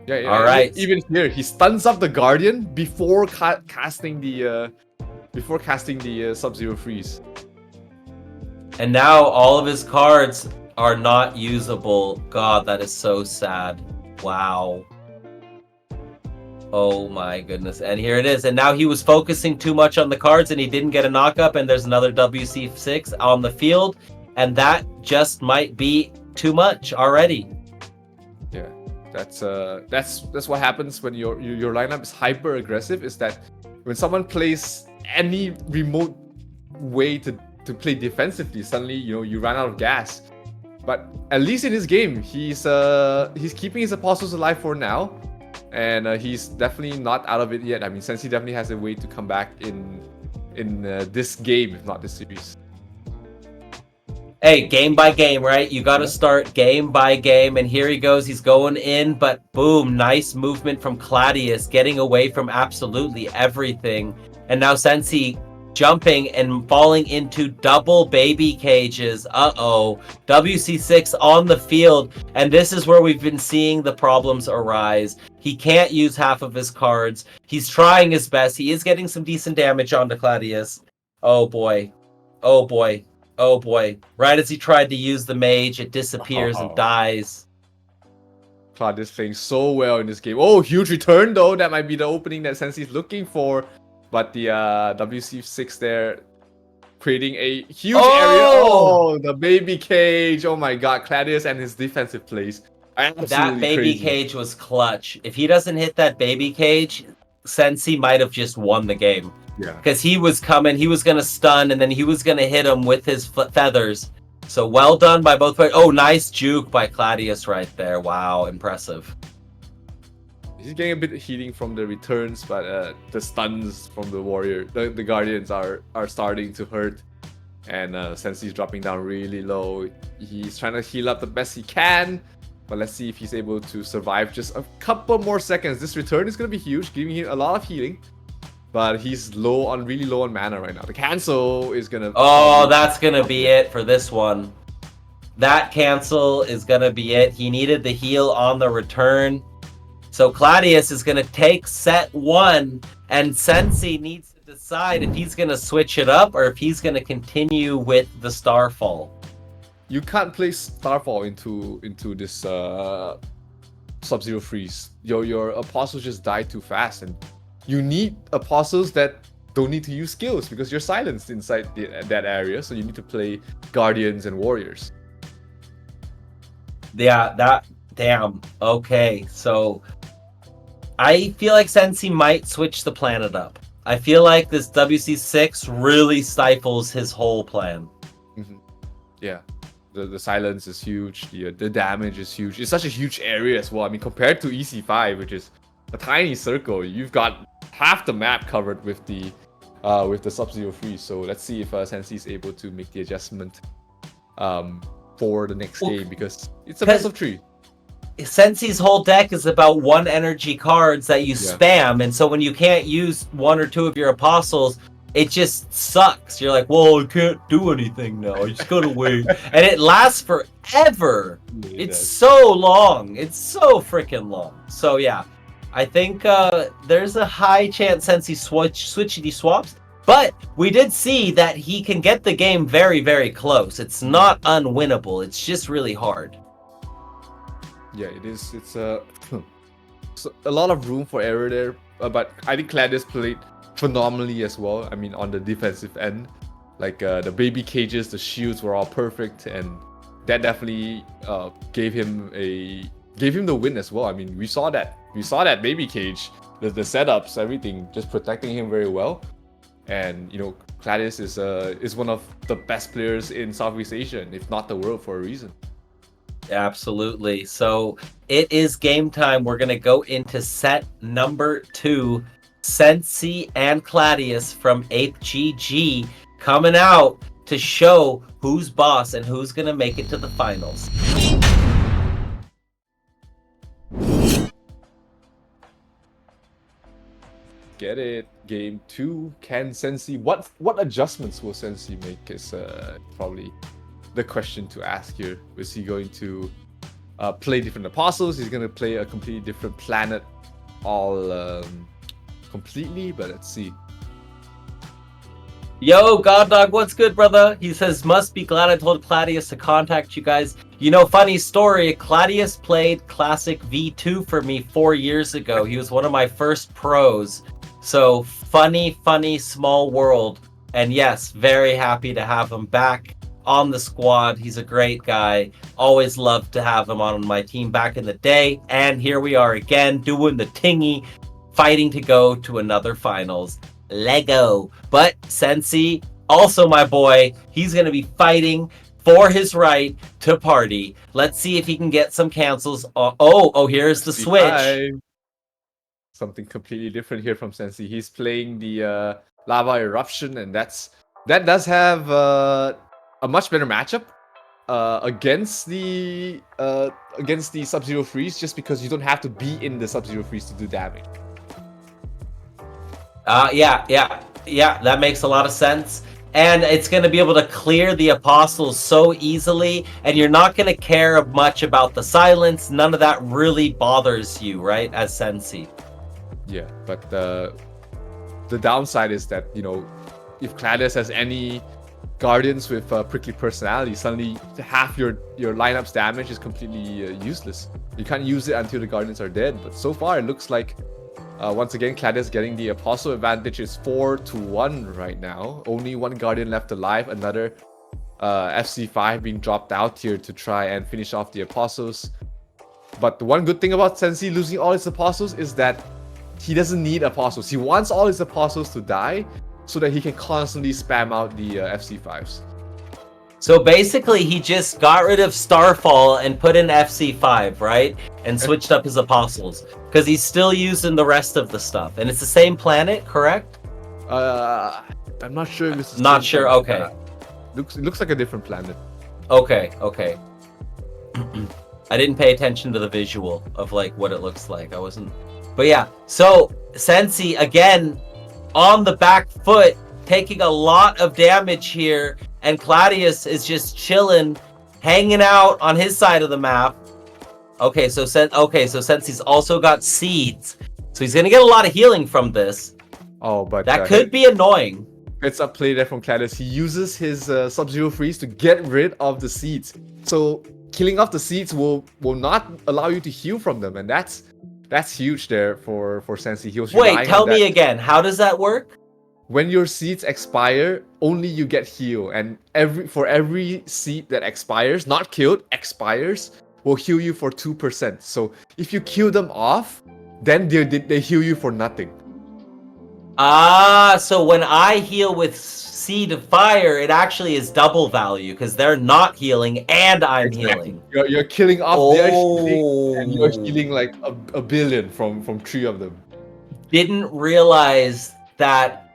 Yeah. All right. Even here, he stuns up the Guardian before casting the Sub-Zero freeze. And now all of his cards are not usable. God, that is so sad. Wow. Oh my goodness. And here it is. And now he was focusing too much on the cards, and he didn't get a knockup, and there's another WC6 on the field, and that just might be too much already. Yeah. That's what happens when your lineup is hyper aggressive, is that when someone plays any remote way to play defensively, suddenly you run out of gas. But at least in his game, he's keeping his apostles alive for now, and he's definitely not out of it yet. I mean, Sensi definitely has a way to come back in this game, if not this series. Hey, game by game, right? You got to start game by game, and here he goes. He's going in, but boom, nice movement from Claudius, getting away from absolutely everything. And now Sensi jumping and falling into double baby cages. Uh-oh. WC6 on the field, and this is where we've been seeing the problems arise. He can't use half of his cards. He's trying his best. He is getting some decent damage onto Claudius. Oh boy. Oh boy. Oh boy. Right as he tried to use the mage, it disappears and dies. Claudius playing so well in this game. Oh, huge return though. That might be the opening that Sensi's looking for. But the WC6 there creating a huge area. Oh, the baby cage. Oh my god, Claudius and his defensive plays. That baby cage was clutch. If he doesn't hit that baby cage, Sensi might have just won the game. Yeah. Because he was coming, he was going to stun, and then he was going to hit him with his feathers. So well done by both players. Oh, nice juke by Claudius right there. Wow, impressive. He's getting a bit of healing from the returns, but the stuns from the warrior, the guardians are starting to hurt. And Sensi's dropping down really low. He's trying to heal up the best he can. But let's see if he's able to survive just a couple more seconds. This return is going to be huge, giving him a lot of healing. But he's really low on mana right now. The cancel is gonna... Oh, that's gonna be it for this one. That cancel is gonna be it. He needed the heal on the return. So Claudius is gonna take set 1, and Sensi needs to decide if he's gonna switch it up or if he's gonna continue with the Starfall. You can't play Starfall into this Sub-Zero freeze. Your apostles just die too fast, and you need apostles that don't need to use skills because you're silenced inside that area. So you need to play guardians and warriors. Yeah, damn. Okay, so I feel like Sensi might switch the planet up. I feel like this WC6 really stifles his whole plan. Mm-hmm. Yeah. The silence is huge. The damage is huge. It's such a huge area as well. I mean, compared to EC5, which is a tiny circle, you've got half the map covered with the Sub-Zero freeze. So let's see if Sensi is able to make the adjustment for the next game, because it's a best of 3. Sensi's whole deck is about 1 energy cards that you spam, and so when you can't use 1 or 2 of your apostles, it just sucks. You're like, well, I can't do anything now. I just gotta wait. And it lasts forever. It's so long. It's so freaking long. So yeah, I think there's a high chance Sensi switchity swaps. But we did see that he can get the game very, very close. It's not unwinnable. It's just really hard. Yeah, it is. It's a lot of room for error there. But I think Claudius played phenomenally as well. I mean, on the defensive end, like the baby cages, the shields were all perfect, and that definitely gave him the win as well. I mean, we saw that baby cage, the setups, everything, just protecting him very well. And you know, Claudius is one of the best players in Southeast Asia, if not the world, for a reason. Absolutely. So it is game time. We're gonna go into set number 2. Sensi and Claudius from Ape GG coming out to show who's boss and who's gonna make it to the finals. Get it. Game 2. Can Sensi... What adjustments will Sensi make is probably the question to ask here. Is he going to play different apostles? He's going to play a completely different planet all completely, but let's see. Yo, God Dog, what's good, brother? He says, must be glad I told Claudius to contact you guys. You know, funny story, Claudius played Classic V2 for me 4 years ago. He was one of my first pros. So, funny, small world. And yes, very happy to have him back on the squad. He's a great guy. Always loved to have him on my team back in the day. And here we are again, doing the tingy, fighting to go to another finals. Lego. But Sensi, also my boy, he's going to be fighting for his right to party. Let's see if he can get some cancels. Oh, here's the switch. C5. Something completely different here from Sensi. He's playing the Lava Eruption, and that does have a much better matchup against the Sub-Zero Freeze, just because you don't have to be in the Sub-Zero Freeze to do damage. Yeah, that makes a lot of sense. And it's going to be able to clear the Apostles so easily, and you're not going to care much about the silence. None of that really bothers you, right, as Sensi? Yeah, but the downside is that, if Cladius has any Guardians with prickly personality, suddenly half your lineup's damage is completely useless. You can't use it until the Guardians are dead, but so far it looks like once again, Cladius getting the Apostle advantage. Is 4-1 right now. Only one Guardian left alive. Another FC5 being dropped out here to try and finish off the Apostles. But the one good thing about Sensi losing all his Apostles is that he doesn't need Apostles. He wants all his Apostles to die so that he can constantly spam out the FC5s. So basically, he just got rid of Starfall and put in FC5, right? And switched up his Apostles. Because he's still using the rest of the stuff. And it's the same planet, correct? I'm not sure if it's the Not same sure, planet. okay. It looks like a different planet. Okay. I didn't pay attention to the visual of like what it looks like. I wasn't... But yeah, so Sensi, again, on the back foot, taking a lot of damage here. And Cladius is just chilling, hanging out on his side of the map. Okay, so Sensi's also got seeds, so he's gonna get a lot of healing from this. Oh, but that could be annoying. It's a play there from Cladius. He uses his Sub-Zero Freeze to get rid of the seeds. So killing off the seeds will not allow you to heal from them, and that's huge there for Sensi. He was Wait, tell me again. How does that work? When your seeds expire, only you get heal, and for every seed that expires, not killed, expires, will heal you for 2%. So if you kill them off, then they heal you for nothing. So when I heal with Seed of Fire, it actually is double value because they're not healing and I'm healing. You're killing off their healing, and you're healing like a billion from 3 of them. Didn't realize that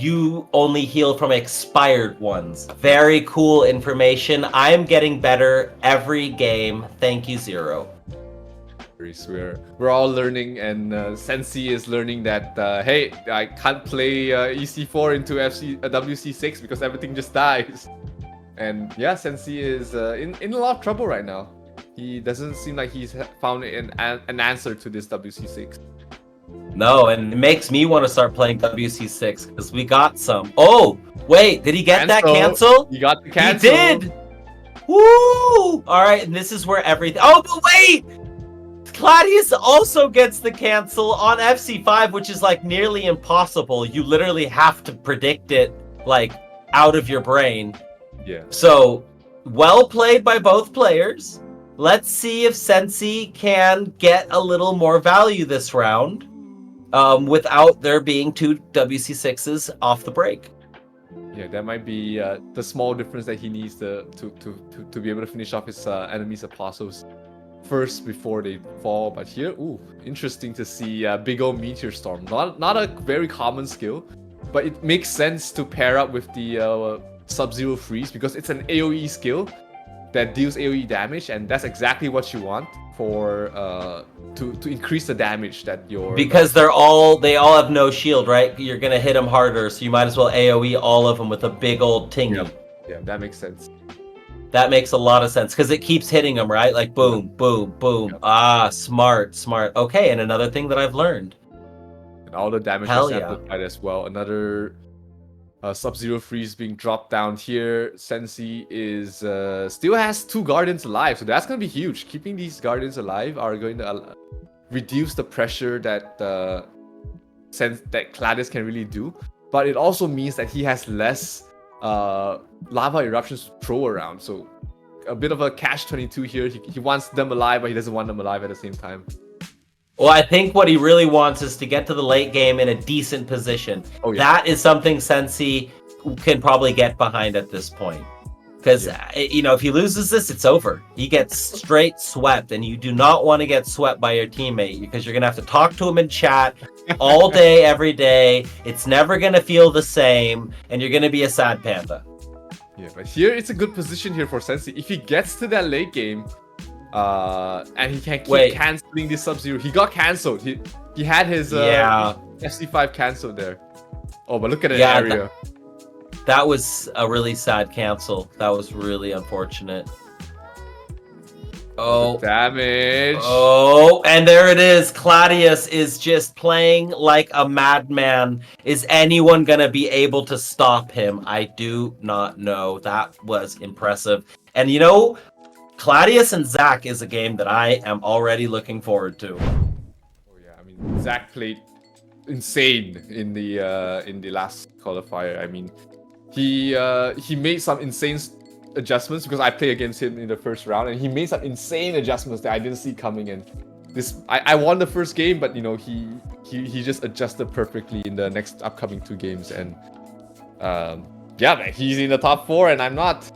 you only heal from expired ones. Very cool information. I'm getting better every game. Thank you, Zero. We're all learning, and Sensi is learning that hey, I can't play EC4 into WC6 because everything just dies. And yeah, Sensi is in a lot of trouble right now. He doesn't seem like he's found an answer to this WC6. No, and it makes me want to start playing WC6 because we got some. Oh, wait, did he get that cancel? He got the cancel. He did! Woo! Alright, and this is where everything... Oh, but wait! Cladius also gets the cancel on FC5, which is like nearly impossible. You literally have to predict it like out of your brain. Yeah. So, well played by both players. Let's see if Sensi can get a little more value this round without there being 2 WC6s off the break. Yeah, that might be the small difference that he needs to be able to finish off his enemies' apostles first before they fall. But here, ooh, interesting to see big old Meteor Storm. Not a very common skill, but it makes sense to pair up with the Sub-Zero Freeze because it's an AoE skill that deals AoE damage, and that's exactly what you want for to increase the damage that your... Because they all have no shield, right? You're gonna hit them harder, so you might as well AoE all of them with a big old tingy. Yeah, that makes sense. That makes a lot of sense because it keeps hitting them, right? Like boom, boom, boom. Yep. Ah, smart. Okay, and another thing that I've learned. And all the damage is amplified as well. Another Sub-Zero Freeze being dropped down here. Sensi is still has 2 Guardians alive, so that's going to be huge. Keeping these Guardians alive are going to reduce the pressure that Cladius can really do. But it also means that he has less lava eruptions to throw around. So a bit of a catch-22 here. He wants them alive, but he doesn't want them alive at the same time. Well, I think what he really wants is to get to the late game in a decent position. Oh, yeah. That is something Sensi can probably get behind at this point. Because, if he loses this, it's over. He gets straight swept, and you do not want to get swept by your teammate because you're going to have to talk to him in chat all day, every day. It's never going to feel the same, and you're going to be a sad panda. Yeah, but here it's a good position here for Sensi. If he gets to that late game, and he can keep canceling this Sub-Zero. He got cancelled. He had his FC5 cancelled there. Oh, but look at the area. That was a really sad cancel. That was really unfortunate. Oh, damage. Oh, and there it is. Claudius is just playing like a madman. Is anyone going to be able to stop him? I do not know. That was impressive. And Claudius and Zach is a game that I am already looking forward to. Oh yeah, I mean Zach played insane in the last qualifier. I mean, he made some insane adjustments because I played against him in the first round, and he made some insane adjustments that I didn't see coming in. I won the first game, but he just adjusted perfectly in the next upcoming 2 games, and yeah, man, he's in the top 4 and I'm not.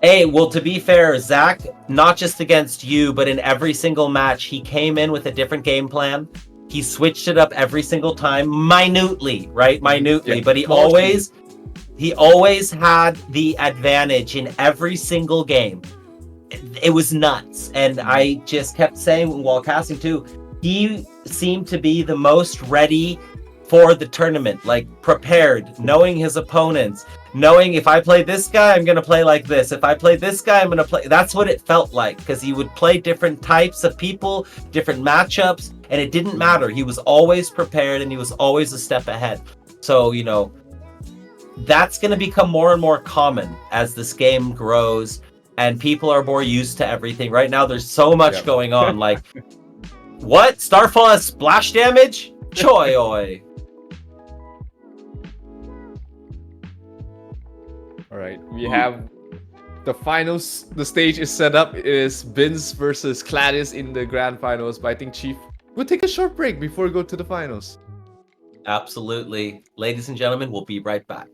Hey, well, to be fair, Zach, not just against you, but in every single match, he came in with a different game plan. He switched it up every single time, minutely, right? Minutely, yeah, but he always had the advantage in every single game. It was nuts. And I just kept saying while casting too, he seemed to be the most ready for the tournament, like prepared, knowing his opponents, knowing if I play this guy, I'm going to play like this. If I play this guy, I'm going to play. That's what it felt like, because he would play different types of people, different matchups, and it didn't matter. He was always prepared and he was always a step ahead. So, that's going to become more and more common as this game grows and people are more used to everything. Right now, there's so much going on. Like, what? Starfall has splash damage? Choi-oi. All right, we have the finals. The stage is set up. It is Bins versus Claudius in the grand finals. But I think Chief, we'll take a short break before we go to the finals. Absolutely. Ladies and gentlemen, we'll be right back.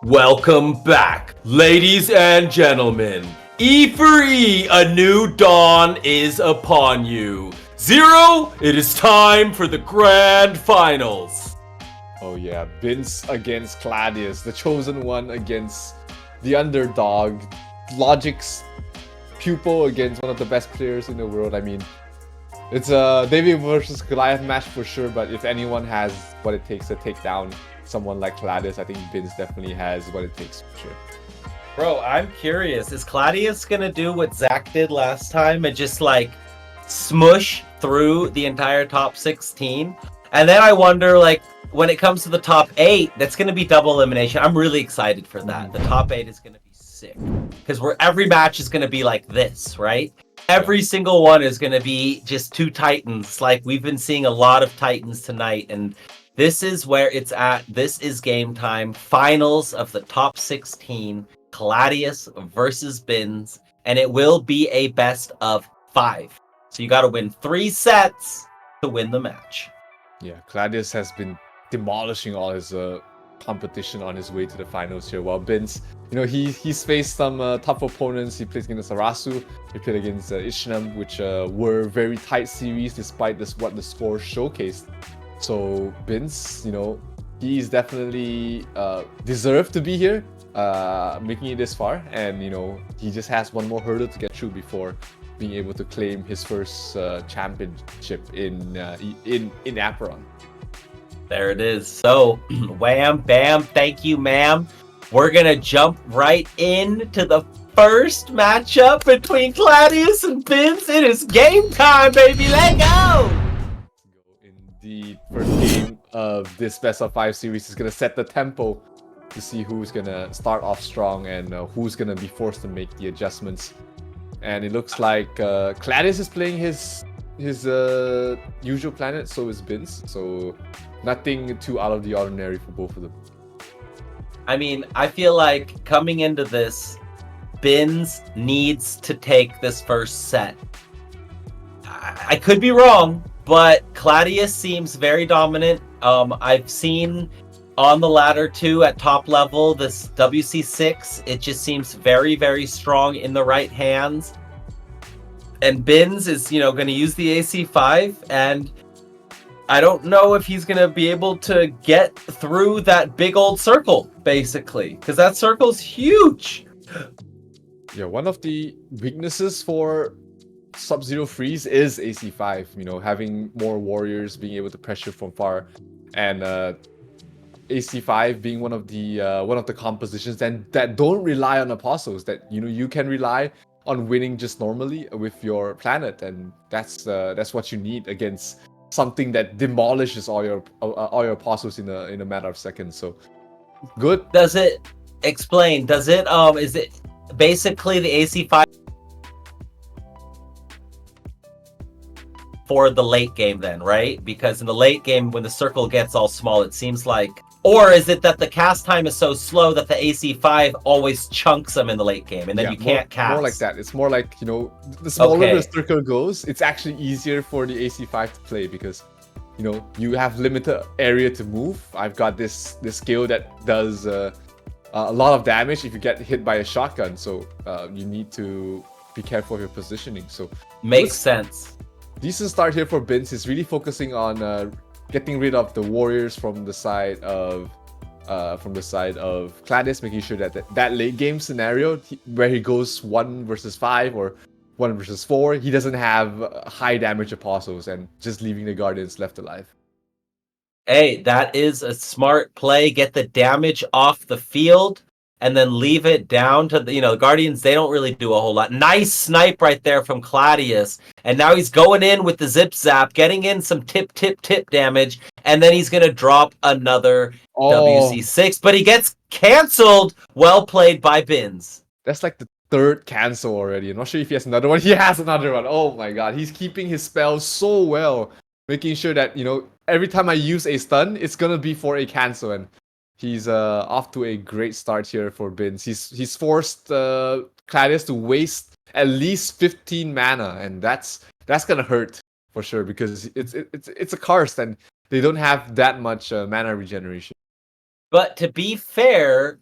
Welcome back, ladies and gentlemen. E4E A New Dawn is upon you. Zero, it is time for the grand finals. Oh yeah, Vince against Claudius, the chosen one against the underdog, Logic's pupil against one of the best players in the world. I mean, it's a David versus Goliath match for sure, but if anyone has what it takes to take down someone like Claudius, I think Vince definitely has what it takes for sure. Bro, I'm curious. Is Claudius gonna do what Zach did last time and just like smush through the entire top 16? And then I wonder, like, when it comes to the top 8, that's gonna be double elimination. I'm really excited for that. The top 8 is gonna be sick. Because every match is gonna be like this, right? Every single one is gonna be just two titans. Like we've been seeing a lot of titans tonight, and this is where it's at. This is game time. Finals of the top 16. Claudius versus Bins. And it will be a best of 5. So you got to win 3 sets to win the match. Yeah, Claudius has been demolishing all his competition on his way to the finals here. While Bins, he's faced some tough opponents. He played against Arasu. He played against Ishinam, which were very tight series despite what the score showcased. So Bins, he's definitely deserved to be here, making it this far, and he just has one more hurdle to get through before being able to claim his first championship in Aperon. There it is. So, wham, bam, thank you, ma'am. We're gonna jump right into the first matchup between Claudius and Bins. It is game time, baby. Let go! Indeed, first game of this best of 5 series is gonna set the tempo to see who's gonna start off strong and who's gonna be forced to make the adjustments. And it looks like Claudius is playing his usual planet, so is Bins. So nothing too out of the ordinary for both of them. I mean, I feel like coming into this, Bins needs to take this first set. I could be wrong, but Claudius seems very dominant. I've seen on the ladder too at top level this WC6. It just seems very, very strong in the right hands. And Bins is, going to use the AC5, and I don't know if he's going to be able to get through that big old circle, basically, because that circle's huge. Yeah, one of the weaknesses for Sub-Zero Freeze is AC5, having more warriors, being able to pressure from far, and AC5 being one of the compositions that don't rely on apostles, that you can rely on winning just normally with your planet, and that's what you need against something that demolishes all your apostles in a matter of seconds. So good. Does it explain? Does it is it basically the AC5 for the late game then, right? Because in the late game when the circle gets all small, it seems like, or is it that the cast time is so slow that the AC5 always chunks them in the late game and then you can't cast? More like that. It's more like, the smaller the circle goes, it's actually easier for the AC5 to play because, you have limited area to move. I've got this skill that does a lot of damage if you get hit by a shotgun. So you need to be careful of your positioning. So makes sense. Decent start here for Bins. He's really focusing on getting rid of the warriors from the side of Claudius, making sure that late game scenario where he goes 1 versus 5 or 1 versus 4, he doesn't have high damage apostles and just leaving the guardians left alive. Hey, that is a smart play. Get the damage off the field and then leave it down to the Guardians. They don't really do a whole lot. Nice snipe right there from Claudius. And now he's going in with the zip zap, getting in some tip damage. And then he's going to drop another WC6. But he gets canceled. Well played by Bins. That's like the 3rd cancel already. I'm not sure if he has another one. He has another one. Oh my god. He's keeping his spells so well. Making sure that, every time I use a stun, it's going to be for a cancel. And he's off to a great start here for Bins. He's forced Claudius to waste at least 15 mana, and that's gonna hurt for sure because it's a curse and they don't have that much mana regeneration. But to be fair,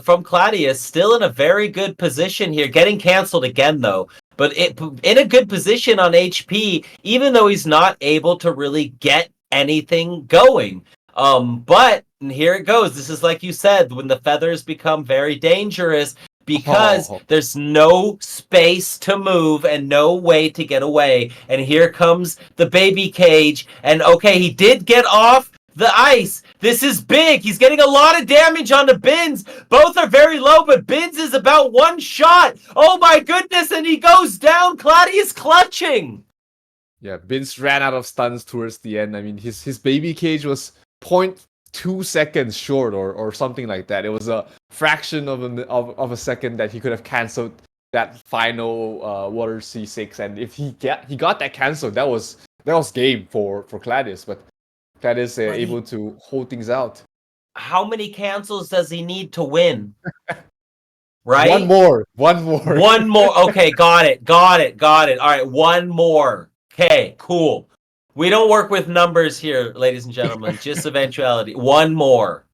from Claudius, still in a very good position here. Getting canceled again, though. But in a good position on HP, even though he's not able to really get anything going. But and here it goes. This is like you said, when the feathers become very dangerous because there's no space to move and no way to get away. And here comes the baby cage. And okay, he did get off the ice. This is big. He's getting a lot of damage onto Bins. Both are very low, but Bins is about one shot. Oh my goodness, and he goes down. Claudius clutching. Yeah, Bins ran out of stuns towards the end. I mean, his baby cage was 0.2 seconds short or something like that. It was a fraction of a second that he could have cancelled that final Water C6. And if he got that cancelled, that was game for Claudius. But Claudius able to hold things out. How many cancels does he need to win? Right? One more. One more. Okay, got it. All right, one more. Okay, cool. We don't work with numbers here, ladies and gentlemen. Just eventuality. One more.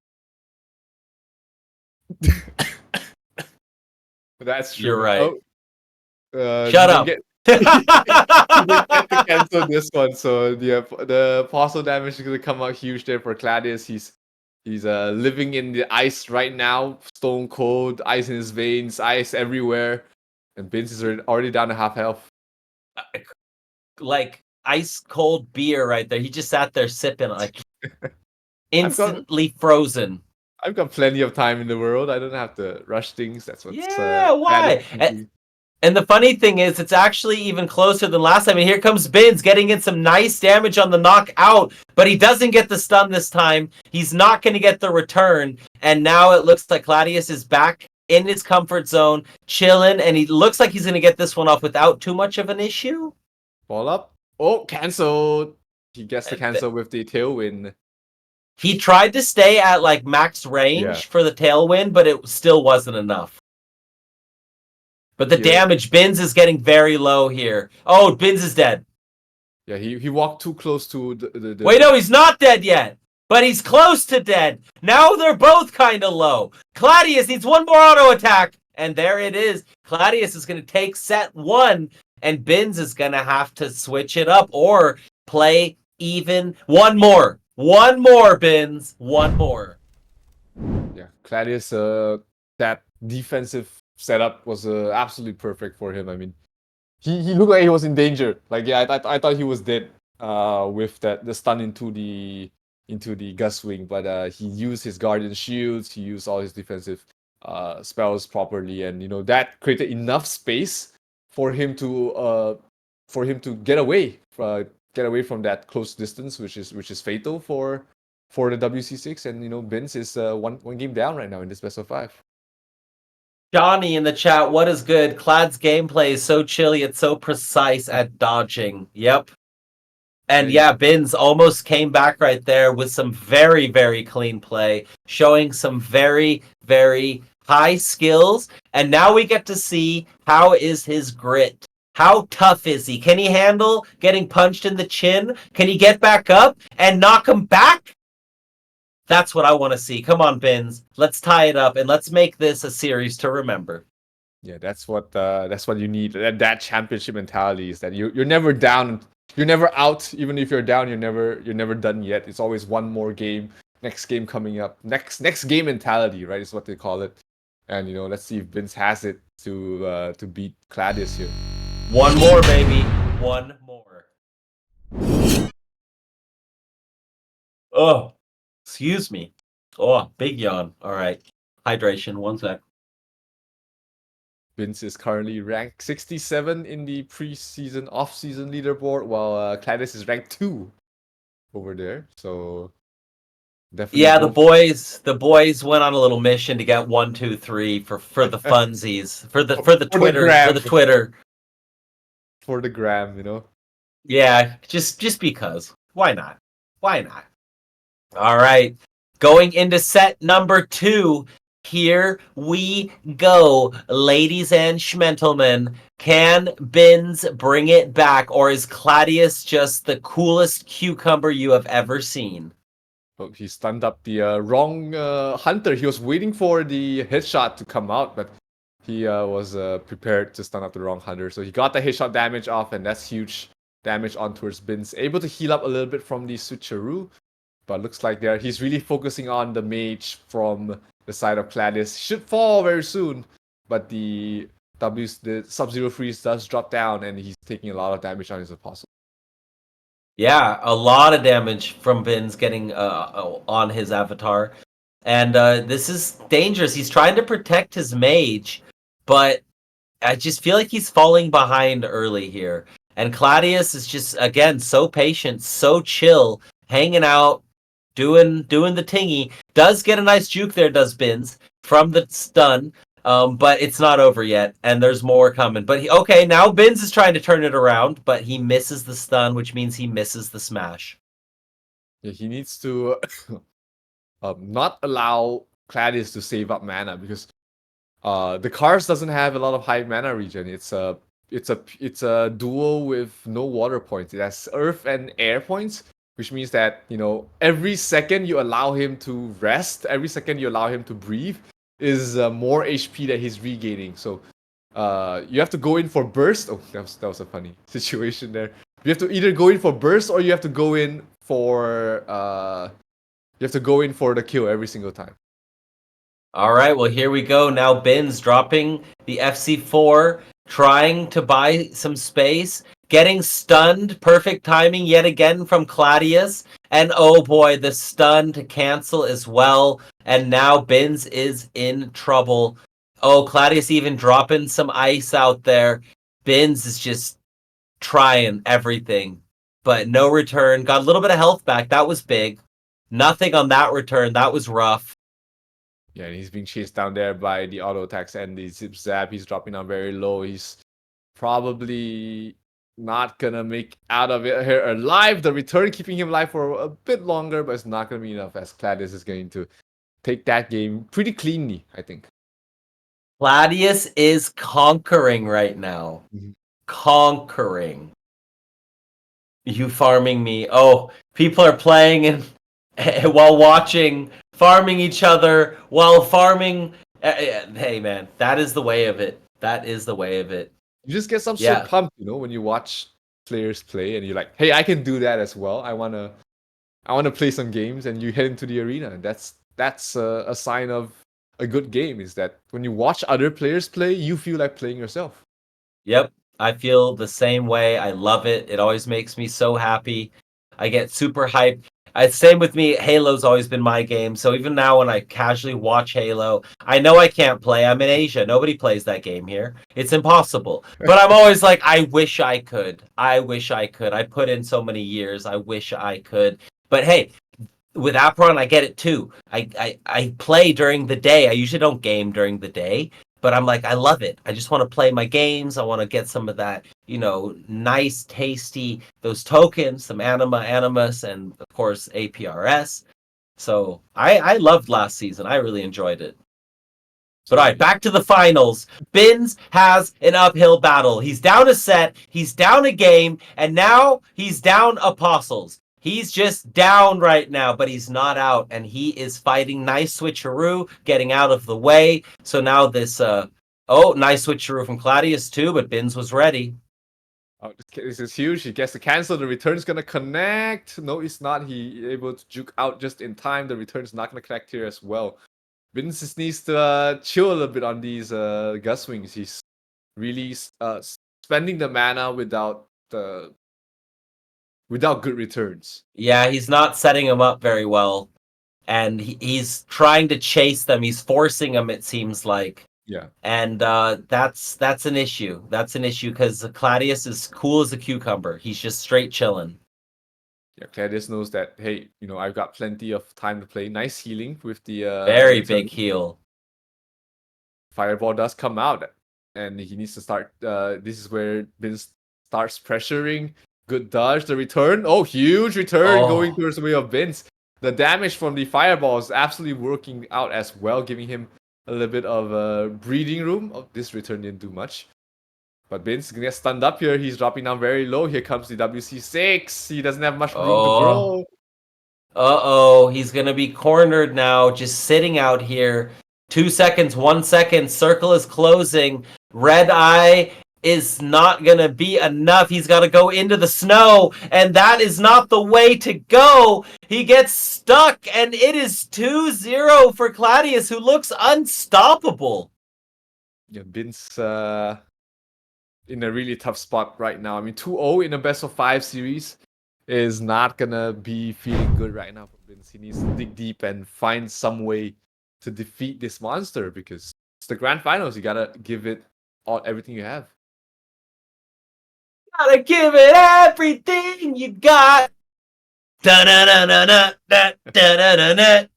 That's true. You're right. Shut up. He didn't get to cancel this one, so the apostle damage is gonna come out huge there for Claudius. He's living in the ice right now, stone cold, ice in his veins, ice everywhere, and Vince is already down to half health. Like ice cold beer right there. He just sat there sipping, like instantly frozen. I've got plenty of time in the world. I don't have to rush things. That's what's why? And the funny thing is, it's actually even closer than last time. And here comes Bins getting in some nice damage on the knockout, but he doesn't get the stun this time. He's not going to get the return. And now it looks like Claudius is back in his comfort zone, chilling, and he looks like he's going to get this one off without too much of an issue. Ball up. Oh, canceled. He gets the cancel with the tailwind. He tried to stay at like max range for the tailwind, but it still wasn't enough. But the damage, Bins is getting very low here. Oh, Bins is dead. Yeah, he walked too close to the... Wait, no, he's not dead yet. But he's close to dead. Now they're both kind of low. Claudius needs one more auto attack. And there it is. Claudius is going to take set 1. And Bins is going to have to switch it up or play even one more. One more, Bins. One more. Yeah, Claudius, that defensive setup was absolutely perfect for him. I mean, he looked like he was in danger. Like, yeah, I thought he was dead with the stun into the Gust Wing, but he used his Guardian Shields, he used all his defensive spells properly, and that created enough space for him to get away from that close distance, which is fatal for the WC6. And Vince is one game down right now in this best of 5. Johnny in the chat, what is good? Clad's gameplay is so chilly, it's so precise at dodging. Yep. And yeah, Bins almost came back right there with some very, very clean play, showing some very, very high skills. And now we get to see how is his grit. How tough is he? Can he handle getting punched in the chin? Can he get back up and knock him back? That's what I want to see. Come on, Bins. Let's tie it up and let's make this a series to remember. Yeah, that's what you need. That championship mentality is that you're never down, you're never out. Even if you're down, you're never done yet. It's always one more game. Next game coming up. Next game mentality, right? Is what they call it. And let's see if Vince has it to beat Claudius here. One more, baby. One more. Oh. Excuse me. Oh, big yawn. All right. Hydration. 1 sec. Vince is currently ranked 67 in the preseason, off-season leaderboard, while Claudius is ranked 2 over there. So definitely. Yeah, the boys went on a little mission to get 1, 2, 3 for the funsies, for the Twitter. For the gram, Yeah, just because. Why not? All right, going into set number 2. Here we go, ladies and schmentlemen. Can Bins bring it back, or is Claudius just the coolest cucumber you have ever seen? Oh, he stunned up the wrong hunter. He was waiting for the headshot to come out, but he was prepared to stun up the wrong hunter. So he got the headshot damage off, and that's huge damage on towards Bins. Able to heal up a little bit from the switcheroo, but looks like he's really focusing on the mage from the side of Cladis. Should fall very soon, but the Sub-Zero freeze does drop down, and he's taking a lot of damage on his apostle. Yeah, a lot of damage from Vin's getting on his avatar. And this is dangerous. He's trying to protect his mage, but I just feel like he's falling behind early here. And Claudius is just, again, so patient, so chill, hanging out, doing the tingy. Does get a nice juke there, does Bins, from the stun. But it's not over yet, and there's more coming. But okay, now Bins is trying to turn it around, but he misses the stun, which means he misses the smash. Yeah, he needs to not allow Cladius to save up mana, because the Cars doesn't have a lot of high mana regen. It's a duo with no water points. It has earth and air points, which means that, every second you allow him to rest, every second you allow him to breathe, is more HP that he's regaining. So you have to go in for burst. Oh, that was a funny situation there. You have to either go in for burst, or you have to go in for the kill every single time. All right, well, here we go. Now Bins dropping the FC4, trying to buy some space, getting stunned. Perfect timing yet again from Claudius. And oh boy, the stun to cancel as well. And now Bins is in trouble. Oh, Claudius even dropping some ice out there. Bins is just trying everything, but no return. Got a little bit of health back. That was big. Nothing on that return. That was rough. Yeah, and he's being chased down there by the auto attacks and the zip zap. He's dropping down very low. He's probably not gonna make out of it here alive. The return keeping him alive for a bit longer, but it's not gonna be enough, as Claudius is going to take that game pretty cleanly, I think. Claudius is conquering right now. Mhm. Conquering. You farming me. Oh, people are playing and while watching, farming each other while farming. Hey, man, that is the way of it. That is the way of it. You just get so Yeah. pumped, when you watch players play, and you're like, hey, I can do that as well. I wanna play some games, and you head into the arena. And that's a sign of a good game, is that when you watch other players play, you feel like playing yourself. Yep. I feel the same way. I love it. It always makes me so happy. I get super hyped. Same with me. Halo's always been my game. So even now, when I casually watch Halo, I know I can't play. I'm in Asia. Nobody plays that game here. It's impossible. But I'm always like, I wish I could. I wish I could. I put in so many years. I wish I could. But hey, with Apron, I get it too. I play during the day. I usually don't game during the day, but I'm like, I love it. I just want to play my games. I want to get some of that, nice, tasty, those tokens, some animus, and of course APRS. So I loved last season. I really enjoyed it. But all right, back to the finals. Bins has an uphill battle. He's down a set, he's down a game, and now he's down apostles. He's just down right now, but he's not out, and he is fighting. Nice switcheroo, getting out of the way. So now this, nice switcheroo from Claudius too, but Bins was ready. Oh, this is huge. He gets to cancel. The return's gonna connect. No, it's not. He able to juke out just in time. The return's not gonna connect here as well. Vince just needs to chill a little bit on these Gus Wings. He's really spending the mana without good returns. Yeah, he's not setting him up very well, and he's trying to chase them. He's forcing them, it seems like. Yeah. And that's an issue. That's an issue because Claudius is cool as a cucumber. He's just straight chilling. Yeah, Claudius knows that, hey, I've got plenty of time to play. Nice healing with the Very big heal. Fireball does come out, and he needs to start. This is where Vince starts pressuring. Good dodge. The return. Oh, huge return going towards the way of Vince. The damage from the fireball is absolutely working out as well, giving him a little bit of breathing room. Oh, this return didn't do much. But Vince gets stunned up here. He's dropping down very low. Here comes the WC6. He doesn't have much room to grow. Uh-oh, he's gonna be cornered now, just sitting out here. 2 seconds, 1 second, circle is closing. Red eye is not gonna be enough. He's gotta go into the snow, and that is not the way to go. He gets stuck, and it is 2-0 for Claudius, who looks unstoppable. Yeah, Vince in a really tough spot right now. I mean, 2-0 in a best of 5 series is not gonna be feeling good right now for Vince. He needs to dig deep and find some way to defeat this monster because it's the grand finals. You gotta give it all everything you have. Gotta give it everything you got. Da-da-da-da-da-da-da-da-da.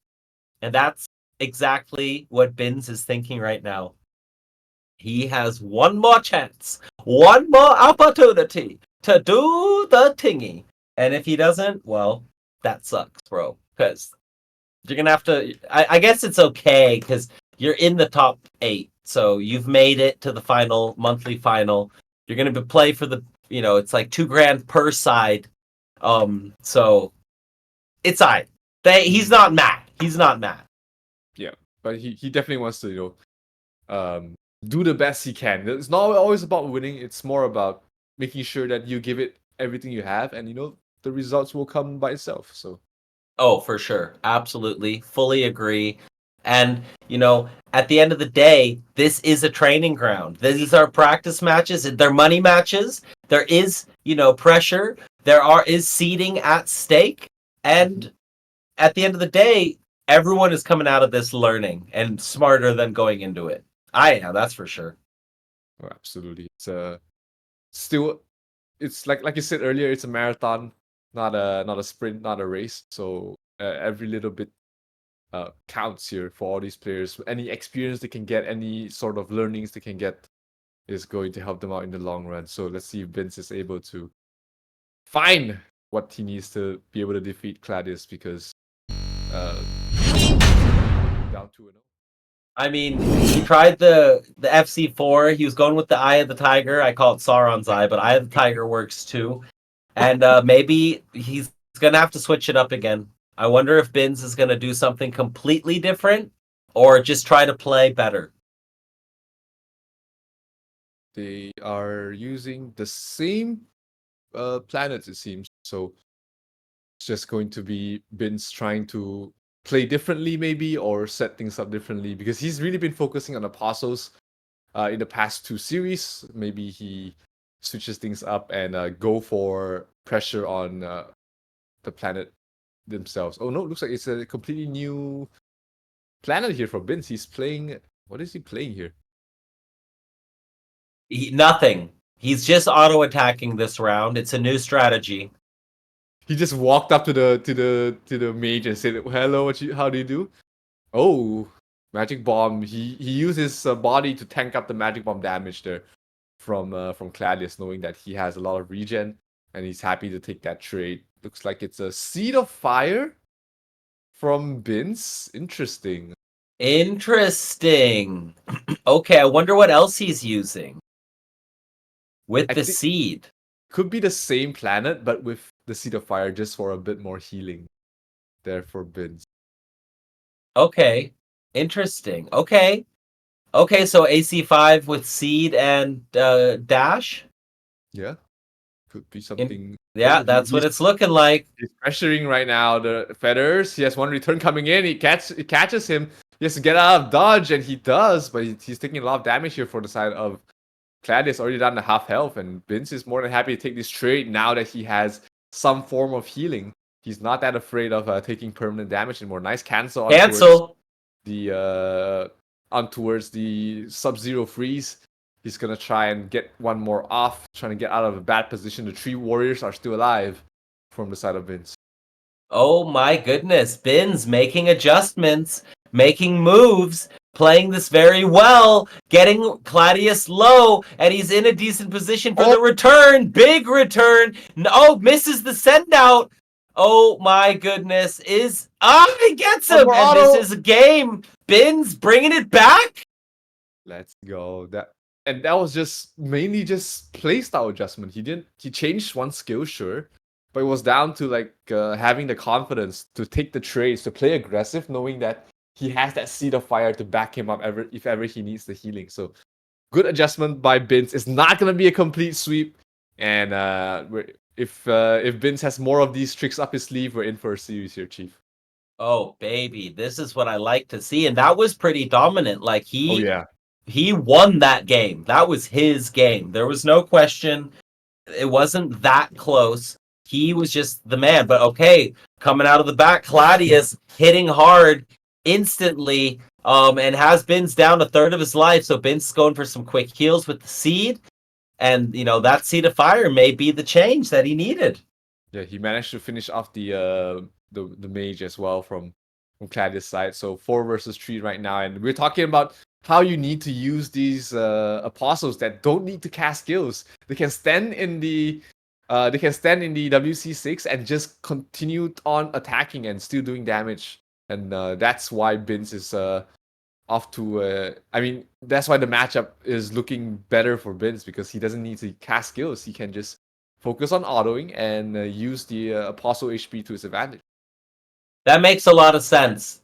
And that's exactly what Binns is thinking right now. He has one more chance, one more opportunity to do the tingy. And if he doesn't, well, that sucks, bro. Because you're going to have to. I guess it's okay because you're in the top 8. So you've made it to the final, monthly final. You're going to play for the, it's like $2,000 per side. So it's all right. He's not mad. He's not mad. Yeah, but he definitely wants to, do the best he can. It's not always about winning. It's more about making sure that you give it everything you have, and the results will come by itself. So. Oh, for sure. Absolutely. Fully agree. And, at the end of the day, this is a training ground. These are practice matches. They're money matches. There is, pressure. Is seeding at stake. And at the end of the day, everyone is coming out of this learning and smarter than going into it. I am, that's for sure. Oh, absolutely. It's still, it's like you said earlier, it's a marathon, not a sprint, not a race. So every little bit counts here for all these players. Any experience they can get, any sort of learnings they can get, is going to help them out in the long run. So let's see if Vince is able to find what he needs to be able to defeat Claudius, because down 2-0. I mean, he tried the FC4. He was going with the Eye of the Tiger. I call it Sauron's Eye, but Eye of the Tiger works too. And maybe he's going to have to switch it up again. I wonder if Binns is going to do something completely different or just try to play better. They are using the same planets, it seems. So it's just going to be Binns trying to play differently, maybe, or set things up differently, because he's really been focusing on Apostles in the past 2 series. Maybe he switches things up and go for pressure on the planet themselves. Oh no, it looks like it's a completely new planet here for Binns. He's playing. What is he playing here? Nothing. He's just auto attacking this round. It's a new strategy. He just walked up to the mage and said, "Hello, how do you do?" Oh, magic bomb. He used his body to tank up the magic bomb damage there from Claudius, knowing that he has a lot of regen, and he's happy to take that trade. Looks like it's a Seed of Fire from Binns. Interesting. Interesting. Okay, I wonder what else he's using with the seed. Could be the same planet, but with the Seed of Fire, just for a bit more healing there for Binns. Okay, interesting. Okay, so AC5 with seed and dash. Yeah, could be something. Yeah, that's what it's looking like. He's pressuring right now the Feathers. He has one return coming in. It catches him. He has to get out of dodge, and he does, but he's taking a lot of damage here for the side of Claudius, already down to half health, and Binns is more than happy to take this trade now that he has some form of healing. He's not that afraid of taking permanent damage anymore. Nice cancel. Towards the Sub-Zero freeze. He's gonna try and get one more off, trying to get out of a bad position. The 3 warriors are still alive from the side of Binns. Oh my goodness, Binns making adjustments, making moves, playing this very well, getting Claudius low, and he's in a decent position for the return. Big return. No, misses the send out. Oh my goodness. He gets him, and this is a game. Binns bringing it back. Let's go. That was just mainly just playstyle adjustment. He changed one skill, sure, but it was down to like having the confidence to take the trades, to play aggressive, knowing that he has that seed of fire to back him up if ever he needs the healing. So good adjustment by Binz. It's not gonna be a complete sweep, and if Binz has more of these tricks up his sleeve, we're in for a series here, Chief. Oh baby, this is what I like to see, and that was pretty dominant. Like Oh yeah. he won that game. That was his game. There was no question. It wasn't that close. He was just the man. But okay, coming out of the back, Claudius hitting hard instantly, and has Binz down a third of his life. So Binz is going for some quick heals with the seed, and that seed of fire may be the change that he needed. Yeah, he managed to finish off the mage as well from Claudius' side. So 4 versus 3 right now, and we're talking about how you need to use these apostles that don't need to cast skills. They can stand in the WC6 and just continue on attacking and still doing damage. And that's why Binz is off to. That's why the matchup is looking better for Binz, because he doesn't need to cast skills. He can just focus on autoing and use the apostle HP to his advantage. That makes a lot of sense.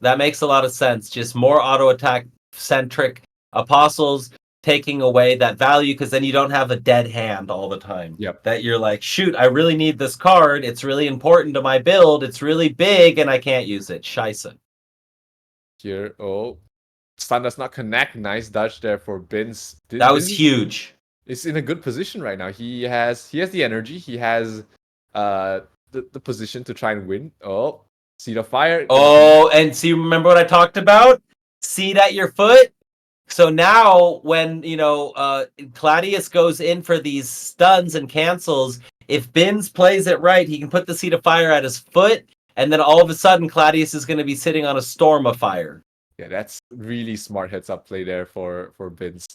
Just more auto attack centric apostles, taking away that value, because then you don't have a dead hand all the time. Yep. That you're like, shoot, I really need this card. It's really important to my build. It's really big, and I can't use it. Scheisse. Here, stun does not connect. Nice dodge there for Binz. That was huge. Is in a good position right now. He has the energy. He has the position to try and win. Oh, seed of fire. Oh, and see, remember what I talked about? Seed at your foot. So now when Claudius goes in for these stuns and cancels, if Binz plays it right, he can put the seed of fire at his foot, and then all of a sudden Claudius is going to be sitting on a storm of fire. Yeah, that's really smart heads up play there for Binz.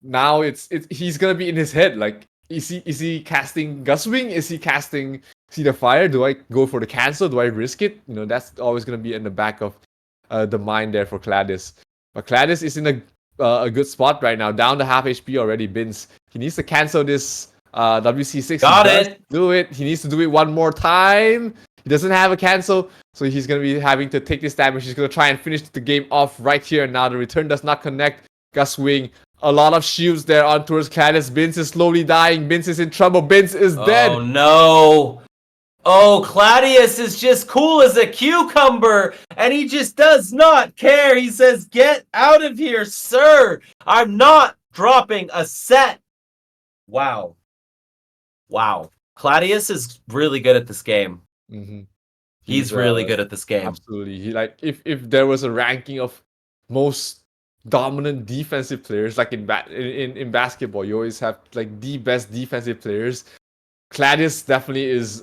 Now he's gonna be in his head, like, is he casting Gustwing? Is he casting Seed of Fire? Do I go for the cancel? Do I risk it? That's always gonna be in the back of the mind there for Claudius. But Claudius is in a good spot right now, down to half HP already. Binz, he needs to cancel this WC6. Got it. Do it. He needs to do it one more time. He doesn't have a cancel, so he's gonna be having to take this damage. He's gonna try and finish the game off right here and now. The return does not connect. Gustwing. A lot of shields there on towards Claudius. Binz is slowly dying. Binz is in trouble. Binz is dead. Oh no. Oh, Claudius is just cool as a cucumber, and he just does not care. He says, "Get out of here, sir. I'm not dropping a set." Wow. Claudius is really good at this game. Mm-hmm. He's really good at this game. Absolutely. He, like, if there was a ranking of most dominant defensive players, like in basketball, you always have like the best defensive players. Claudius definitely is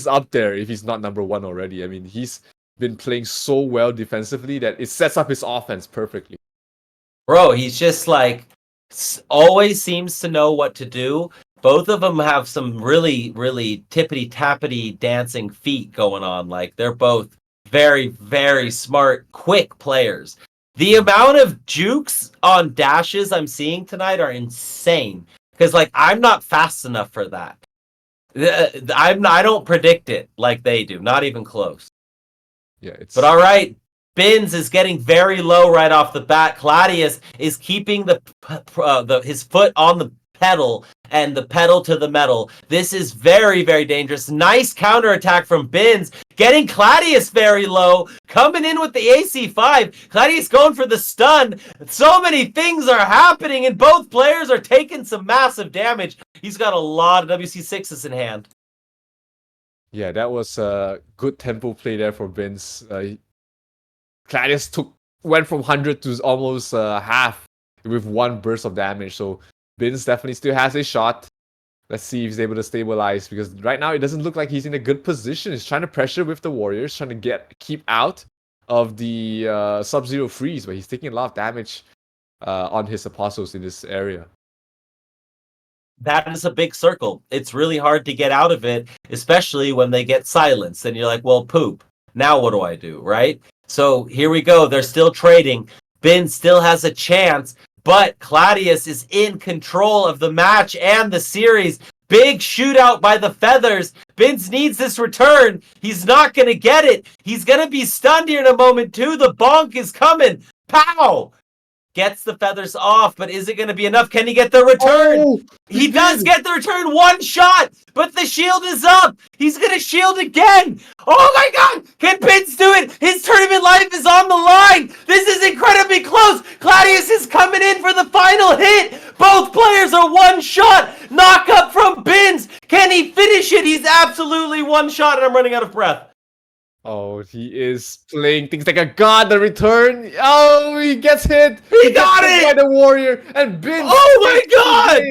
up there if he's not number one already. I mean, he's been playing so well defensively that it sets up his offense perfectly. Bro, he's just like always seems to know what to do. Both of them have some really, really tippity-tappity dancing feet going on. Like, they're both very, very smart, quick players. The amount of jukes on dashes I'm seeing tonight are insane. Because, like, I'm not fast enough for that. I don't predict it like they do. Not even close. Yeah, But all right, Binz is getting very low right off the bat. Claudius is keeping his foot on the pedal and the pedal to the metal. This is very, very dangerous. Nice counterattack from Binz, getting Claudius very low, coming in with the AC5. Claudius going for the stun. So many things are happening, and both players are taking some massive damage. He's got a lot of WC6s in hand. Yeah, that was a good tempo play there for Binz. Claudius went from 100 to almost half with one burst of damage, so Binz definitely still has a shot. Let's see if he's able to stabilize, because right now it doesn't look like he's in a good position. He's trying to pressure with the warriors, trying to keep out of the Sub-Zero freeze, but he's taking a lot of damage on his apostles in this area. That is a big circle. It's really hard to get out of it, especially when they get silenced. And you're like, well, poop. Now what do I do, right? So here we go. They're still trading. Binz still has a chance, but Claudius is in control of the match and the series. Big shootout by the Feathers. Binz needs this return. He's not going to get it. He's going to be stunned here in a moment, too. The bonk is coming. Pow! Gets the Feathers off, but is it going to be enough? Can he get the return? Oh, he does get the return. One shot, but the shield is up. He's going to shield again. Oh my God. Can Binz do it? His tournament life is on the line. This is incredibly close. Claudius is coming in for the final hit. Both players are one shot. Knock up from Binz. Can he finish it? He's absolutely one shot, and I'm running out of breath. Oh, he is playing things like a god. The return. Oh, he gets hit. He got gets hit it! by the warrior. And Binz. Oh my God!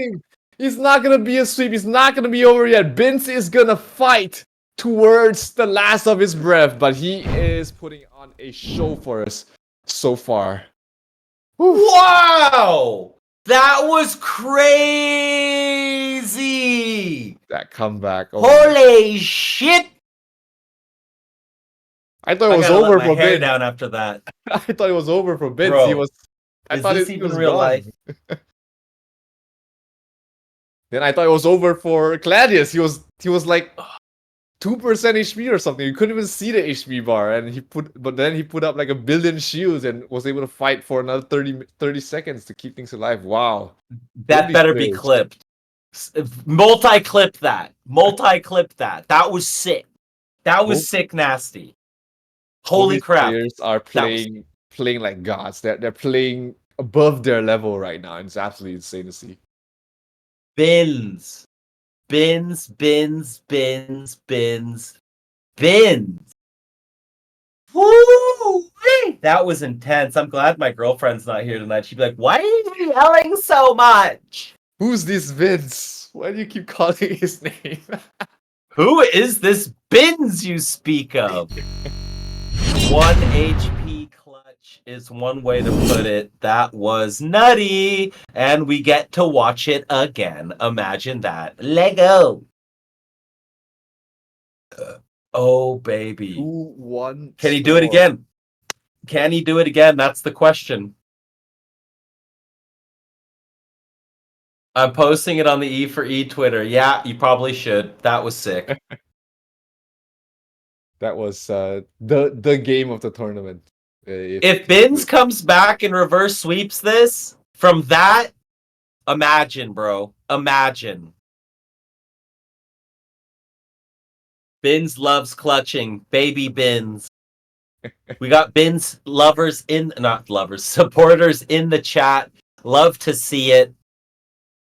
He's not gonna be a sweep. He's not gonna be over yet. Binz is gonna fight towards the last of his breath, but he is putting on a show for us so far. Wow! That was crazy! That comeback. Oh, Holy shit! I thought it was I gotta over let my for hair Binz. down after that. I thought it was over for Binz. Bro, He was. I is thought this he even was real gone. life? Then I thought it was over for Claudius. He was like 2% HP or something. You couldn't even see the HP bar, and but then he put up like 1 billion shields and was able to fight for another 30 seconds to keep things alive. Wow. That Holy better be smokes. clipped. Multi-clip that. Multi-clip that. That was sick. That was Both- sick nasty. Holy Both these crap. players are playing like gods. They're playing above their level right now, and it's absolutely insane to see. Binz. Binz, Binz, Binz, Binz, Binz. Woo! That was intense. I'm glad my girlfriend's not here tonight. She'd be like, why are you yelling so much? Who's this Vince? Why do you keep calling his name? Who is this Binz you speak of? 1 HP clutch is one way to put it. That was nutty. And we get to watch it again. Imagine that. Lego. Oh, baby. 2-1. Can he do it score. again? Can he do it again? That's the question. I'm posting it on the E4E Twitter. Yeah, you probably should. That was sick. That was the game of the tournament. If Binz comes back and reverse sweeps this, from that, imagine, bro. Imagine. Binz loves clutching. Baby Binz. We got Binz lovers not lovers, supporters in the chat. Love to see it.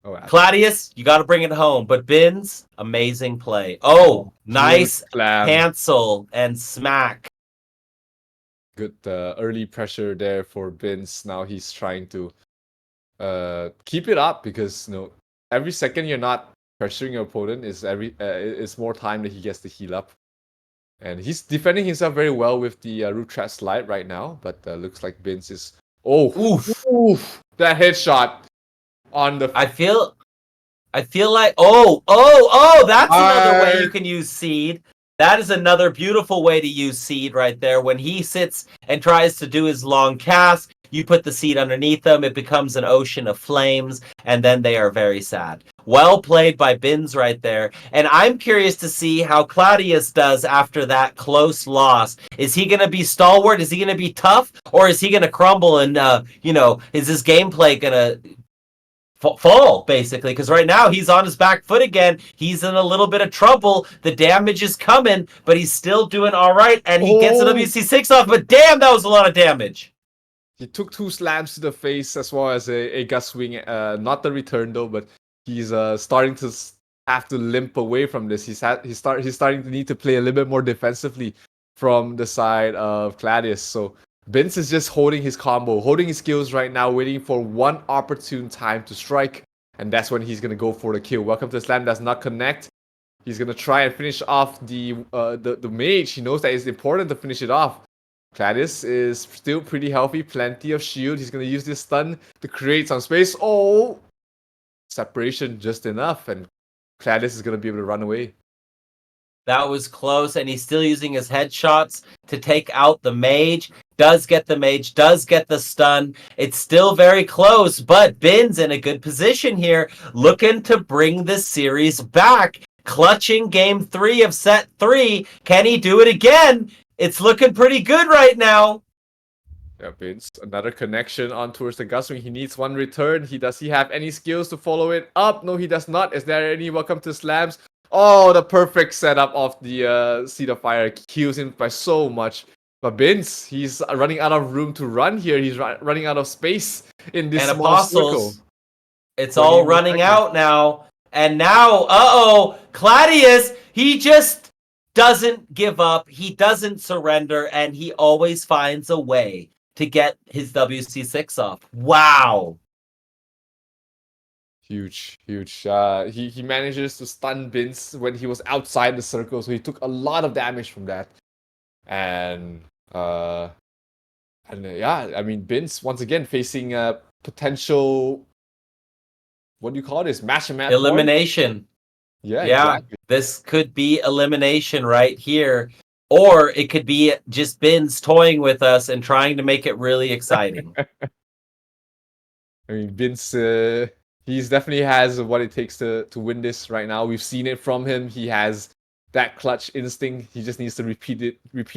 Oh, Claudius, you got to bring it home. But Binz, amazing play. Oh, nice cancel and smack. Good early pressure there for Binz. Now he's trying to keep it up because every second you're not pressuring your opponent is it's more time that he gets to heal up. And he's defending himself very well with the root trap slide right now, but looks like Binz is oof, that headshot on the. I feel like that's another way you can use seed. That is another beautiful way to use seed right there. When he sits and tries to do his long cast, you put the seed underneath them, it becomes an ocean of flames, and then they are very sad. Well played by Binz right there. And I'm curious to see how Claudius does after that close loss. Is he going to be stalwart? Is he going to be tough? Or is he going to crumble and, is his gameplay going to fall, basically? Because right now he's on his back foot again. He's in a little bit of trouble. The damage is coming, but he's still doing all right. And he gets a WC6 off, but damn, that was a lot of damage. He took 2 slams to the face as well as a gut swing. Not the return though, but he's starting to have to limp away from this. He's starting to need to play a little bit more defensively from the side of Claudius. So Binz is just holding his combo, holding his skills right now, waiting for one opportune time to strike, and that's when he's gonna go for the kill. Welcome to the slam does not connect. He's gonna try and finish off the mage. He knows that it's important to finish it off. Claudius is still pretty healthy, plenty of shield. He's gonna use this stun to create some space. Oh, separation just enough, and Claudius is gonna be able to run away. That was close, and he's still using his headshots to take out the mage. Does get the mage, does get the stun. It's still very close, but Bin's in a good position here, looking to bring this series back. Clutching game 3 of set 3. Can he do it again? It's looking pretty good right now. Yeah, Vince, another connection on towards the Guswing. He needs one return. Does he have any skills to follow it up? No, he does not. Is there any welcome to slams? Oh, the perfect setup of the Seed of Fire kills him by so much. But Vince, he's running out of room to run here. He's running out of space in this And small Apostles, circle. it's all running out now. And now, Claudius, he just doesn't give up. He doesn't surrender, and he always finds a way to get his WC6 off. Wow. Huge. He manages to stun Vince when he was outside the circle, so he took a lot of damage from that. And yeah, I mean, Vince once again facing a potential, what do you call this? Match and match elimination. Point? Yeah, exactly. This could be elimination right here. Or it could be just Bin's toying with us and trying to make it really exciting. I mean, Vince, he's definitely has what it takes to win this right now. We've seen it from him. He has that clutch instinct. He just needs to repeat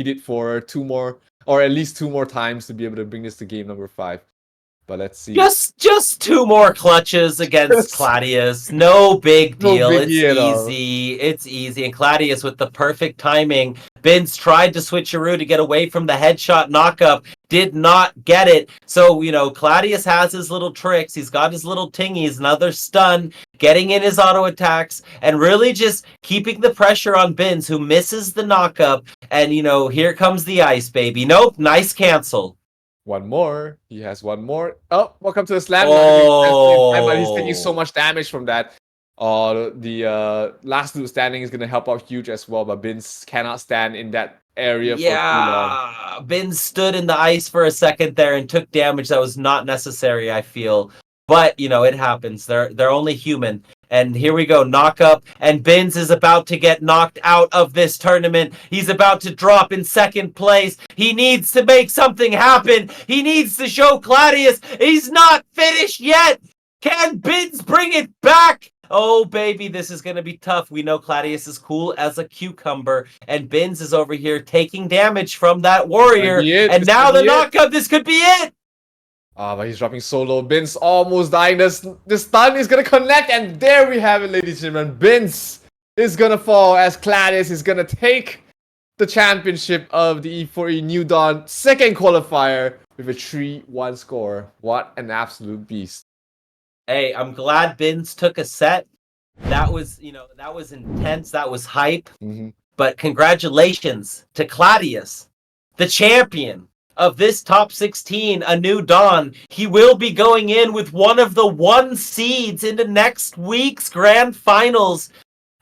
it for 2 more, or at least 2 more times to be able to bring this to game number 5. But let's see. Just 2 more clutches against Claudius. No big deal. No biggie at all. It's easy. And Claudius with the perfect timing. Bin's tried to switcheroo to get away from the headshot knockup. Did not get it. So, Claudius has his little tricks. He's got his little tingies, another stun, getting in his auto attacks, and really just keeping the pressure on Bin's, who misses the knockup. And, here comes the ice, baby. Nope, nice cancel. 1 more. He has 1 more. Oh, welcome to the slam. But he's taking so much damage from that. The last dude standing is going to help out huge as well, but Bin's cannot stand in that area for too long. Bin stood in the ice for a second there and took damage that was not necessary, I feel. But, it happens. They're only human. And here we go, knock up, and Bin's is about to get knocked out of this tournament. He's about to drop in 2nd place. He needs to make something happen. He needs to show Claudius he's not finished yet. Can Bin's bring it back? Oh, baby, this is going to be tough. We know Claudius is cool as a cucumber, and Bin's is over here taking damage from that warrior. And now the knockup, this could be it. But he's dropping so low. Bin's almost dying. The stun is going to connect, and there we have it, ladies and gentlemen. Bin's is going to fall as Claudius is going to take the championship of the E4E New Dawn 2nd qualifier with a 3-1 score. What an absolute beast. Hey, I'm glad Bin's took a set. That was, that was intense. That was hype. Mm-hmm. But congratulations to Claudius, the champion of this top 16, A New Dawn. He will be going in with one of the 1 seeds into next week's grand finals.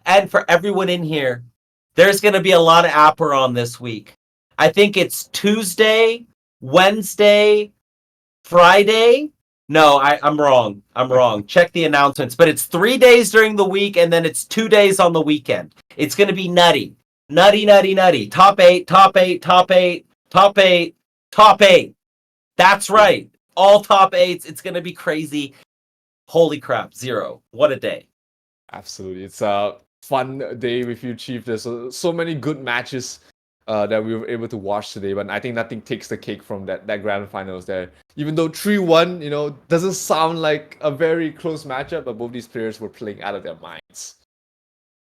And for everyone in here, there's going to be a lot of Aperon this week. I think it's Tuesday, Wednesday, Friday. No, I'm wrong. Check the announcements. But it's 3 days during the week, and then it's 2 days on the weekend. It's going to be nutty. Nutty. Top 8, top 8, top 8, top 8. Top 8. That's right. All top 8s. It's going to be crazy. Holy crap. 0. What a day. Absolutely. It's a fun day with you, Chief. There's so many good matches that we were able to watch today, but I think nothing takes the cake from that grand finals there. Even though 3-1, doesn't sound like a very close matchup, but both these players were playing out of their minds.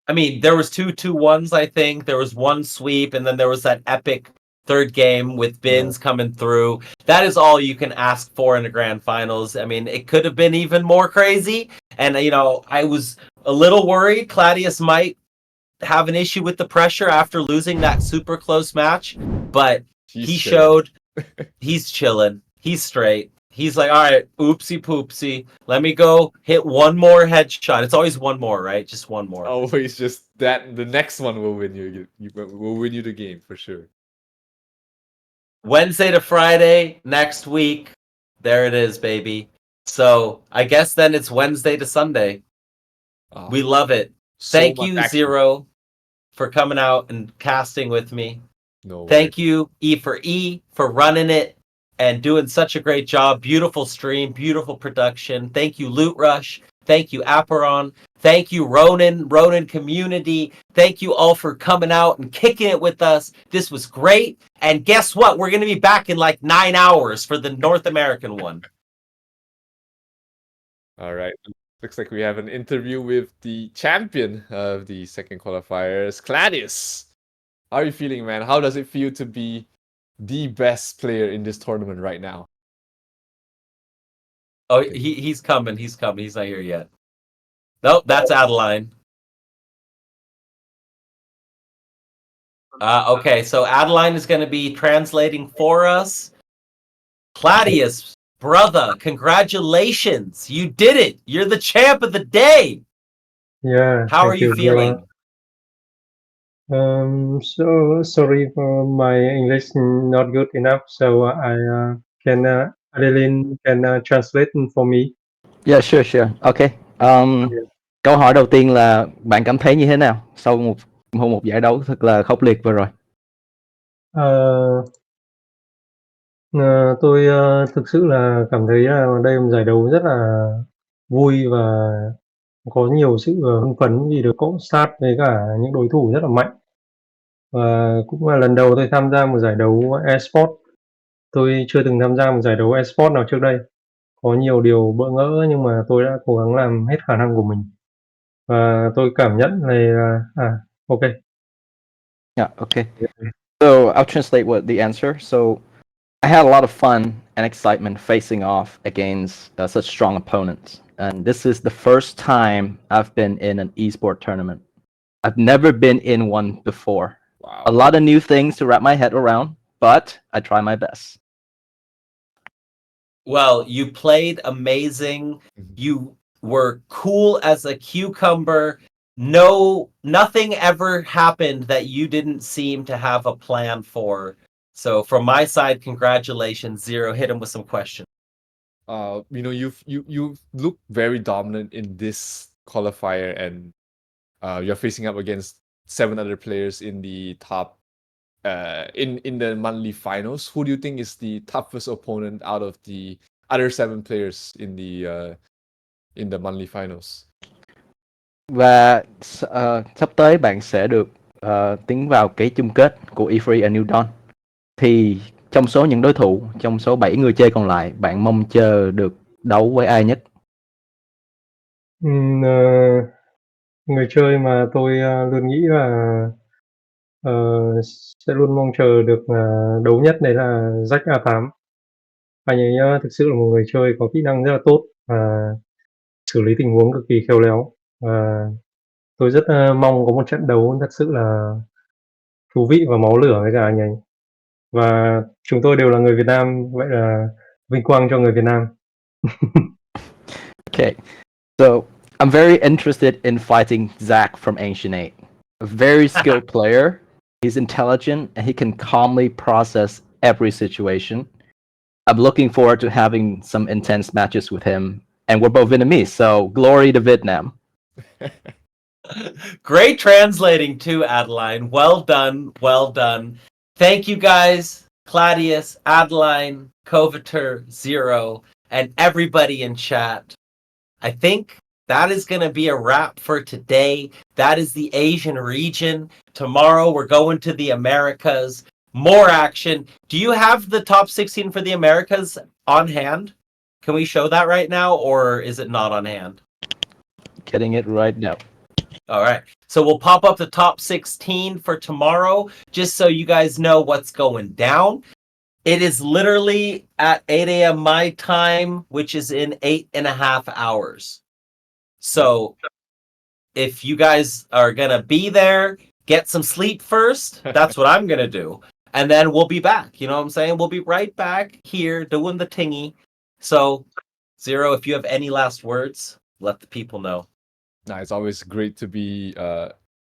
I mean, there was 2-2-1s, I think. There was 1 sweep, and then there was that epic 3rd game with Bin's coming through. That is all you can ask for in the grand finals. I mean, it could have been even more crazy. And, I was a little worried Claudius might have an issue with the pressure after losing that super close match. But he showed he's chilling. He's straight. He's like, all right, oopsie poopsie. Let me go hit 1 more headshot. It's always 1 more, right? Just 1 more. Always just that. The next one will win you. Will win you the game for sure. Wednesday to Friday next week. There it is, baby. So I guess then it's Wednesday to Sunday. We love it. Thank you, Zero. for coming out and casting with me. No Thank worries. you, E4E, for running it and doing such a great job. Beautiful stream, beautiful production. Thank you, Loot Rush. Thank you, Aperon. Thank you, Ronin community. Thank you all for coming out and kicking it with us. This was great. And guess what? We're going to be back in like 9 hours for the North American one. All right. Looks like we have an interview with the champion of the second qualifiers, Cladius. How are you feeling, man? How does it feel to be the best player in this tournament right now? Oh, he's coming. He's coming. He's not here yet. Nope, that's Adeline. Okay, so Adeline is going to be translating for us. Claudius, brother, congratulations. You did it. You're the champ of the day. Yeah, How are thank you you, feeling? So sorry for my English not good enough, so can Adeline can translate for me. Yeah, sure, sure. Okay. Câu hỏi đầu tiên là bạn cảm thấy như thế nào sau một giải đấu thật là khốc liệt vừa rồi? Ờ, tôi thực sự là cảm thấy là đây là một giải đấu rất là vui và có nhiều sự hưng phấn vì được cọ sát với cả những đối thủ rất là mạnh. Và cũng là lần đầu tôi tham gia một giải đấu eSport. Tôi chưa từng tham gia một giải đấu eSport nào trước đây. Có nhiều điều bỡ ngỡ nhưng mà tôi đã cố gắng làm hết khả năng của mình. Và tôi cảm nhận là okay. Yeah, okay. So I'll translate what the answer. So I had a lot of fun and excitement facing off against such strong opponents. And this is the first time I've been in an esport tournament. I've never been in one before. Wow. A lot of new things to wrap my head around, but I try my best. Well, you played amazing. You were cool as a cucumber. Nothing ever happened that you didn't seem to have a plan for. So from my side, congratulations, Zero. Hit him with some questions. You look very dominant in this qualifier, and you're facing up against 7 other players in the top in the monthly finals. Who do you think is the toughest opponent out of the other 7 players in the monthly finals? Và sắp tới bạn sẽ được tiến vào cái chung kết của E4E A New Dawn. Thì trong số những đối thủ, trong số 7 người chơi còn lại, bạn mong chờ được đấu với ai nhất? Người chơi mà tôi luôn nghĩ là sẽ luôn mong chờ được đấu nhất đấy là Jack A8. Anh ấy thực sự là một người chơi có kỹ năng rất là tốt và xử lý tình huống cực kỳ khéo léo. Và tôi rất mong có một trận đấu thật sự là thú vị và máu lửa với cả anh ấy. Và chúng tôi đều là người Việt Nam, vậy là vinh quang cho người Việt Nam. Okay, so I'm very interested in fighting Zach from Ancient 8. A very skilled player. He's intelligent and he can calmly process every situation. I'm looking forward to having some intense matches with him. And we're both Vietnamese, so glory to Vietnam. Great translating too, Adeline. Well done. Well done. Thank you guys, Claudius, Adeline, Coveter, Zero, and everybody in chat. I think that is going to be a wrap for today. That is the Asian region. Tomorrow we're going to the Americas. More action. Do you have the top 16 for the Americas on hand? Can we show that right now, or is it not on hand? Getting it right now. All right. So we'll pop up the top 16 for tomorrow, just so you guys know what's going down. It is literally at 8 a.m. my time, which is in 8.5 hours. So if you guys are going to be there, get some sleep first. That's what I'm going to do. And then we'll be back. You know what I'm saying? We'll be right back here doing the tingy. So, Zero, if you have any last words, let the people know. It's always great to be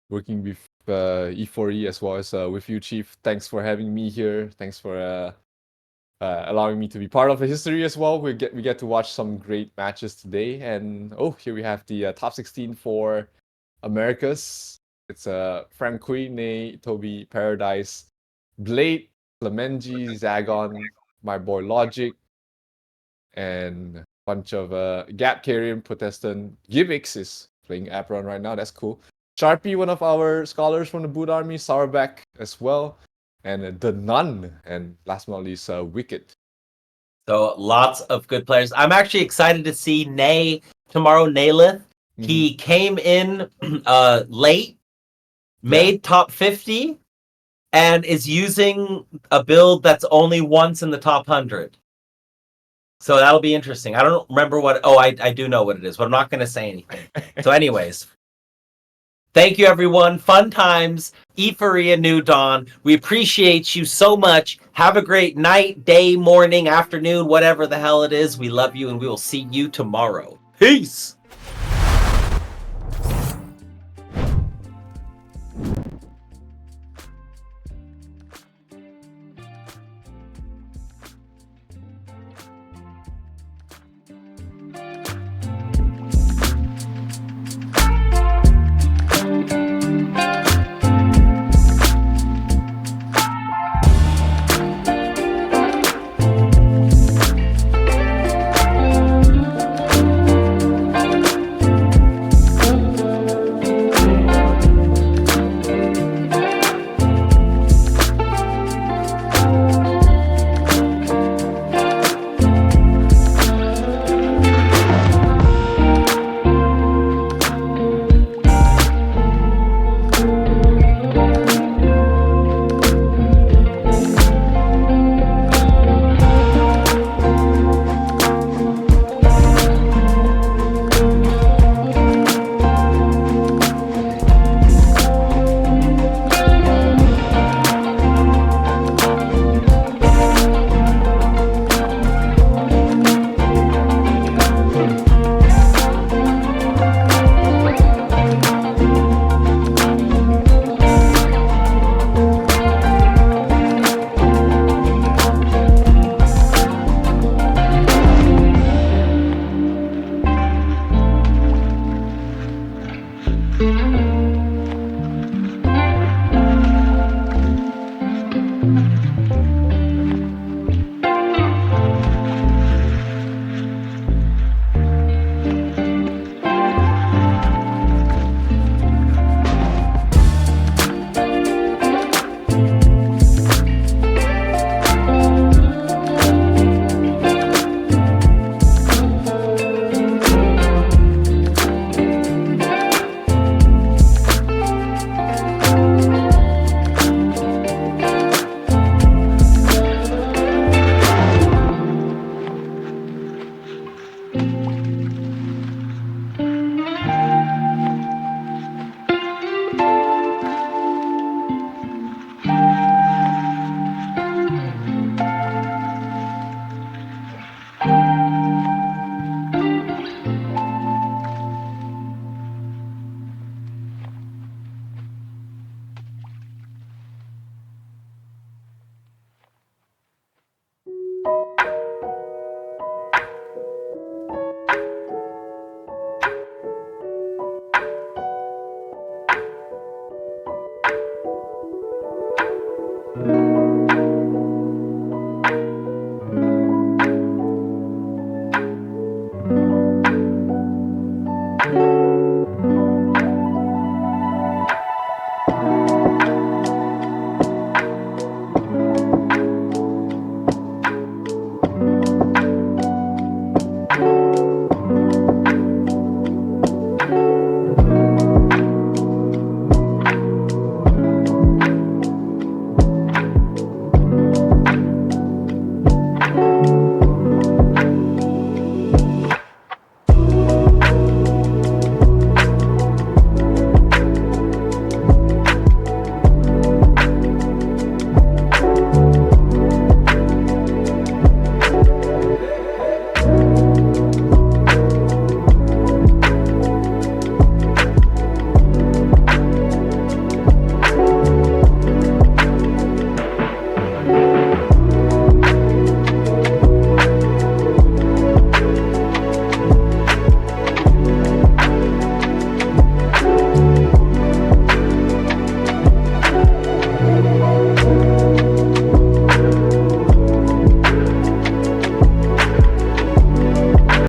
working with E4E as well as with you, Chief. Thanks for having me here. Thanks for allowing me to be part of the history as well. We get to watch some great matches today. And here we have the top 16 for Americas. It's Franqui, Nay, Toby, Paradise, Blade, Clemenji, Zagon, my boy Logic, and a bunch of Gap Carrion, Protestant. Givix is playing Apron right now. That's cool. Sharpie, one of our scholars from the Boot Army, Sourback as well, and the Nun, and last but not least, Wicked. So lots of good players. I'm actually excited to see Nay tomorrow. Naylith. He came in late, made top 50, and is using a build that's only once in the top 100. So that'll be interesting. I don't remember what. Oh, I do know what it is, but I'm not going to say anything. So, anyways, thank you, everyone. Fun times. E4E A New Dawn. We appreciate you so much. Have a great night, day, morning, afternoon, whatever the hell it is. We love you, and we will see you tomorrow. Peace.